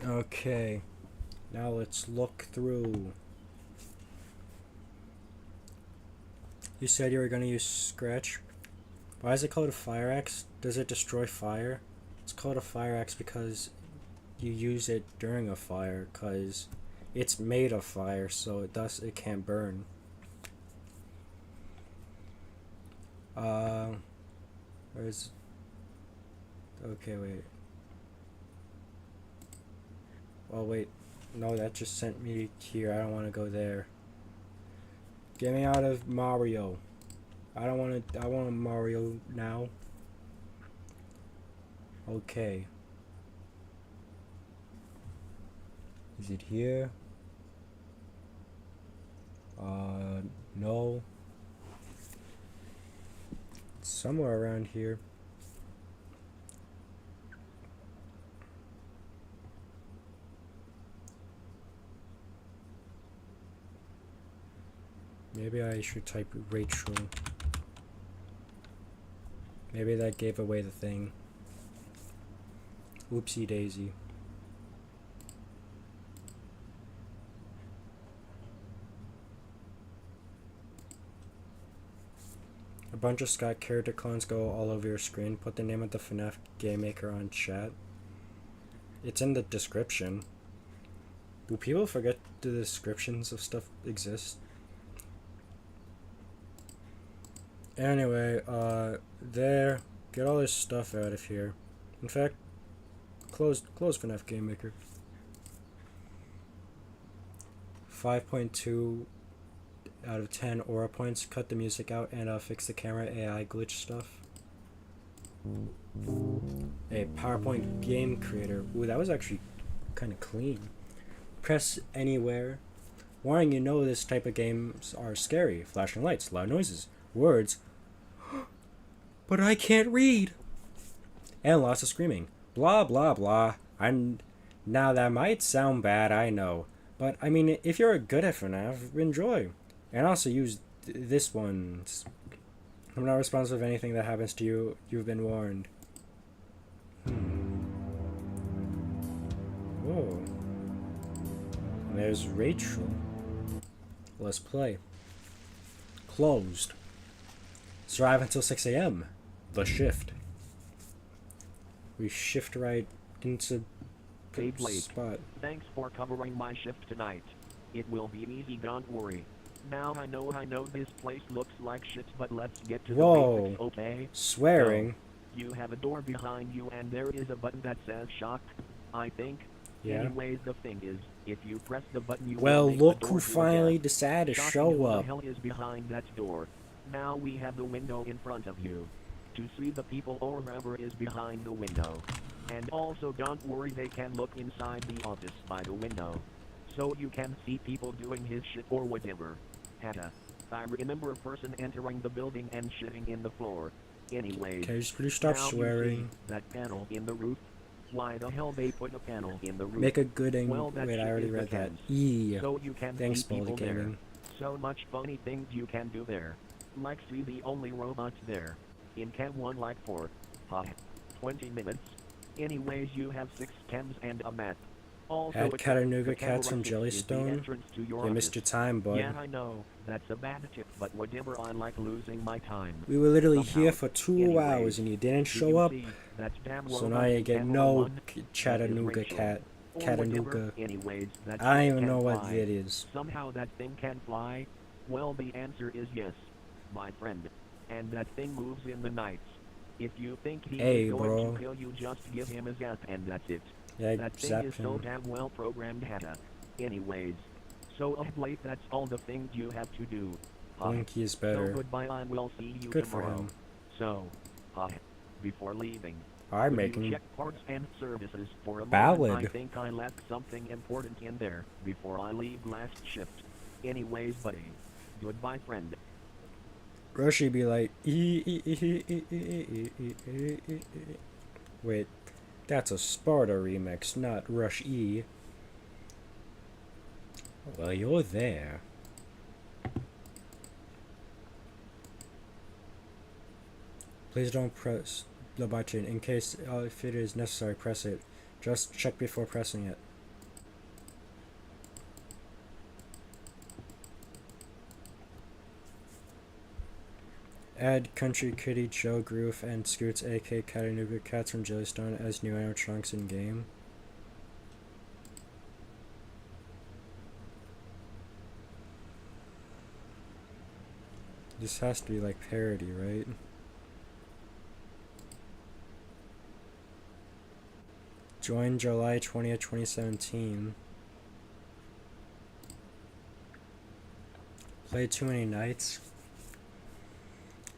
Okay. Now let's look through. You said you were gonna use Scratch. Why is it called a fire axe? Does it destroy fire? It's called a fire axe because you use it during a fire, cause it's made of fire, so it can't burn. Where's... Okay, wait. Oh wait, no, that just sent me here. I don't want to go there. Get me out of Mario. I don't want to. I want Mario now. Okay. Is it here? No. It's somewhere around here. Maybe I should type Rachel. Maybe that gave away the thing. Oopsie daisy. A bunch of Scott character clones go all over your screen. Put the name of the Fnaf game maker on chat. It's in the description. Do people forget the descriptions of stuff exist? Anyway, there. Get all this stuff out of here. In fact, close Fnaf Game Maker. 5.2 out of 10 aura points. Cut the music out and fix the camera AI glitch stuff. A PowerPoint game creator. Ooh, that was actually kind of clean. Press anywhere. Warning, you know this type of games are scary. Flashing lights, loud noises, words. But I can't read. and lots of screaming. Blah, blah, blah. Now that might sound bad, I know. But, I mean, if you're good at FNAF, enjoy. And also use this one. I'm not responsible for anything that happens to you. You've been warned. Whoa. And there's Rachel. Let's play. Closed. Survive until 6 a.m. The shift. We shift right into the spot. Thanks for covering my shift tonight. It will be easy, don't worry. Now I know this place looks like shit, but let's get to the basics, okay? Swearing. So, you have a door behind you and there is a button that says shock, I think. Yeah. Anyways, the thing is, if you press the button you well, will make look the door who finally decided to show who up. the hell is behind that door? Now we have the window in front of you. To see the people or whoever is behind the window. And also don't worry, they can look inside the office by the window. So you can see people doing his shit or whatever. Haha. I remember a person entering the building and shitting in the floor. Anyways, Okay, just please stop swearing. That panel in the roof? Why the hell they put a panel in the roof? Make a good Well, wait, I already read that. E. So you can Thanks, see people there. Gaming. So much funny things you can do there. Like see the only robots there. In Cam 1 like for 20 minutes. Anyways, you have 6 cams and a map. Also, Add Chattanooga Cats from Jellystone. You missed your time, bud. Yeah, I know. That's a bad tip, but whatever, I like losing my time. We were literally Somehow. here for 2 hours and you didn't show up. So now you get no Chattanooga Cat. Chattanooga. Anyways, I don't even know what it is. Somehow that thing can fly? Well, the answer is yes, my friend. And that thing moves in the nights. If you think he is going to kill you, just give him a zap and that's it. Yeah, that thing is so damn well programmed, Hatta. Anyways, so of late, that's all the things you have to do. Blinky is better. So goodbye, I will see you Good tomorrow. for him. So, before leaving, I'm making check parts and services for a ballad. moment. I think I left something important in there before I leave last shift. Anyways, buddy, goodbye, friend. Rushy be like, wait, that's a Sparta remix, not Rush E. Well, you're there. Please don't press the button. In case if it is necessary, press it. Just check before pressing it. Add Country Kitty, Joe Groove, and Scoots aka Chattanooga Cats from Jellystone as new animatronics in game. This has to be like parody, right? Join July 20th, 2017. Play too many nights.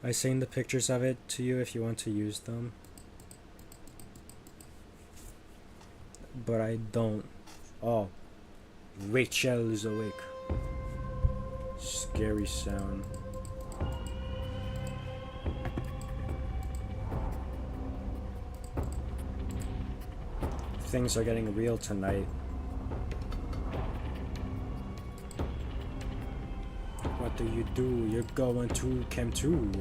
I send the pictures of it to you if you want to use them. But I don't. Oh. Rachel is awake. Scary sound. Things are getting real tonight. What do? You're going to Chem 2.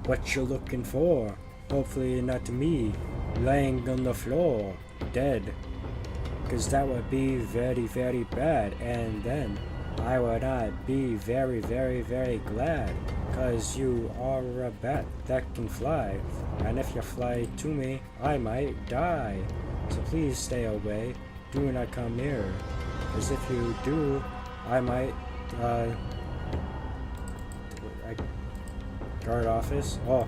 What you looking for? Hopefully not me, laying on the floor, dead. Cause that would be very, very bad. And then I would not be very, very, very glad. Cause you are a bat that can fly. And if you fly to me, I might die. So please stay away. Do not come near. Cause if you do, I might, guard office. Oh.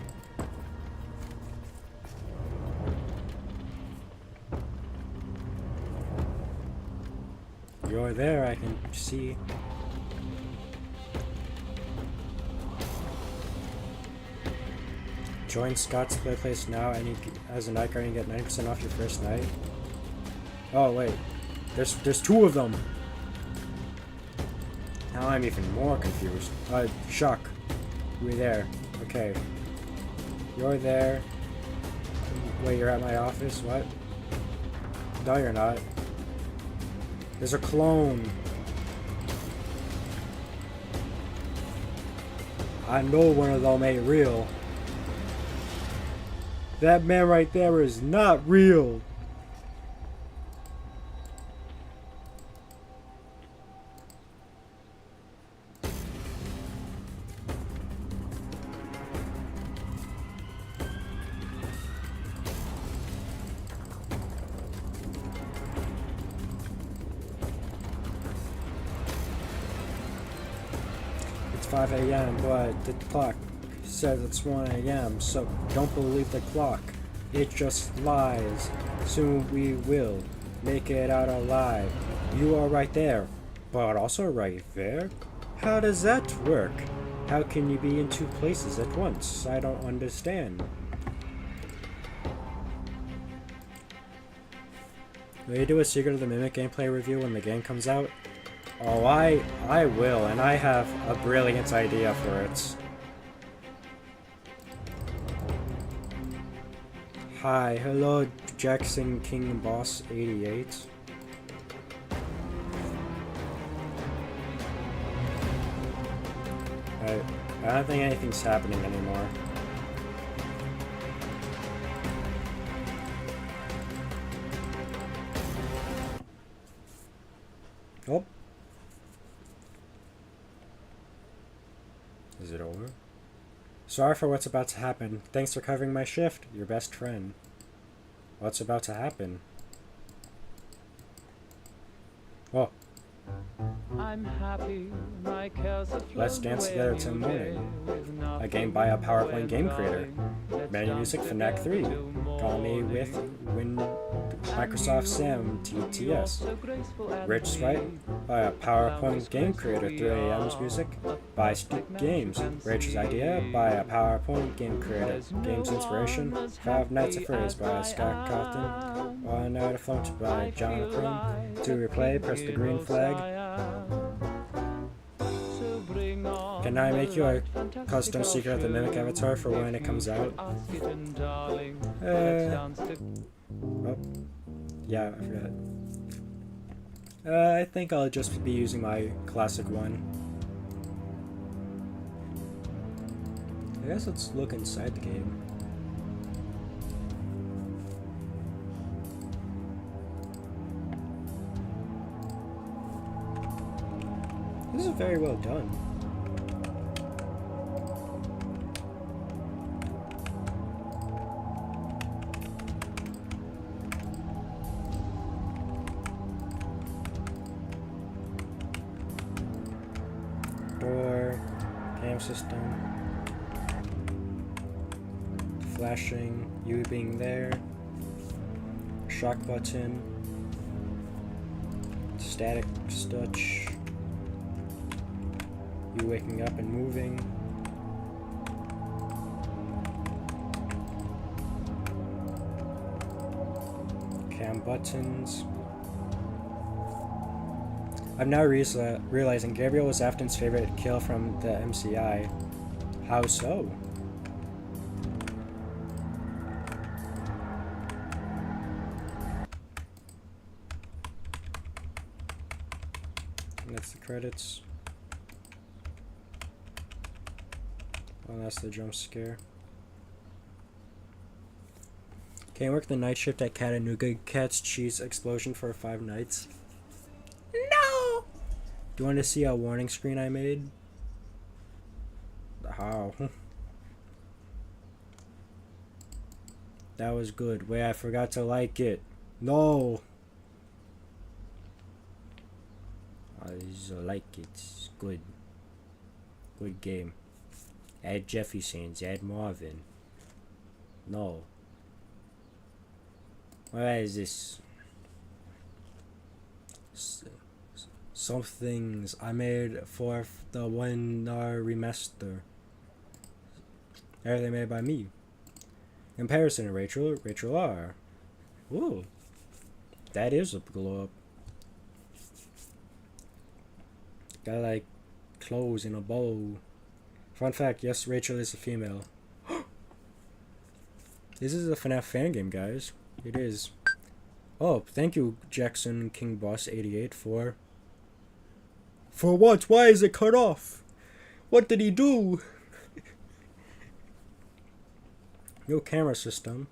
You're there, I can see. Join Scott's Playplace now, and you, as a night guard, you get 90% off your first night. Oh wait, there's 2 of them. Now I'm even more confused. Shock, you're there. Okay, you're there. Wait, you're at my office? What? No, you're not. There's a clone. I know one of them ain't real. That man right there is not real. It's 5 a.m., but the clock says it's 1 a.m., so don't believe the clock. It just lies. Soon we will make it out alive. You are right there, but also right there? How does that work? How can you be in two places at once? I don't understand. Will you do a Secret of the Mimic gameplay review when the game comes out? Oh, I will, and I have a brilliant idea for it. Hi, hello, Jackson King Boss 88. I don't think anything's happening anymore. Oh. Is it over? Sorry for what's about to happen. Thanks for covering my shift, your best friend. What's about to happen? Oh. I'm happy, my cares are Let's dance together till morning. A game by a PowerPoint game creator. Menu music Fnaf 3. Call me with Microsoft Sam TTS. Rich Sprite by a PowerPoint game creator. 3AM's music by Stoop Games. Rachel's Idea by a PowerPoint game creator. Games Inspiration 5 Nights at Freddy's by Scott Cawthon. One Night Afloat by John Crumb. To replay, press the green flag. Can I make you a custom Secret of the Mimic avatar for when it comes out? Oh. Yeah, I forgot. I think I'll just be using my classic one. I guess let's look inside the game. This is very well done. Door, cam system, flashing, you being there, shock button, static touch, you waking up and moving, cam buttons. I'm now realizing Gabriel was Afton's favorite kill from the MCI. How so? And that's the credits. Oh, that's the jump scare. Can you work the night shift at Chattanooga Cat's Cheese Explosion for 5 nights? No! Do you want to see a warning screen I made? How? That was good. Wait, I forgot to like it. No! I like it. It's good. Good game. Add Jeffy Sands. Add Marvin. No. What is this? Some things I made for the 1 remaster. Everything made by me. Comparison to Rachel R. Ooh. That is a glow up. Got like clothes in a bowl. Fun fact, yes, Rachel is a female. This is a Fnaf fan game, guys. It is. Oh, thank you, Jackson King Boss 88 for. For what? Why is it cut off? What did he do? New camera system.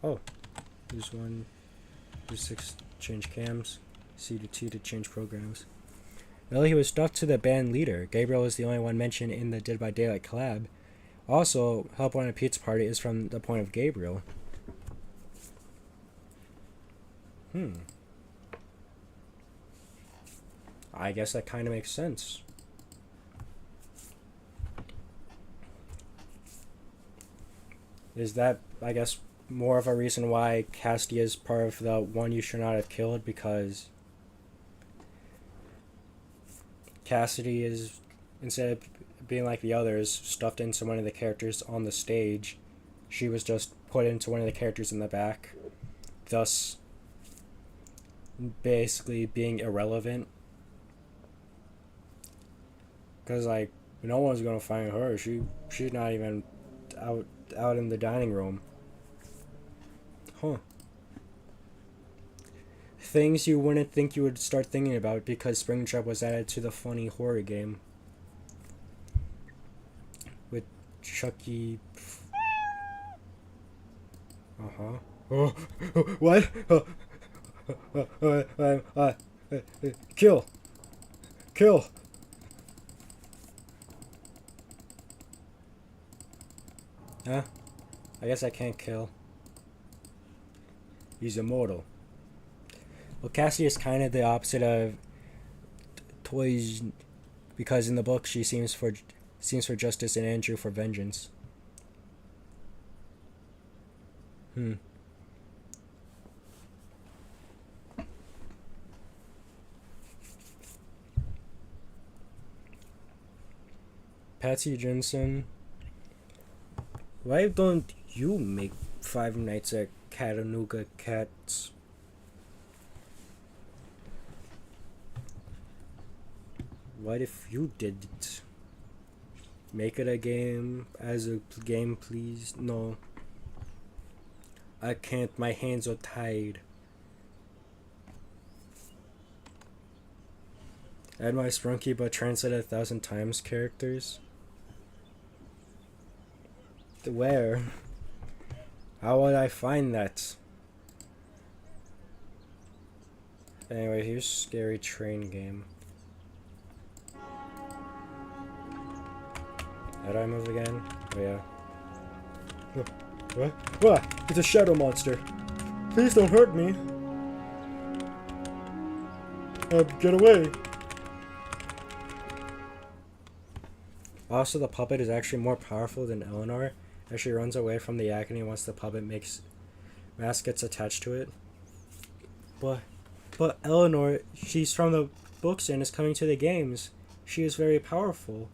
Oh, there's one. There's 6 change cams. C to T to change programs. Well, he was stuffed to the band leader. Gabriel is the only one mentioned in the Dead by Daylight collab. Also, help on a pizza party is from the point of Gabriel. I guess that kind of makes sense. Is that, I guess, more of a reason why Cassidy is part of the one you should not have killed? Because Cassidy is, instead of being like the others, stuffed into one of the characters on the stage, she was just put into one of the characters in the back, thus basically being irrelevant. Because, like, no one's gonna find her. She's not even out in the dining room. Huh. Things you wouldn't think you would start thinking about because Springtrap was added to the funny horror game. With Chucky. Oh, what? Kill. Kill. Huh? I guess I can't kill. He's immortal. Well, Cassie is kind of the opposite of Toys, because in the book she seems for justice and Andrew for vengeance. Patsy Jensen. Why don't you make Five Nights at Chattanooga Cats? What if you did it? Make it a game as a game, please. No. I can't. My hands are tied. Add my Sprunky but translate 1,000 times characters. Where? How would I find that? Anyway, here's Scary Train Game. How do I move again? Oh yeah. What? What? It's a shadow monster. Please don't hurt me. Get away. Also, the puppet is actually more powerful than Eleanor, as she runs away from the agony once the puppet mask gets attached to it. But Eleanor, she's from the books and is coming to the games. She is very powerful.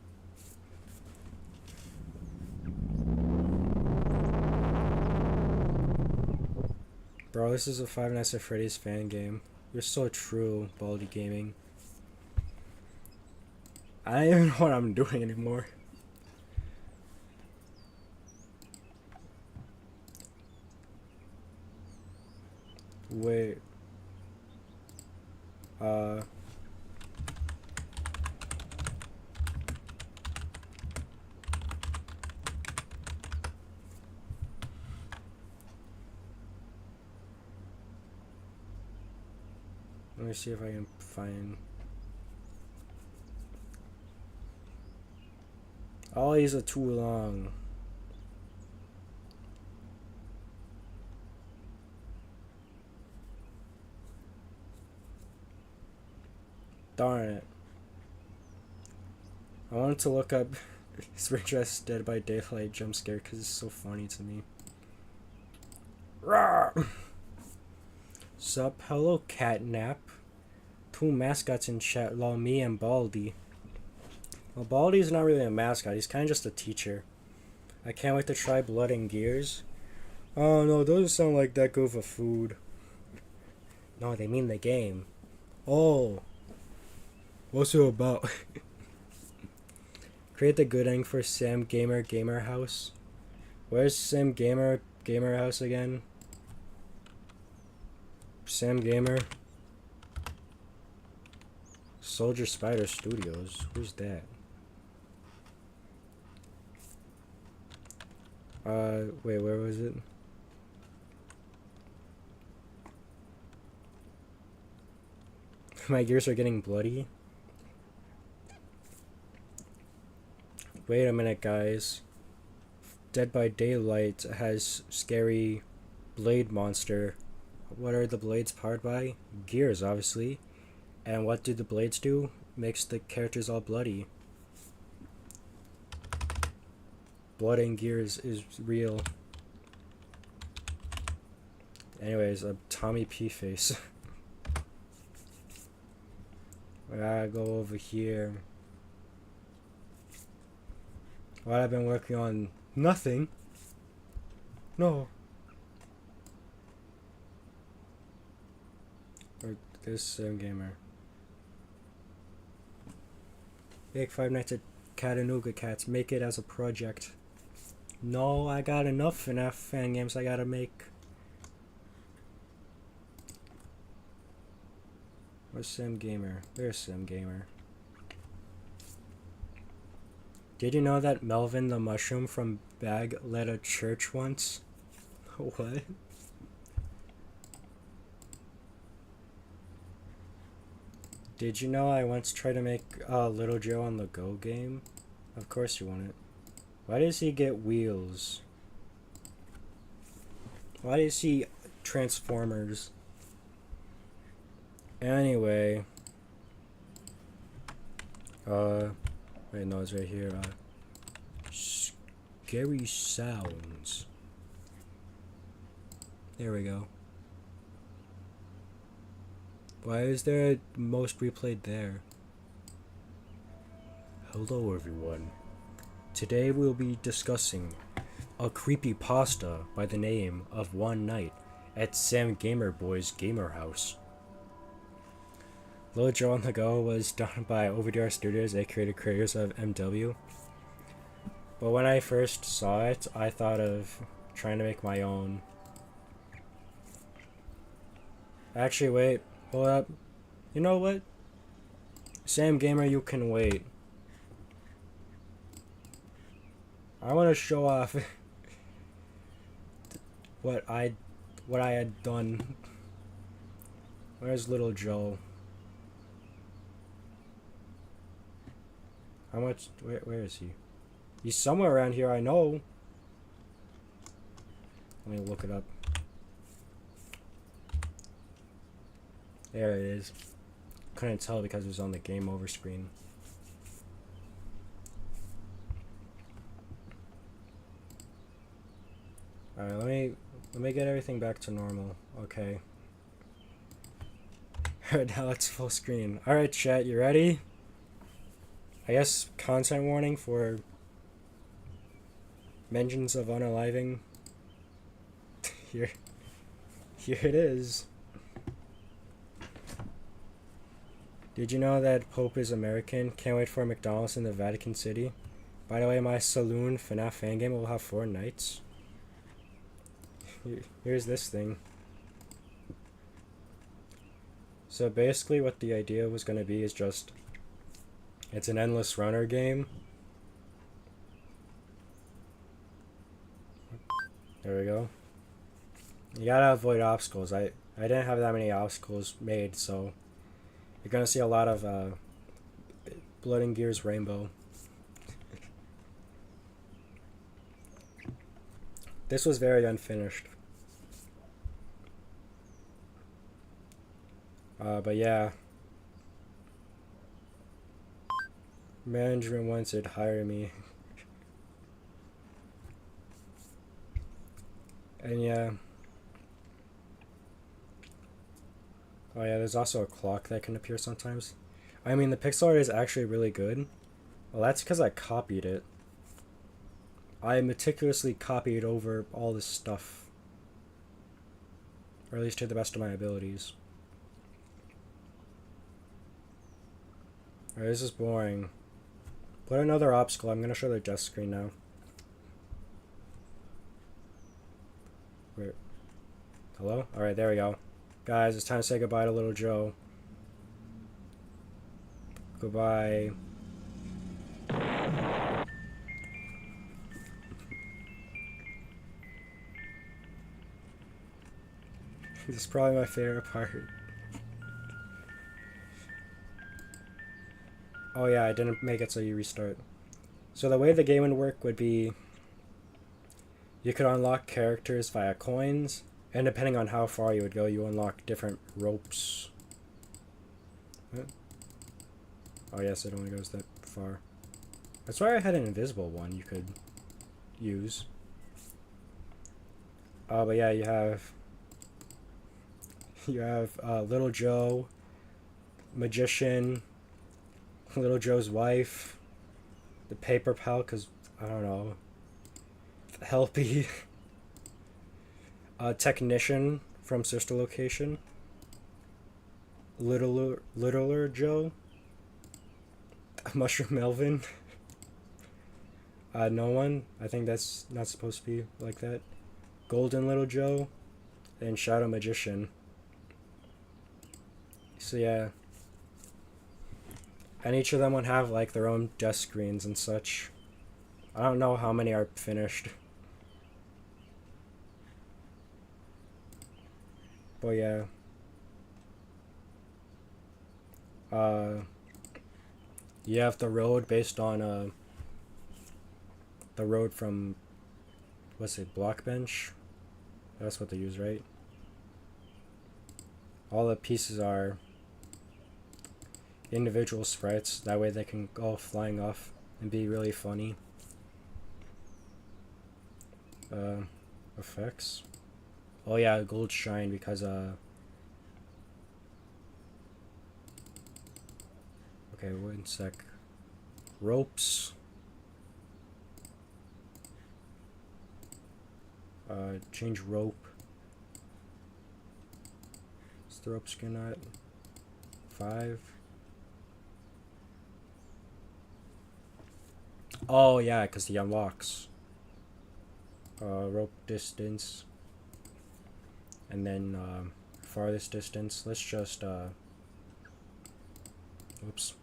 Bro, this is a Five Nights at Freddy's fan game. You're so true, Baldy Gaming. I don't even know what I'm doing anymore. Wait. Let me see if I can find. All these are too long. Darn it. I wanted to look up Springtrap's Dead by Daylight jump scare because it's so funny to me. Rawr! Sup, hello, Catnap. Two mascots in chat, lol, me and Baldy. Well, Baldy's not really a mascot, he's kind of just a teacher. I can't wait to try Blood and Gears. Oh no, those sound like that good for food. No, they mean the game. Oh. What's it about? Create the good ending for Sam Gamer House. Where's Sim Gamer House again? Sam Gamer. Soldier Spider Studios. Who's that? Wait, where was it? My gears are getting bloody. Wait a minute, guys. Dead by Daylight has scary blade monster. What are the blades powered by? Gears, obviously. And what do the blades do? Makes the characters all bloody. Blood and gears is real. Anyways, a Tommy P face. I gotta go over here. What I've been working on? Nothing. No. Or this gamer. Make Five Nights at Chattanooga Cats. Make it as a project. No, I got enough Fnaf fan games I gotta make. Where's Sim Gamer? Where's Sim Gamer? Did you know that Melvin the Mushroom from Bag led a church once? What? Did you know I once tried to make Little Joe on the Go game? Of course you want it. Why does he get wheels? Why does he Transformers? Anyway. Wait, no, it's right here. Scary sounds. There we go. Why is there a most replayed there? Hello everyone. Today we'll be discussing a creepypasta by the name of One Night at Sam Gamer Boy's Gamer House. Little Joe on the Go was done by OVDR Studios, they creators of MW. But when I first saw it, I thought of trying to make my own. Actually, wait, hold up. You know what? Sam Gamer, you can wait. I want to show off what I had done. Where's Little Joe? How much? Where is he? He's somewhere around here, I know. Let me look it up. There it is. Couldn't tell because it was on the game over screen. Alright, let me get everything back to normal. Okay. Alright, now it's full screen. Alright, chat, you ready? I guess content warning for mentions of unaliving. Here it is. Did you know that Pope is American? Can't wait for McDonald's in the Vatican City. By the way, my saloon Fnaf Fangame will have 4 nights. Here's this thing. So basically what the idea was going to be is just, it's an endless runner game. There we go. You gotta avoid obstacles. I didn't have that many obstacles made, so you're gonna see a lot of Blood and Gears Rainbow. This was very unfinished. But yeah. Management wants it, hire me. And yeah. Oh yeah, there's also a clock that can appear sometimes. I mean, the pixel art is actually really good. Well, that's because I copied it. I meticulously copied over all this stuff. Or at least to the best of my abilities. Alright, this is boring. Put another obstacle. I'm going to show the death screen now. Where? Hello? Alright, there we go. Guys, it's time to say goodbye to little Joe. Goodbye. This is probably my favorite part. Oh yeah, I didn't make it so you restart. So the way the game would work would be you could unlock characters via coins, and depending on how far you would go, you unlock different ropes. What? Oh yes, it only goes that far. That's why I had an invisible one you could use. But yeah, you have Little Joe, Magician, Little Joe's wife, the Paper Pal, because I don't know, Helpy, Technician from Sister Location, Littler Joe, Mushroom Melvin, no one. I think that's not supposed to be like that. Golden Little Joe, and Shadow Magician. So yeah. And each of them would have like their own desk screens and such. I don't know how many are finished. But yeah. You have the road based on the road from, what's it, Blockbench? That's what they use, right? All the pieces are individual sprites, that way they can go flying off and be really funny. Effects. Oh yeah, gold shine because okay, one sec. Ropes. Change rope. What's the rope skin at? 5. Oh yeah, because he unlocks. Rope distance. And then farthest distance. Let's just oops.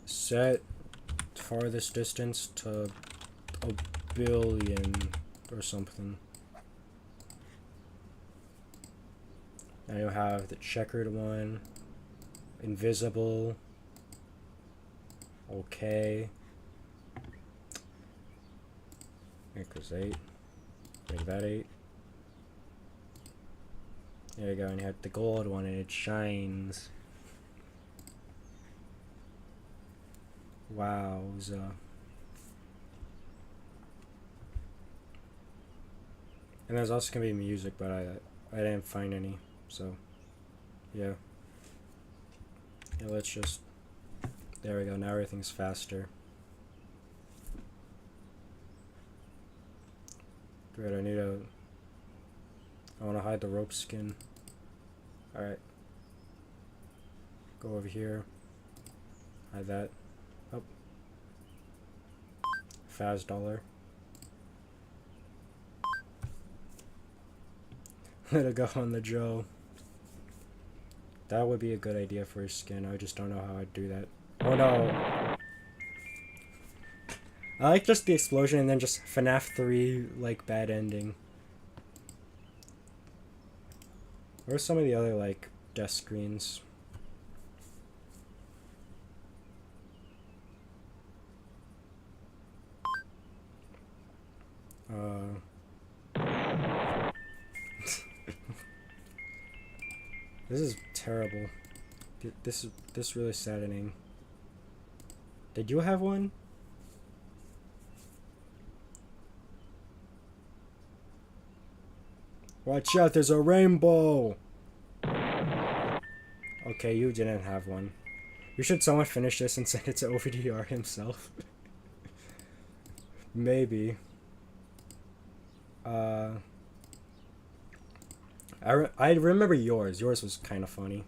Set farthest distance to 1,000,000,000 or something. And you'll have the checkered one. Invisible. Okay. Equals 8. Make that 8. There you go, and you have the gold one and it shines. Wowza. And there's also gonna be music, but I didn't find any, so yeah. Yeah, let's just, there we go, now everything's faster. Great, I wanna hide the rope skin. Alright. Go over here. Hide that. Up. Faz dollar. Let it go on the Joe. That would be a good idea for his skin. I just don't know how I'd do that. Oh no! I like just the explosion and then just FNAF 3, like, bad ending. Where's some of the other, like, desk screens? This is terrible. This really saddening. Did you have one? Watch out, there's a rainbow! Okay, you didn't have one. You should someone finish this and send it to OVDR himself. Maybe. I remember yours. Yours was kind of funny.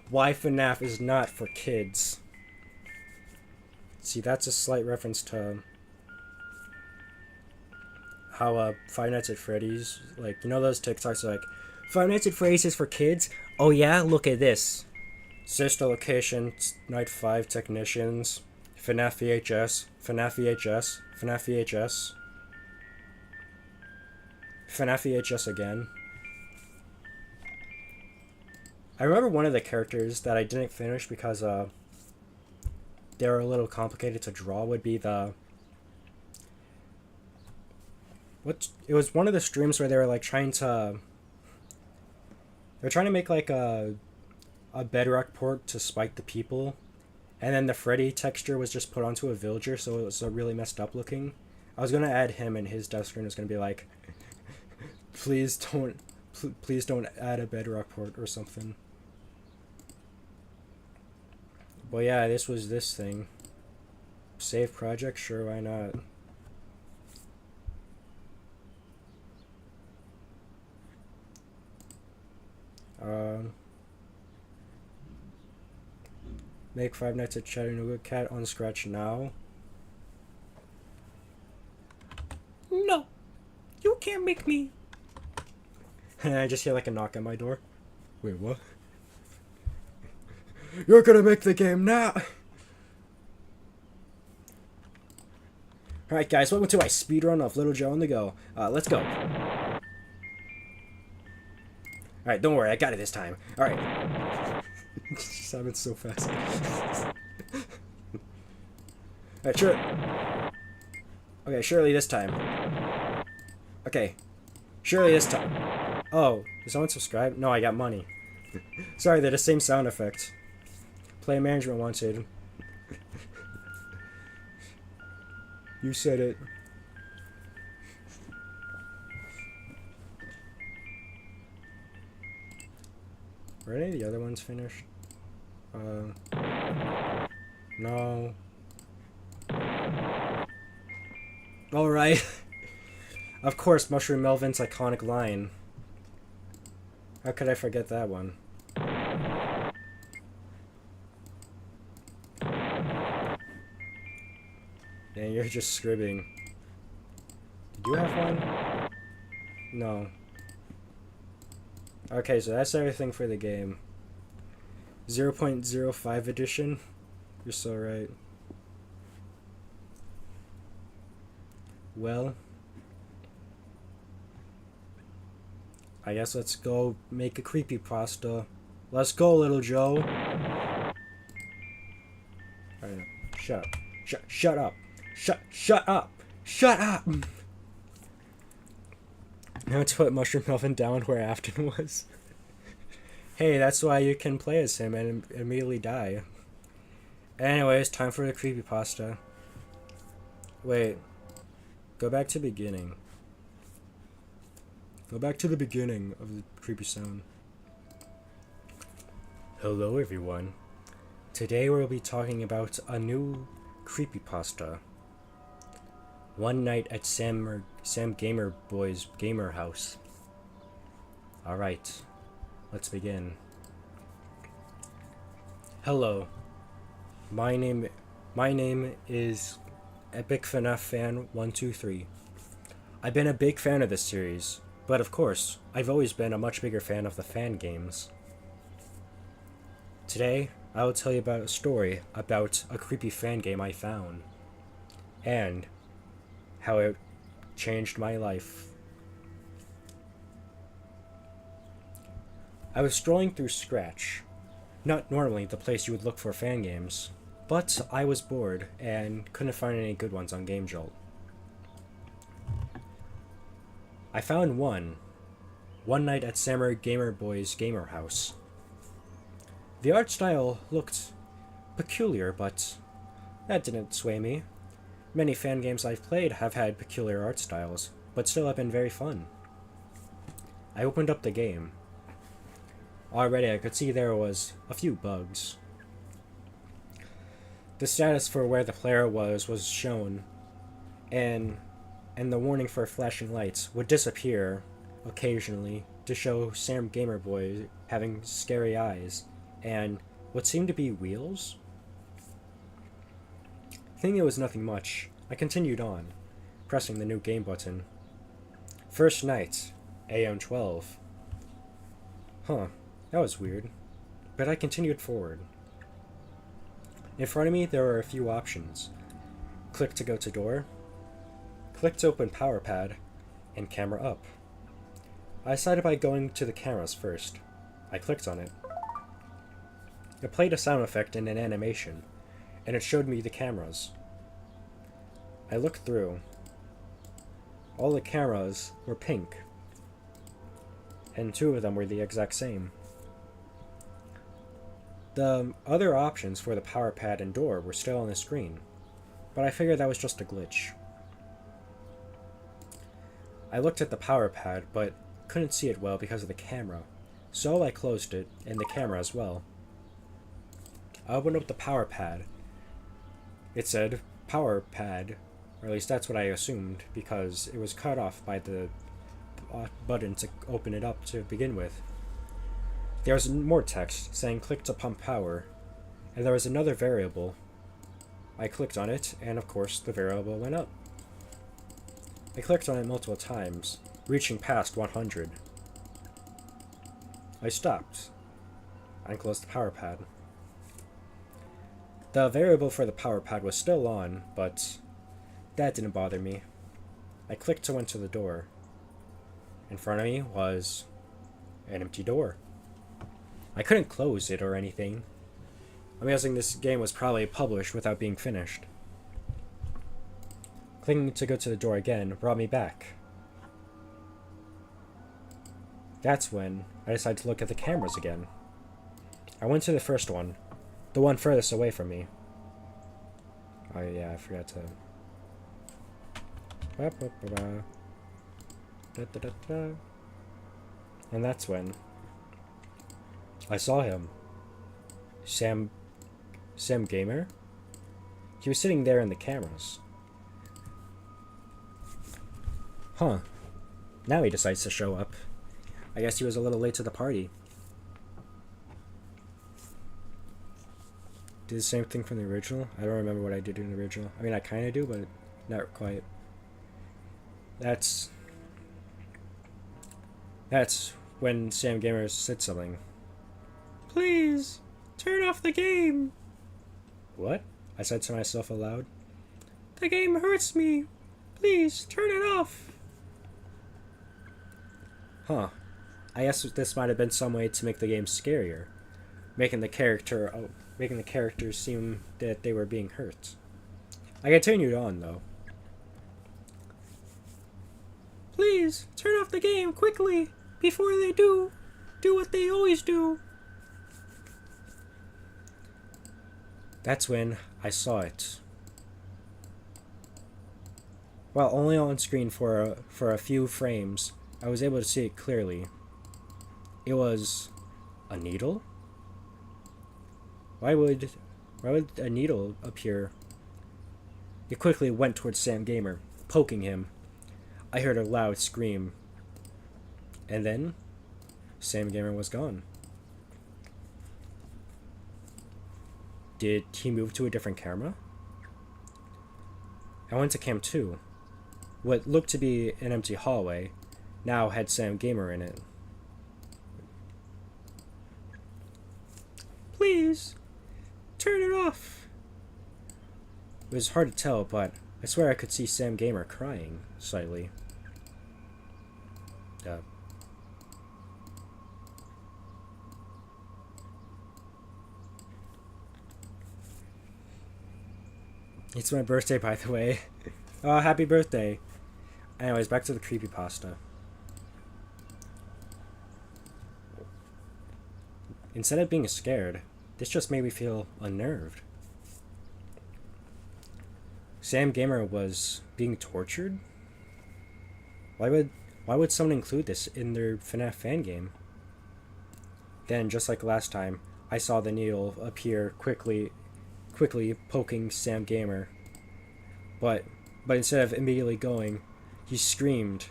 Why FNAF is not for kids. See, that's a slight reference to how Five Nights at Freddy's, like, you know those TikToks like, Five Nights at Freddy's is for kids? Oh yeah? Look at this. Sister location, Night 5 technicians, Fnaf VHS, Fnaf VHS, Fnaf VHS, Fnaf VHS again. I remember one of the characters that I didn't finish because they were a little complicated to draw would be the... It was one of the streams where they were like trying to... They're trying to make like a bedrock port to spike the people, and then the Freddy texture was just put onto a villager, so it was really messed up looking. I was gonna add him, and his death screen was gonna be like, please don't add a bedrock port or something. But yeah, this was this thing. Save project, sure, why not? Make Five Nights at Chattanooga Cat on Scratch now. No, you can't make me. And I just hear like a knock at my door. Wait, what? You're gonna make the game now. Alright guys, welcome to my speedrun of Little Joe on the Go. Let's go. Alright, don't worry, I got it this time. Alright. Just happened so fast. Alright, sure. Okay, surely this time. Okay. Surely this time. Oh, did someone subscribe? No, I got money. Sorry, they're the same sound effect. Play management wanted. You said it. Were any of the other ones finished? No. Alright. Of course, Mushroom Melvin's iconic line. How could I forget that one? And you're just scribbing. Did you have one? No. Okay, so that's everything for the game. 0.05 edition. You're so right. Well, I guess let's go make a creepypasta. Let's go, Little Joe. Alright, shut up. Shut up. Shut up. Shut up. Now to put Mushroom Melvin down where Afton was. Hey, that's why you can play as him and immediately die. Anyways, time for the creepypasta. Wait. Go back to beginning. Go back to the beginning of the creepy sound. Hello everyone. Today we'll be talking about a new creepypasta. One night at Sam Gamer Boy's gamer house. Alright, let's begin. Hello. My name is Epic Fnaf Fan 123. I've been a big fan of this series, but of course, I've always been a much bigger fan of the Fangames. Today, I will tell you about a story about a creepy fan game I found, and how it changed my life. I was strolling through Scratch, not normally the place you would look for fan games, but I was bored and couldn't find any good ones on GameJolt. I found one night at Samurai Gamer Boy's gamer house. The art style looked peculiar, but that didn't sway me. Many fan games I've played have had peculiar art styles, but still have been very fun. I opened up the game. Already I could see there was a few bugs. The status for where the player was shown, and the warning for flashing lights would disappear occasionally to show Sam Gamer Boy having scary eyes and what seemed to be wheels. Thinking it was nothing much, I continued on, pressing the new game button. First night, AM 12. Huh, that was weird. But I continued forward. In front of me, there were a few options. Click to go to door, click to open power pad, and camera up. I decided by going to the cameras first. I clicked on it. It played a sound effect and an animation, and it showed me the cameras. I looked through. All the cameras were pink, and 2 of them were the exact same. The other options for the power pad and door were still on the screen, but I figured that was just a glitch. I looked at the power pad, but couldn't see it well because of the camera, so I closed it, and the camera as well. I opened up the power pad. It said power pad, or at least that's what I assumed, because it was cut off by the button to open it up to begin with. There was more text saying click to pump power, and there was another variable. I clicked on it, and of course the variable went up. I clicked on it multiple times, reaching past 100. I stopped. I closed the power pad. The variable for the power pad was still on, but that didn't bother me. I clicked to enter the door. In front of me was an empty door. I couldn't close it or anything. I'm guessing this game was probably published without being finished. Clicking to go to the door again brought me back. That's when I decided to look at the cameras again. I went to the first one, the one furthest away from me. Oh yeah, I forgot to... And that's when I saw him. Sam Gamer? He was sitting there in the cameras. Huh. Now he decides to show up. I guess he was a little late to the party. Did the same thing from the original? I don't remember what I did in the original. I mean, I kind of do, but not quite. That's when Sam Gamer said something. Please, turn off the game. What? I said to myself aloud. The game hurts me. Please, turn it off. Huh. I guess this might have been some way to make the game scarier, making the characters seem that they were being hurt. I continued on though. Please, turn off the game quickly before they do what they always do. That's when I saw it. While only on screen for a few frames, I was able to see it clearly. It was a needle? Why would a needle appear? It quickly went towards Sam Gamer, poking him. I heard a loud scream. And then, Sam Gamer was gone. Did he move to a different camera? I went to cam 2. What looked to be an empty hallway now had Sam Gamer in it. Please, turn it off. It was hard to tell, but I swear I could see Sam Gamer crying slightly. It's my birthday, by the way. Oh, happy birthday. Anyways, back to the creepypasta. Instead of being scared, this just made me feel unnerved. Sam Gamer was being tortured? Why would someone include this in their Fnaf fan game? Then, just like last time, I saw the needle appear quickly poking Sam Gamer. But instead of immediately going, he screamed.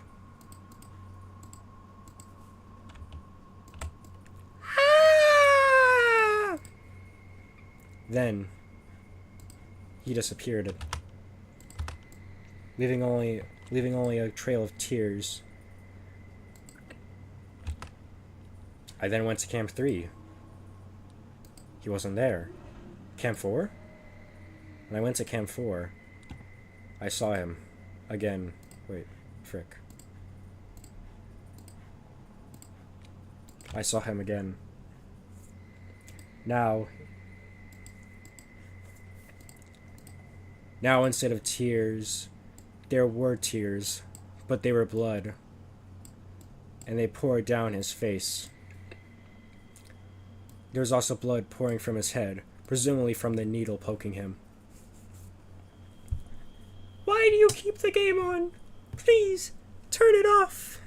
Ah! Then he disappeared, leaving only a trail of tears. I then went to Camp 3. He wasn't there. Camp 4? When I went to Camp 4, I saw him again. Wait, frick. I saw him again. Now instead of tears, there were tears, but they were blood, and they poured down his face. There was also blood pouring from his head, presumably from the needle poking him. Why do you keep the game on? Please, turn it off.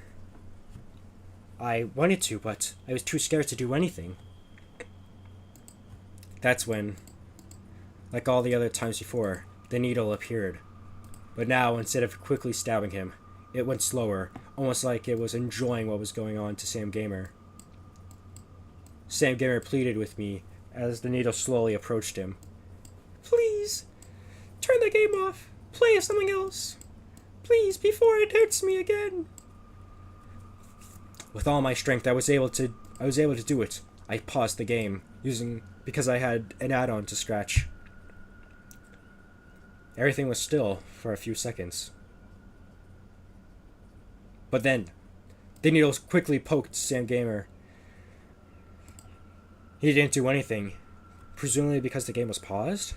I wanted to, but I was too scared to do anything. That's when, like all the other times before, the needle appeared. But now, instead of quickly stabbing him, it went slower, almost like it was enjoying what was going on to Sam Gamer. Sam Gamer pleaded with me as the needle slowly approached him. Please, turn the game off. Play something else. Please, before it hurts me again. With all my strength, I was able to do it. I paused the game, because I had an add-on to scratch. Everything was still for a few seconds. But then, the needle quickly poked Sam Gamer. He didn't do anything, presumably because the game was paused?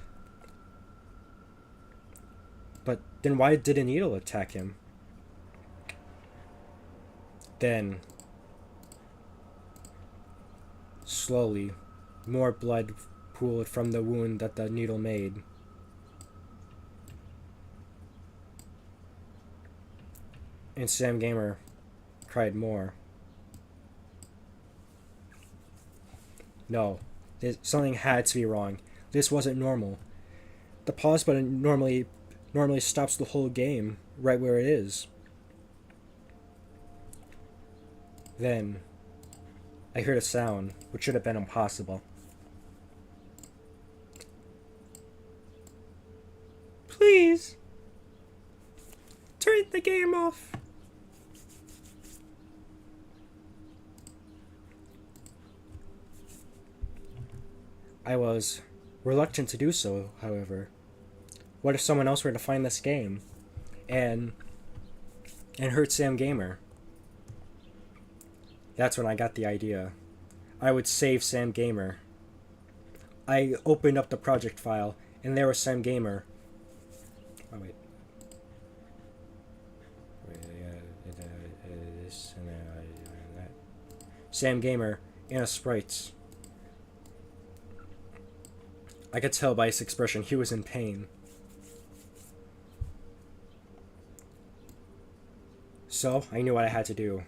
But then why did a needle attack him? Then, slowly, more blood pooled from the wound that the needle made. And Sam Gamer cried more. No, something had to be wrong. This wasn't normal. The pause button normally stops the whole game right where it is. Then, I heard a sound, which should have been impossible. Please, turn the game off. I was reluctant to do so, however. What if someone else were to find this game and hurt Sam Gamer? That's when I got the idea. I would save Sam Gamer. I opened up the project file, and there was Sam Gamer. Oh, wait. Sam Gamer and a sprite. I could tell by his expression he was in pain. So, I knew what I had to do.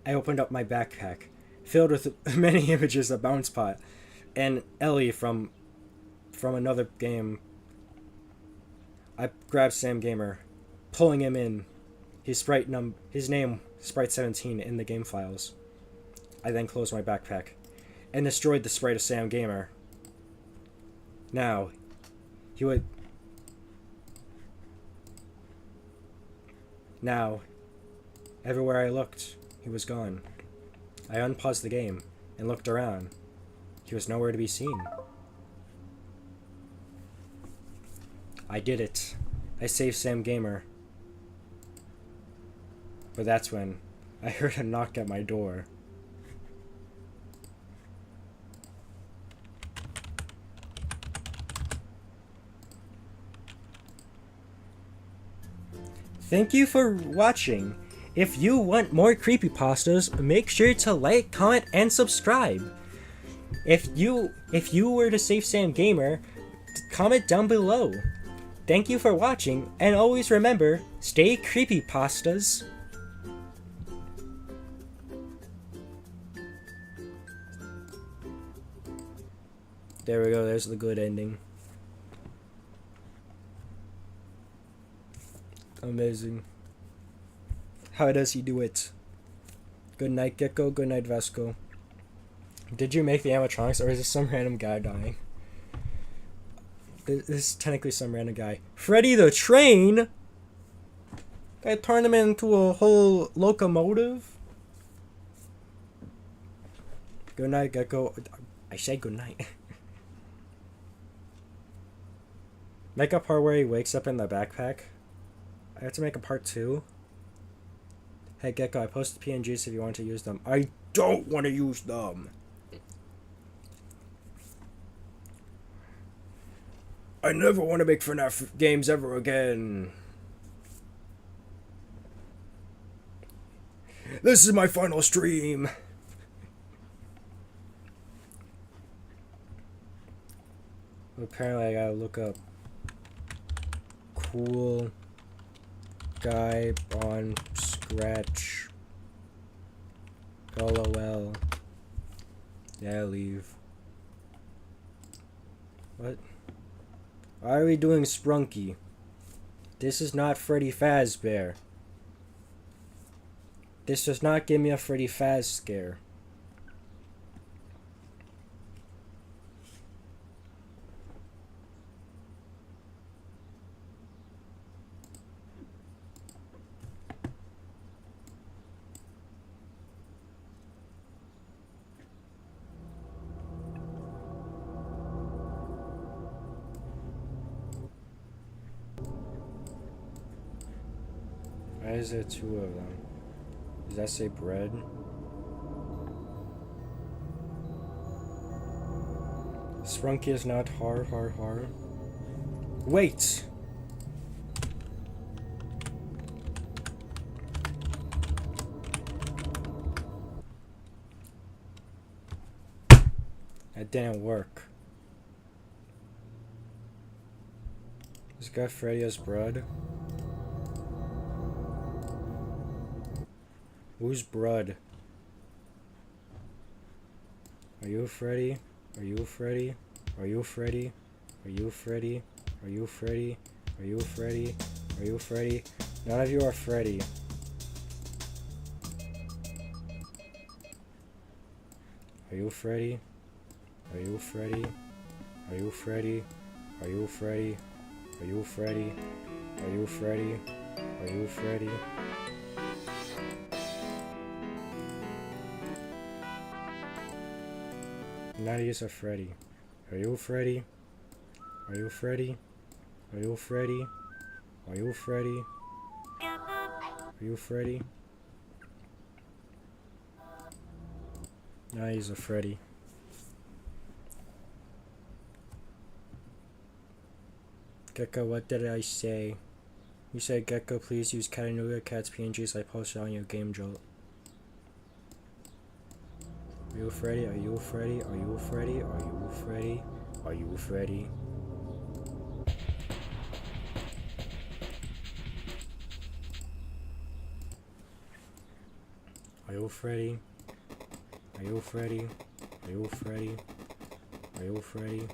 I opened up my backpack, filled with many images of Bounce Pot, and Ellie from another game. I grabbed Sam Gamer, pulling him in, his name, Sprite17, in the game files. I then closed my backpack, and destroyed the sprite of Sam Gamer. Now, everywhere I looked, he was gone. I unpaused the game and looked around. He was nowhere to be seen. I did it. I saved Sam Gamer. But that's when I heard a knock at my door. Thank you for watching. If you want more creepypastas, make sure to like, comment, and subscribe. If you were to save Sam Gamer, comment down below. Thank you for watching, and always remember, stay creepypastas. There we go, there's the good ending. Amazing. How does he do it? Good night, Gecko. Good night, Vesco. Did you make the animatronics, or is this some random guy dying? This is technically some random guy. Freddy the Train? I turned him into a whole locomotive? Good night, Gecko. I said good night. Make a part where he wakes up in the backpack. I have to make a part 2. Hey, Gecko, I posted PNGs if you want to use them. I don't want to use them. I never want to make Fnaf games ever again. This is my final stream. Apparently I gotta look up cool guy on Scratch. LOL. Yeah, leave. What? Why are we doing Sprunky? This is not Freddy Fazbear. This does not give me a Freddy Faz scare. Why is there 2 of them? Does that say bread? Sprunky is not hard. Wait! That didn't work. This guy Freddy has bread. Who's Brud? Are you Freddy? Are you Freddy? Are you Freddy? Are you Freddy? Are you Freddy? Are you Freddy? Are you Freddy? None of you are Freddy. Are you Freddy? Are you Freddy? Are you Freddy? Are you Freddy? Are you Freddy? Are you Freddy? Are you Freddy? None of you are Freddy. Are you Freddy? Are you Freddy? Are you Freddy? Are you Freddy? Are you Freddy? None of you are Freddy. Gecko, what did I say? You said, Gecko, please use Catanuga Cat's PNGs I posted on your game jolt. Are you Freddy? Are you Freddy? Are you Freddy? Are you Freddy? Are you Freddy? Are you Freddy? Are you Freddy? Are you Freddy? Are you Freddy?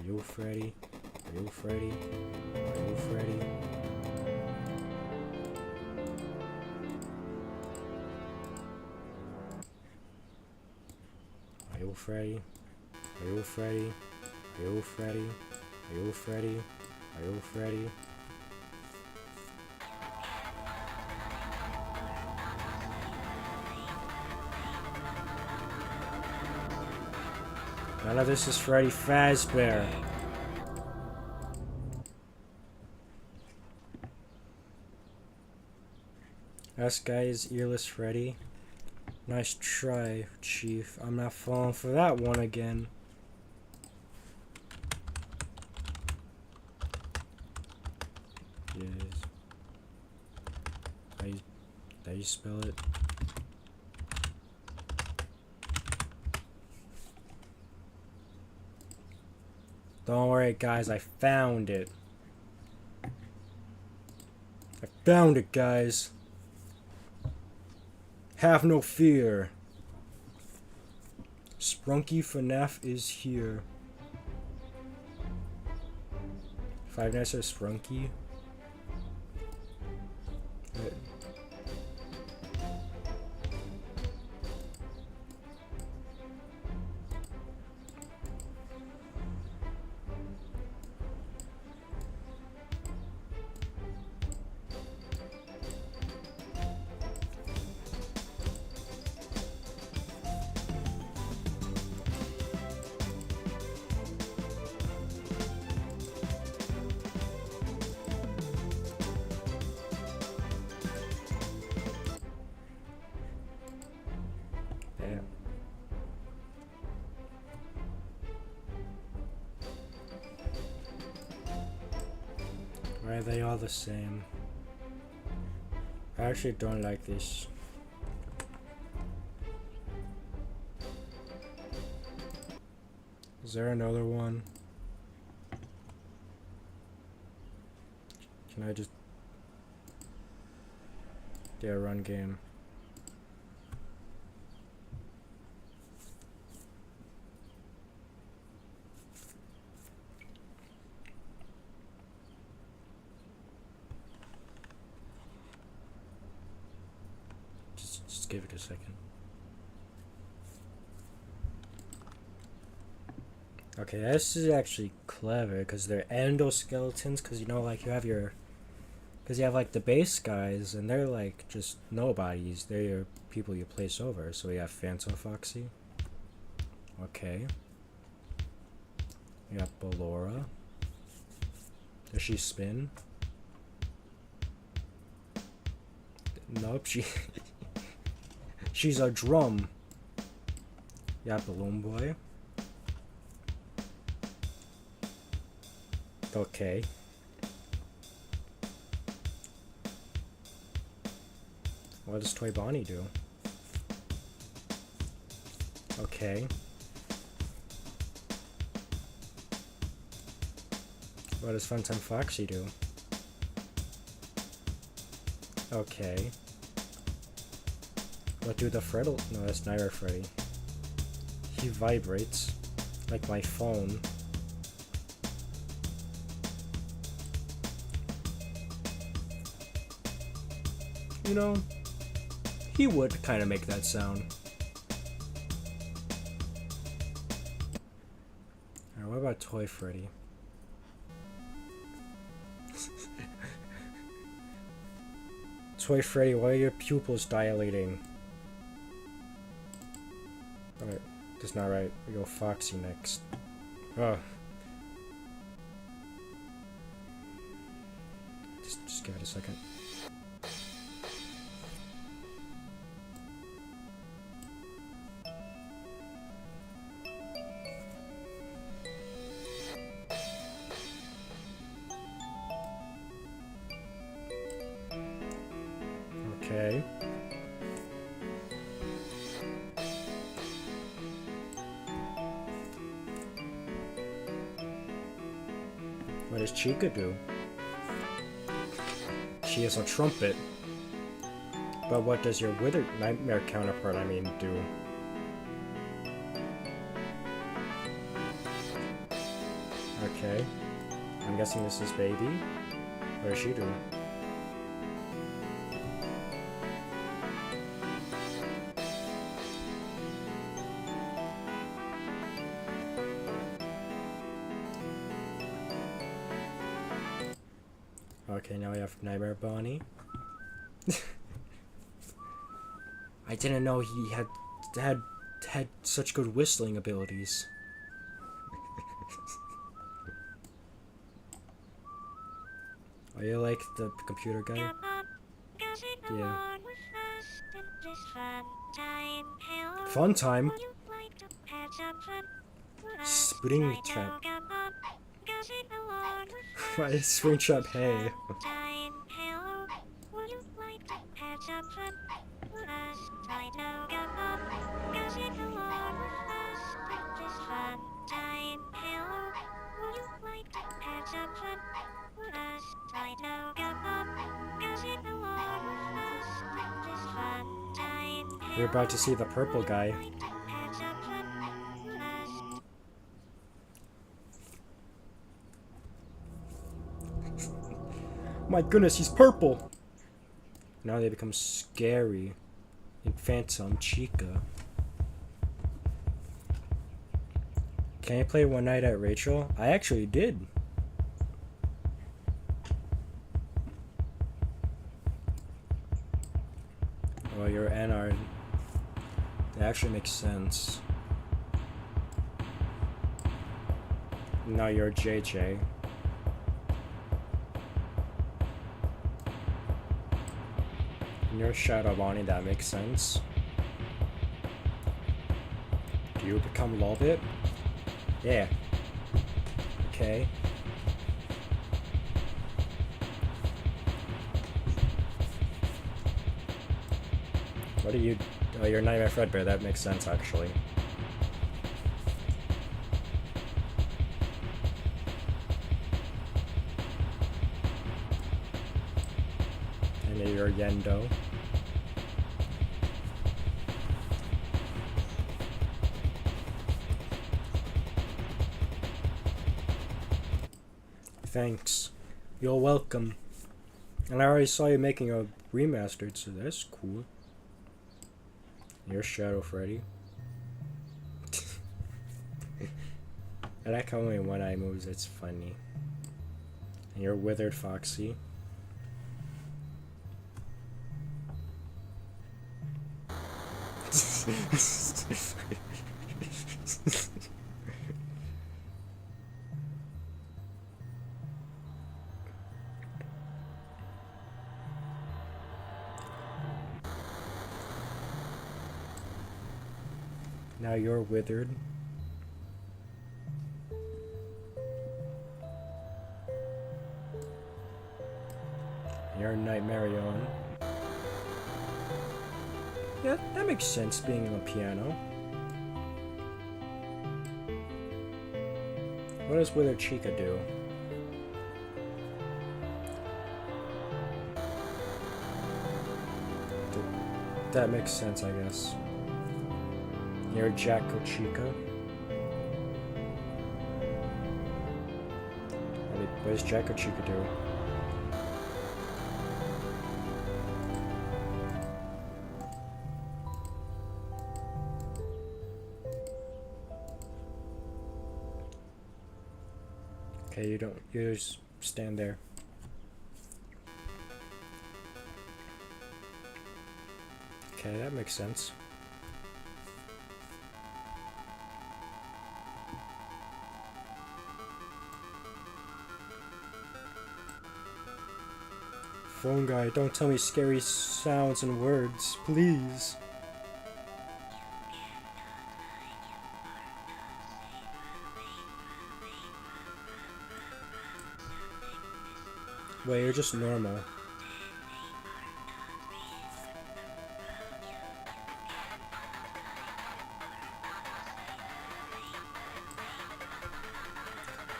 Are you Freddy? Are you Freddy? Are you Freddy? Are you Freddy? Are you Freddy? Are you Freddy? Are you Freddy? Are you Freddy? None of this is Freddy Fazbear. This guy is Earless Freddy. Nice try, Chief. I'm not falling for that one again. Yes. How you spell it? Don't worry, guys. I found it. I found it, guys. Have no fear. Sprunky Fnaf is here. Five Nights at Sprunky. Why are they all the same? I actually don't like this. Is there another one? Can I just... Yeah, run game. Just give it a second. Okay, this is actually clever because they're endoskeletons. Because you know, like you have your, because you have like the base guys, and they're like just nobodies. They're your people you place over. So we have Phantom Foxy. Okay. We got Ballora. Does she spin? Nope, she's a drum. Yeah, Balloon Boy. Okay. What does Toy Bonnie do? Okay. What does Funtime Foxy do? Okay. What do the Freddle? No, that's Naira Freddy. He vibrates like my phone. You know, he would kind of make that sound. Alright, what about Toy Freddy? Toy Freddy, why are your pupils dilating? Alright, that's not right. We go Foxy next. Oh. Just give it a second. Okay. What does Chica do? She is a trumpet. But what does your withered nightmare counterpart, do? Okay. I'm guessing this is Baby. What does she do? Okay, now we have Nightmare Bonnie. I didn't know he had such good whistling abilities. Are you like the computer guy? Yeah. Fun time. Spring trap. Why is spring trap hay? We're about to see the purple guy. My goodness, he's purple! Now they become scary. In Phantom Chica. Can I play One Night at Rachel? I actually did. Well, you're Anard. That actually makes sense. Now you're JJ. And you're Shadow Bonnie, that makes sense. Do you become Lolbit? Yeah. Okay. What are you? Oh, you're Nightmare Fredbear. That makes sense, actually. And you're Yendo. Thanks. You're welcome. And I already saw you making a remastered, so that's cool. You're Shadow Freddy. I like how only one eye moves, it's funny. And you're Withered Foxy. Now you're Withered. You're Nightmarion. Yeah, that makes sense, being on the piano. What does Withered Chica do? That makes sense, I guess. You're Jacko Chica. What does Jacko Chica do? Okay, you just stand there. Okay, that makes sense. Phone guy, don't tell me scary sounds and words, please. Wait, you're just normal.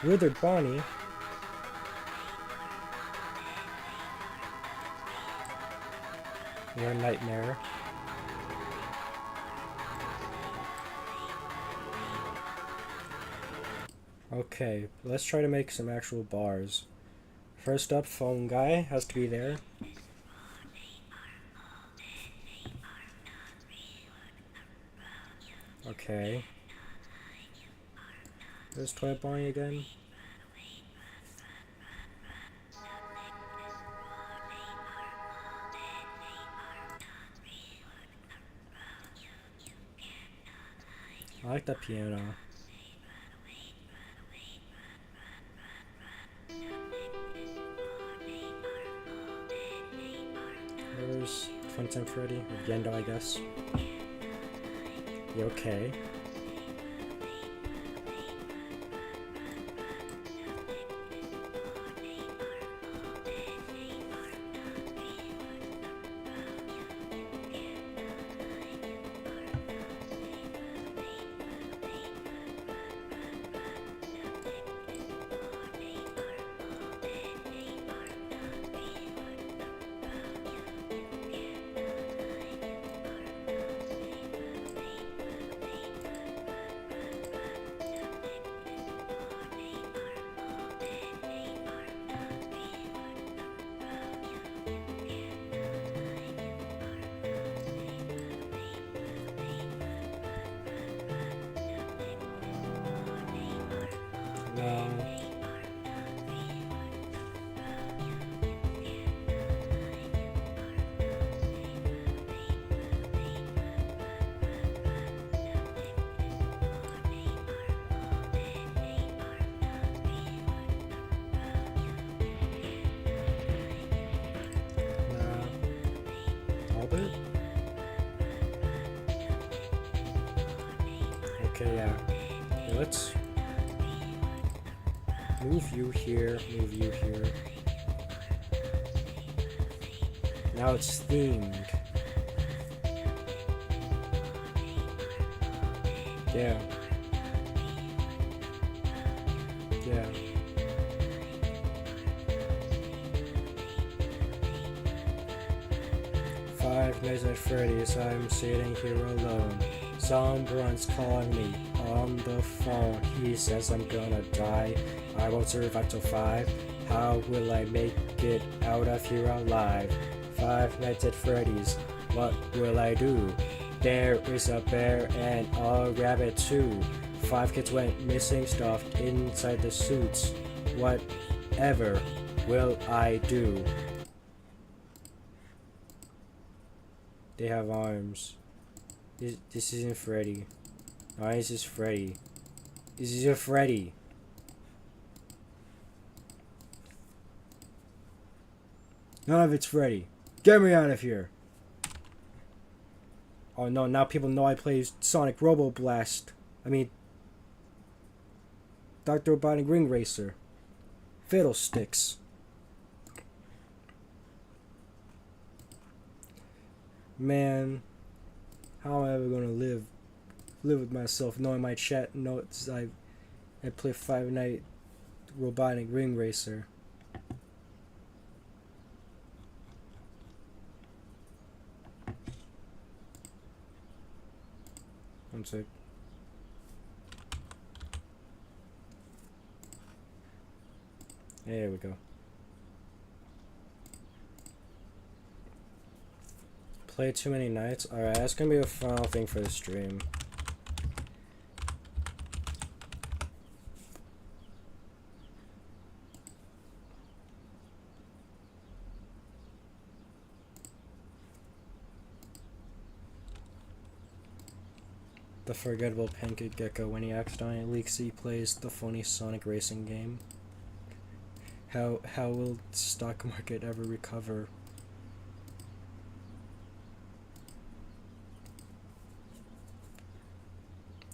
Withered Bonnie? You're a Nightmare. Okay, let's try to make some actual bars. First up, Phone Guy has to be there. Okay. There's Toy Bonnie again. I like the piano. There's Funtime Freddy, or Yendo, I guess. You okay? No. Albert? Okay, yeah. Okay, let's move you here, move you here. Now it's themed. Yeah. Yeah. Five Nights at Freddy's, I'm sitting here alone. Someone's calling me on the phone. He says I'm gonna die. I won't survive till 5. How will I make it out of here alive? Five Nights at Freddy's, what will I do? There is a bear and a rabbit too. 5 kids went missing stuffed inside the suits. Whatever will I do? They have arms. This isn't Freddy. Why is this Freddy? This is a Freddy. None of it's Freddy. Get me out of here. Oh no, now people know I play Sonic Robo Blast. I mean, Dr. Robotnik Ring Racer. Fiddlesticks. Man, how am I ever gonna live with myself knowing my chat notes I play Five Night Robotnik Ring Racer. One sec. There we go. Play too many nights? Alright, that's gonna be a final thing for the stream. The forgettable Pancake Gecko when he accidentally leaks he plays the phony Sonic racing game. How will the stock market ever recover?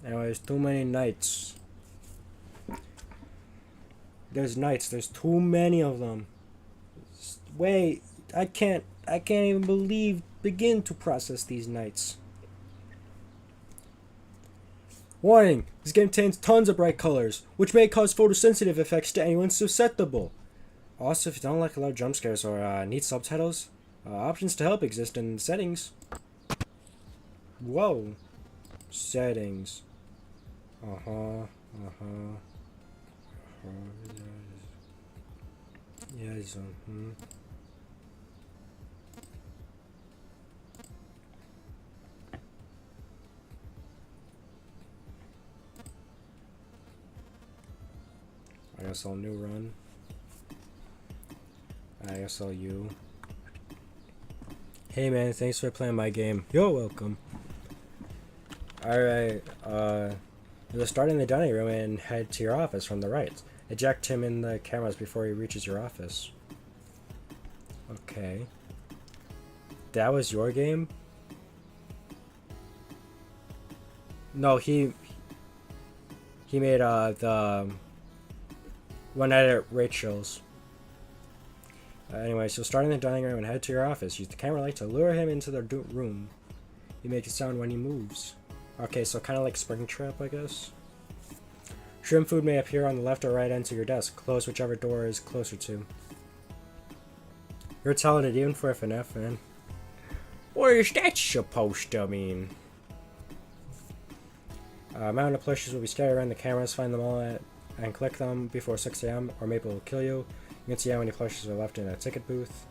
Anyways, too many nights. There's nights. There's too many of them. Wait, I can't even begin to process these nights. Warning! This game contains tons of bright colors, which may cause photosensitive effects to anyone susceptible. Also, if you don't like a lot of jump scares or need subtitles, options to help exist in settings. Whoa. Settings. Yes. I guess I'll new run. I guess I'll you. Hey man, thanks for playing my game. You're welcome. Alright, you'll start in the dining room and head to your office from the right. Eject him in the cameras before he reaches your office. Okay. That was your game? No, he made the one night at Rachel's. Anyways, you'll start in the dining room and head to your office. Use the camera light to lure him into the room. You make a sound when he moves. Okay, so kind of like Springtrap, I guess. Shrimp food may appear on the left or right ends of your desk. Close whichever door is closer to. You're talented even for a Fnaf fan. What is that supposed to mean? Amount of plushes will be scattered around the cameras. Find them all and click them before 6 a.m. or Maple will kill you. You can see how many plushes are left in a ticket booth.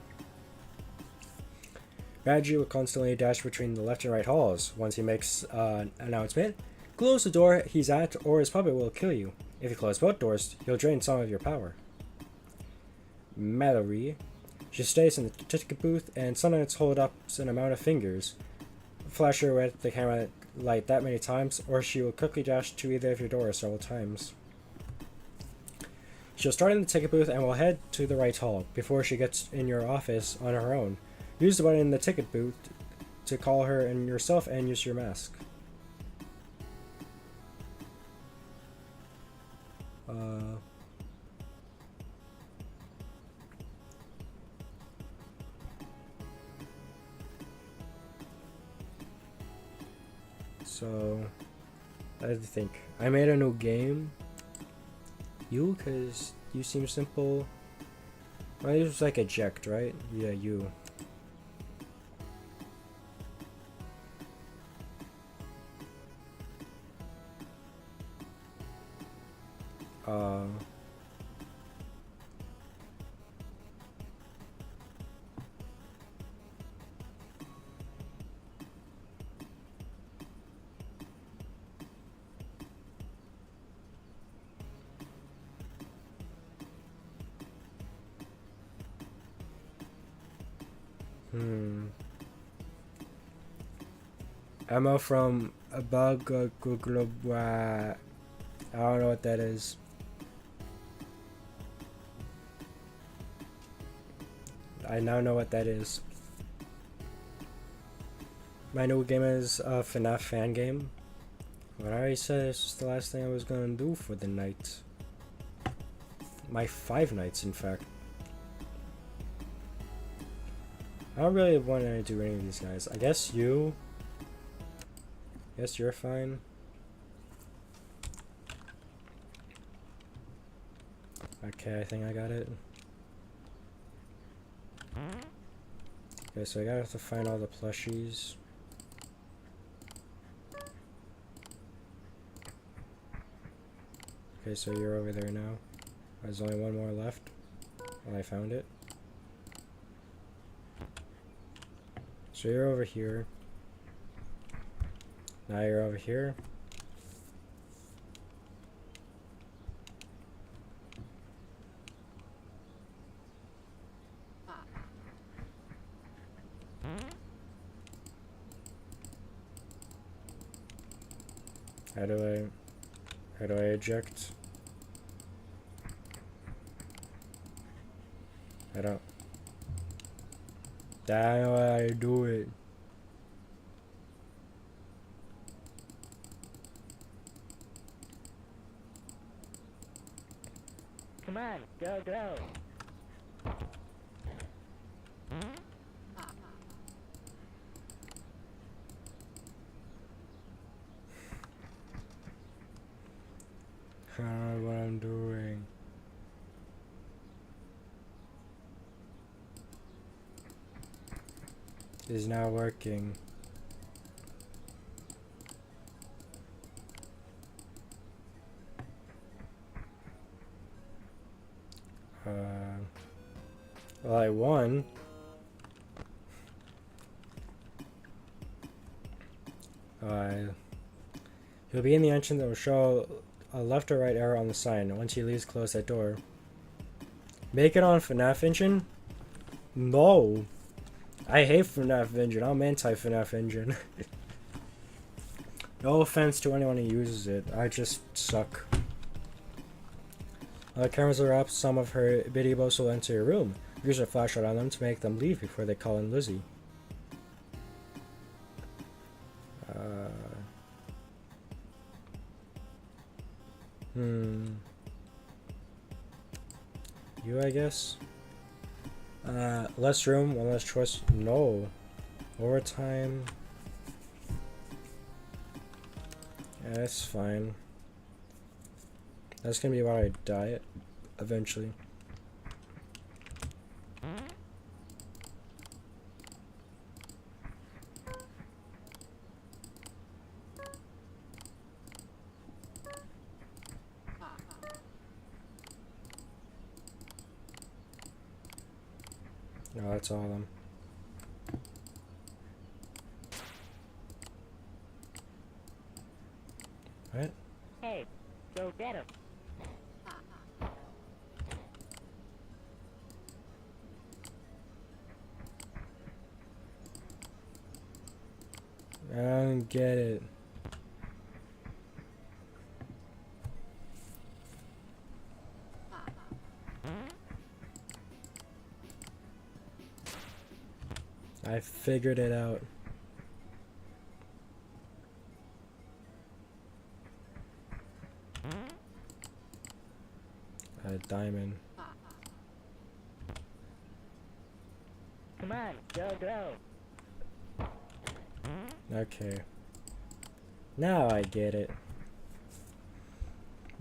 Reggie will constantly dash between the left and right halls. Once he makes an announcement, close the door he's at or his puppet will kill you. If you close both doors, you'll drain some of your power. Mallory. She stays in the ticket booth and sometimes hold up an amount of fingers. Flash her with the camera light that many times, or she will quickly dash to either of your doors several times. She'll start in the ticket booth and will head to the right hall before she gets in your office on her own. Use the button in the ticket booth to call her and yourself and use your mask. So I think I made a new game. You, cause you seem simple. Well, it was like eject, right? Yeah, you. Uh. Emma from Abug. I don't know what that is. I now know what that is. My new game is Fnaf Fangame. But I already said this was the last thing I was gonna do for the night. My 5 nights, in fact. I don't really want to do any of these guys. I guess you. Guess you're fine. Okay, I think I got it. Okay, so I gotta have to find all the plushies. Okay, so you're over there now. There's only one more left. Well, I found it. So you're over here. Now you're over here. How do I eject? I don't. That's how I do it. Come on, go, go. I don't know what I'm doing. It's not working. Well, I won. He'll be in the entrance that will show a left or right arrow on the sign. Once he leaves, close that door. Make it on FNAF engine? No. I hate FNAF engine. I'm anti-FNAF engine. No offense to anyone who uses it. I just suck. Cameras are up. Some of her biddybos will enter your room. Use a flashlight on them to make them leave before they call in Lizzie. You, I guess. Less room, one less choice. No. Overtime. Yeah, that's fine. That's gonna be why I die eventually. No, that's all of them. What? Hey, go get him. I don't get it. I figured it out. A diamond. Come on, go, go. Okay. Now I get it.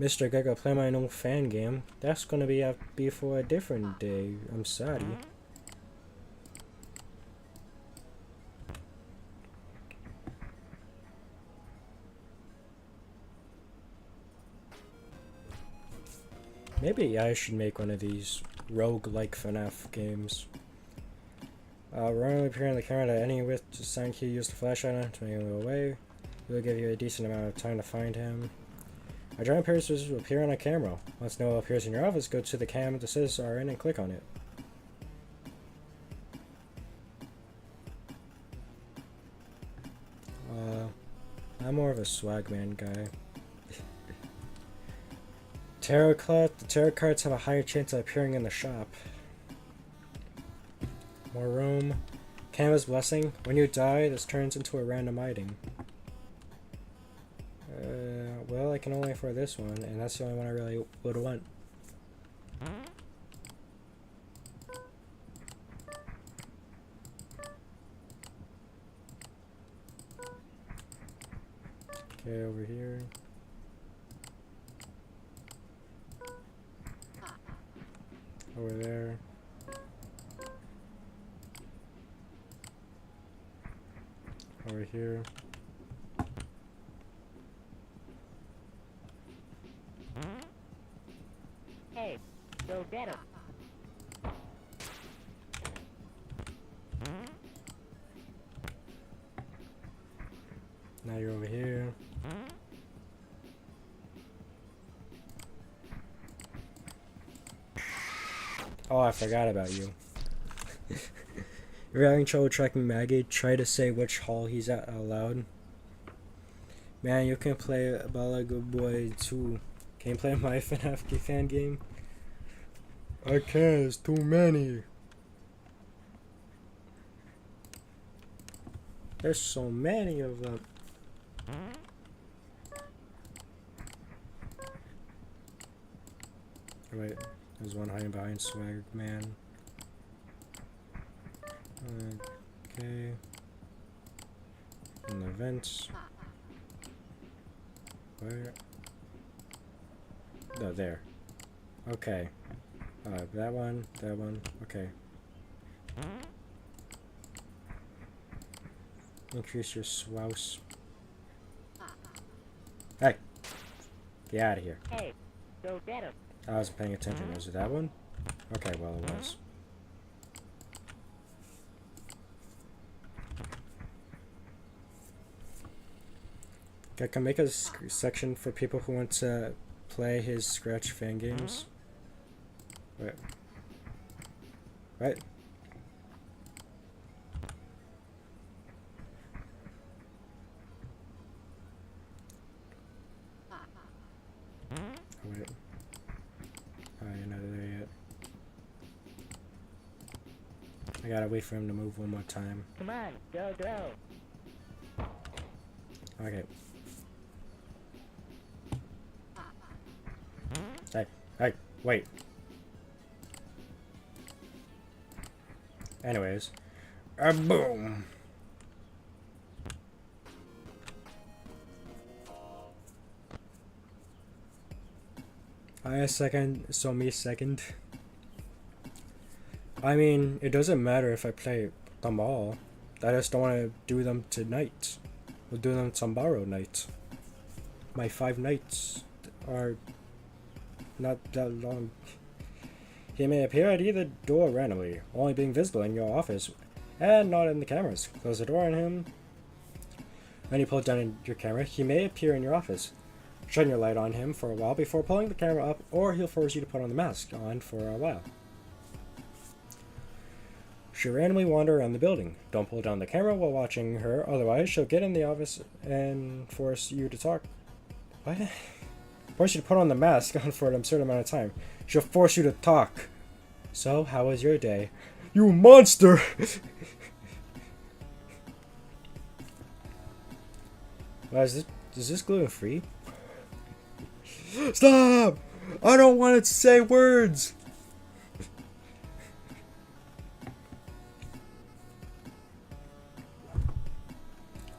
Mr. Gecko, play my new fan game. That's gonna be for a different day. I'm sorry. Maybe I should make one of these rogue-like Fnaf games. Randomly appear on the camera at any width to sign key, use the flashlight on to make him go away. It will give you a decent amount of time to find him. A giant person will appear on a camera. Once Noah appears in your office, go to the cam that says RN and click on it. I'm more of a swagman guy. Tarot card. The tarot cards have a higher chance of appearing in the shop. More room. Canvas blessing. When you die, this turns into a random item. Well, I can only afford this one, and that's the only one I really would want. Okay, over here. Over there. Over here. Hey, go get him. Now you're over here. Oh, I forgot about you. If you're having trouble tracking Maggie, try to say which hall he's at out loud. Man, you can play Bala Good Boy too. Can you play my Fnaf fan game? I can't, it's too many. There's so many of them. Wait, there's one hiding behind Swag Man. Okay. In the vents. Where? No, there. Okay. That one, okay. Increase your swouse. Hey! Get out of here. Hey, go get him. I wasn't paying attention. Was it that one? Okay, well it was. I can make a section for people who want to play his Scratch fan games. Wait. Right? Oh, wait. You're not there yet. I gotta wait for him to move one more time. Come on, go. Okay. Hey, wait. Anyways. Boom! I second, so me second. I mean, it doesn't matter if I play them all. I just don't want to do them tonight. We'll do them tomorrow night. My 5 nights are not that long. He may appear at either door randomly, only being visible in your office and not in the cameras. Close the door on him. When you pull down your camera, he may appear in your office. Shine your light on him for a while before pulling the camera up, or he'll force you to put on the mask on for a while. She'll randomly wander around the building. Don't pull down the camera while watching her, otherwise she'll get in the office and force you to talk. What? Force you to put on the mask on for an absurd amount of time. She'll force you to talk. So, how was your day? You monster! Well, is this gluten free? Stop! I don't want it to say words!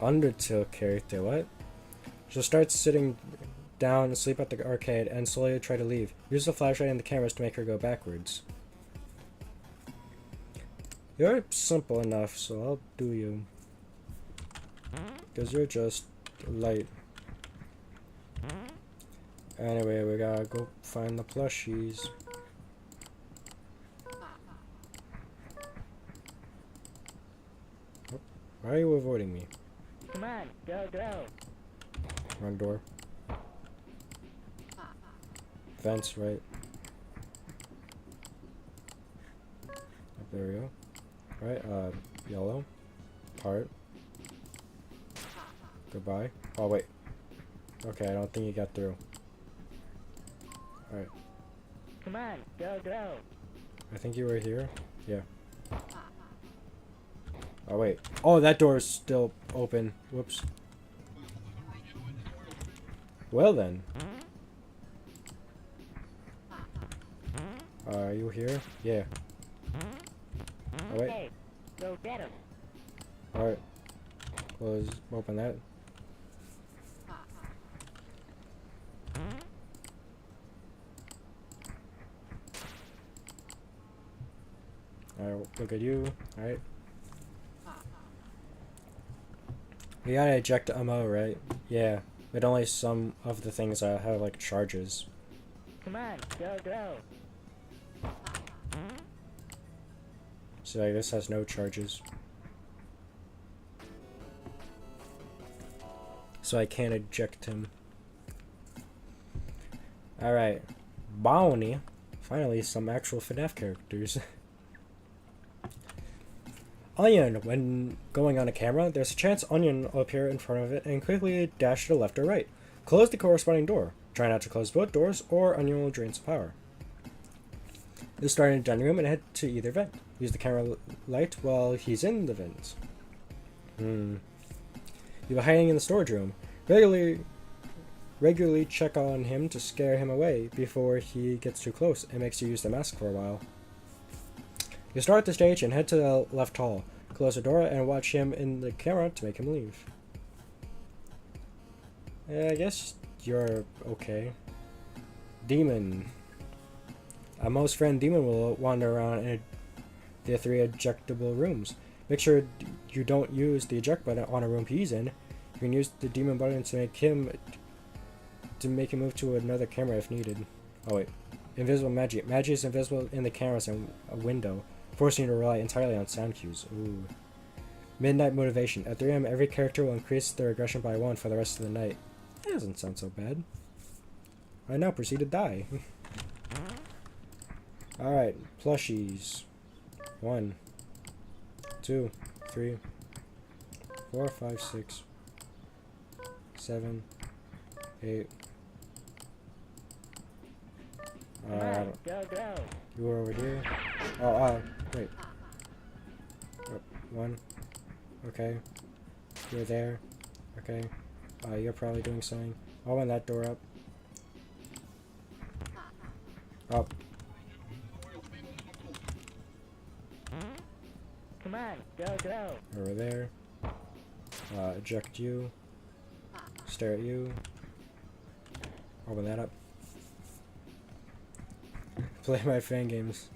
Undertale character, what? She'll start sitting down and sleep at the arcade and slowly try to leave. Use the flashlight and the cameras to make her go backwards. You're simple enough, so I'll do you. Because you're just light. Anyway, we gotta go find the plushies. Oh, why are you avoiding me? Come on, go, go. Wrong door. Vents, right? There we go. Right, yellow. Part. Goodbye. Oh, wait. Okay, I don't think you got through. Alright. Come on, go, go. I think you were here. Yeah. Oh, wait. Oh, that door is still open. Whoops. Well, then. Are you here? Yeah. Oh, wait. Hey, go get him. Alright. Close. Open that. Alright, look at you. Alright. We gotta eject ammo, right? Yeah. But only some of the things that have, like, charges. Come on, go, go. So, like, this has no charges. So I can't eject him. Alright. Bounty. Finally, some actual Fnaf characters. Onion. When going on a camera, there's a chance Onion will appear in front of it and quickly dash to the left or right. Close the corresponding door. Try not to close both doors, or Onion will drain some power. Just start in the dining room and head to either vent. Use the camera light while he's in the vents. You'll be hiding in the storage room. Regularly check on him to scare him away before he gets too close and makes you use the mask for a while. You start the stage and head to the left hall. Close the door and watch him in the camera to make him leave. I guess you're okay. Demon. A most friend demon will wander around in the 3 ejectable rooms. Make sure you don't use the eject button on a room he's in. You can use the demon button to make him move to another camera if needed. Oh wait. Invisible magic. Magic is invisible in the cameras and a window, forcing you to rely entirely on sound cues. Ooh. Midnight motivation. At 3 AM, every character will increase their aggression by 1 for the rest of the night. That doesn't sound so bad. I now proceed to die. Alright, plushies. 1, 2, 3, 4, 5, 6, 7, 8. Come on, go, go. You were over here. Oh, wait. 1. Okay. You're there. Okay. You're probably doing something. I'll open that door up. Up. Come on, go, go. Over there. Eject you. Stare at you. Open that up. Play my fan games.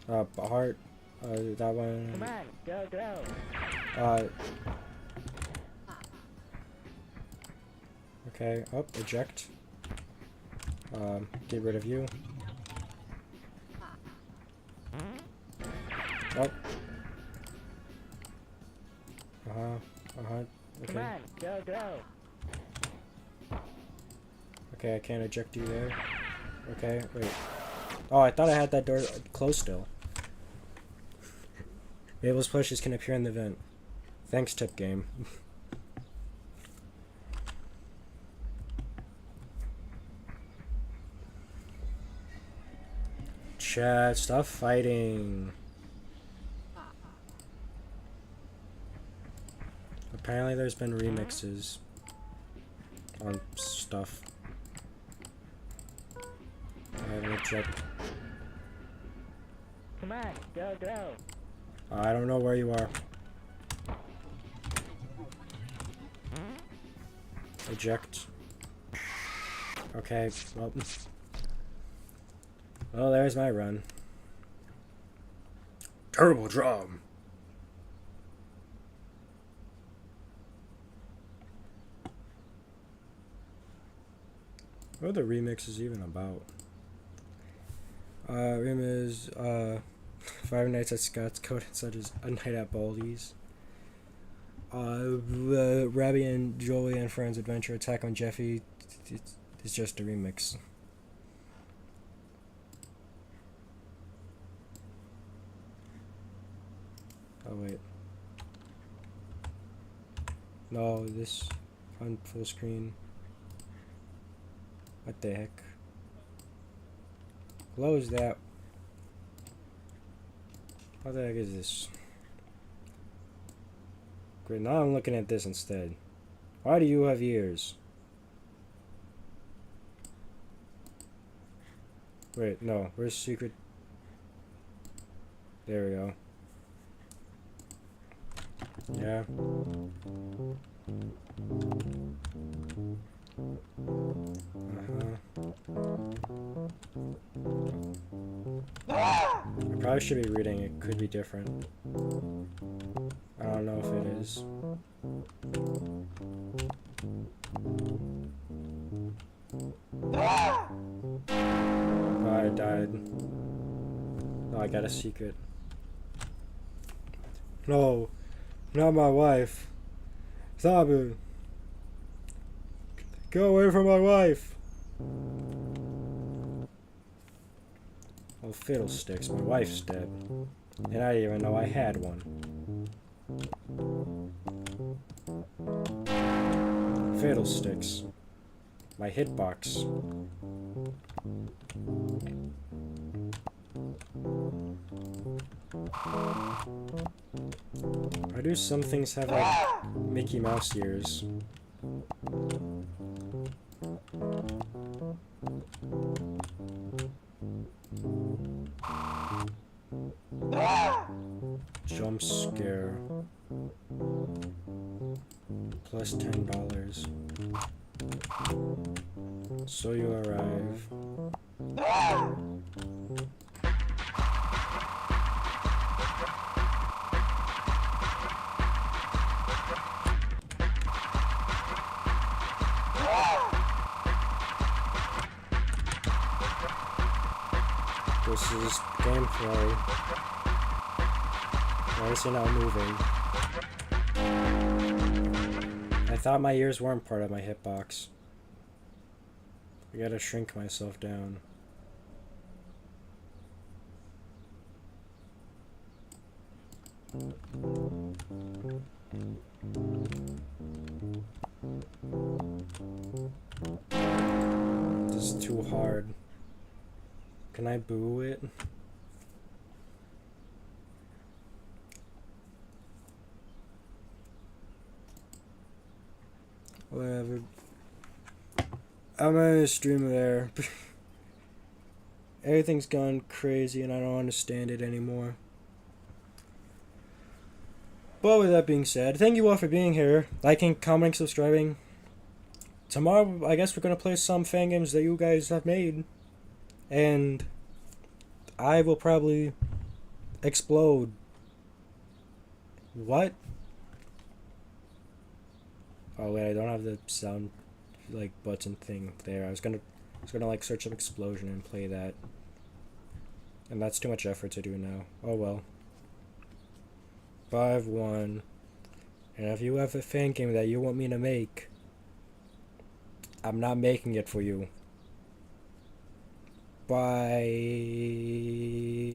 Heart. That one. Come on, go, go. Okay, up, eject. Get rid of you. Up. Okay. Come on, go, go. Okay, I can't eject you there. Okay, wait. Oh, I thought I had that door closed still. Mabel's plushies can appear in the vent. Thanks, tip game. Chat, stop fighting. Apparently there's been remixes on stuff. I haven't checked. Come on, go, go. I don't know where you are. Eject. Okay, well. Well, there's my run. Turbo drum! What are the remixes even about? Remix, Five Nights at Scott's Code, such as A Night at Baldi's. Rabbi and Jolie and Friends Adventure Attack on Jeffy. It's just a remix. Oh wait. No, this on full screen. What the heck? Close that. What the heck is this? Great, now I'm looking at this instead. Why do you have ears? Wait, no. Where's secret? There we go. Yeah. I probably should be reading. It could be different. I don't know if it is. Oh, I died. No, I got a secret. No, not my wife. Stop it. Go away from my wife. Oh, fiddlesticks, my wife's dead. And I didn't even know I had one. Fiddlesticks. My hitbox. Why do some things have like Mickey Mouse ears? Jump scare. Plus $10. So you arrive. This is gameplay. Why is he not moving? I thought my ears weren't part of my hitbox. I gotta shrink myself down. This is too hard. Can I boo it? Whatever. I'm gonna stream there. Everything's gone crazy and I don't understand it anymore. But with that being said, thank you all for being here. Liking, commenting, subscribing. Tomorrow, I guess we're gonna play some fan games that you guys have made. And I will probably explode. What? Oh wait, I don't have the sound like button thing there. I was gonna like search up explosion and play that. And that's too much effort to do now. Oh well. 5-1. And if you have a fan game that you want me to make, I'm not making it for you. Bye.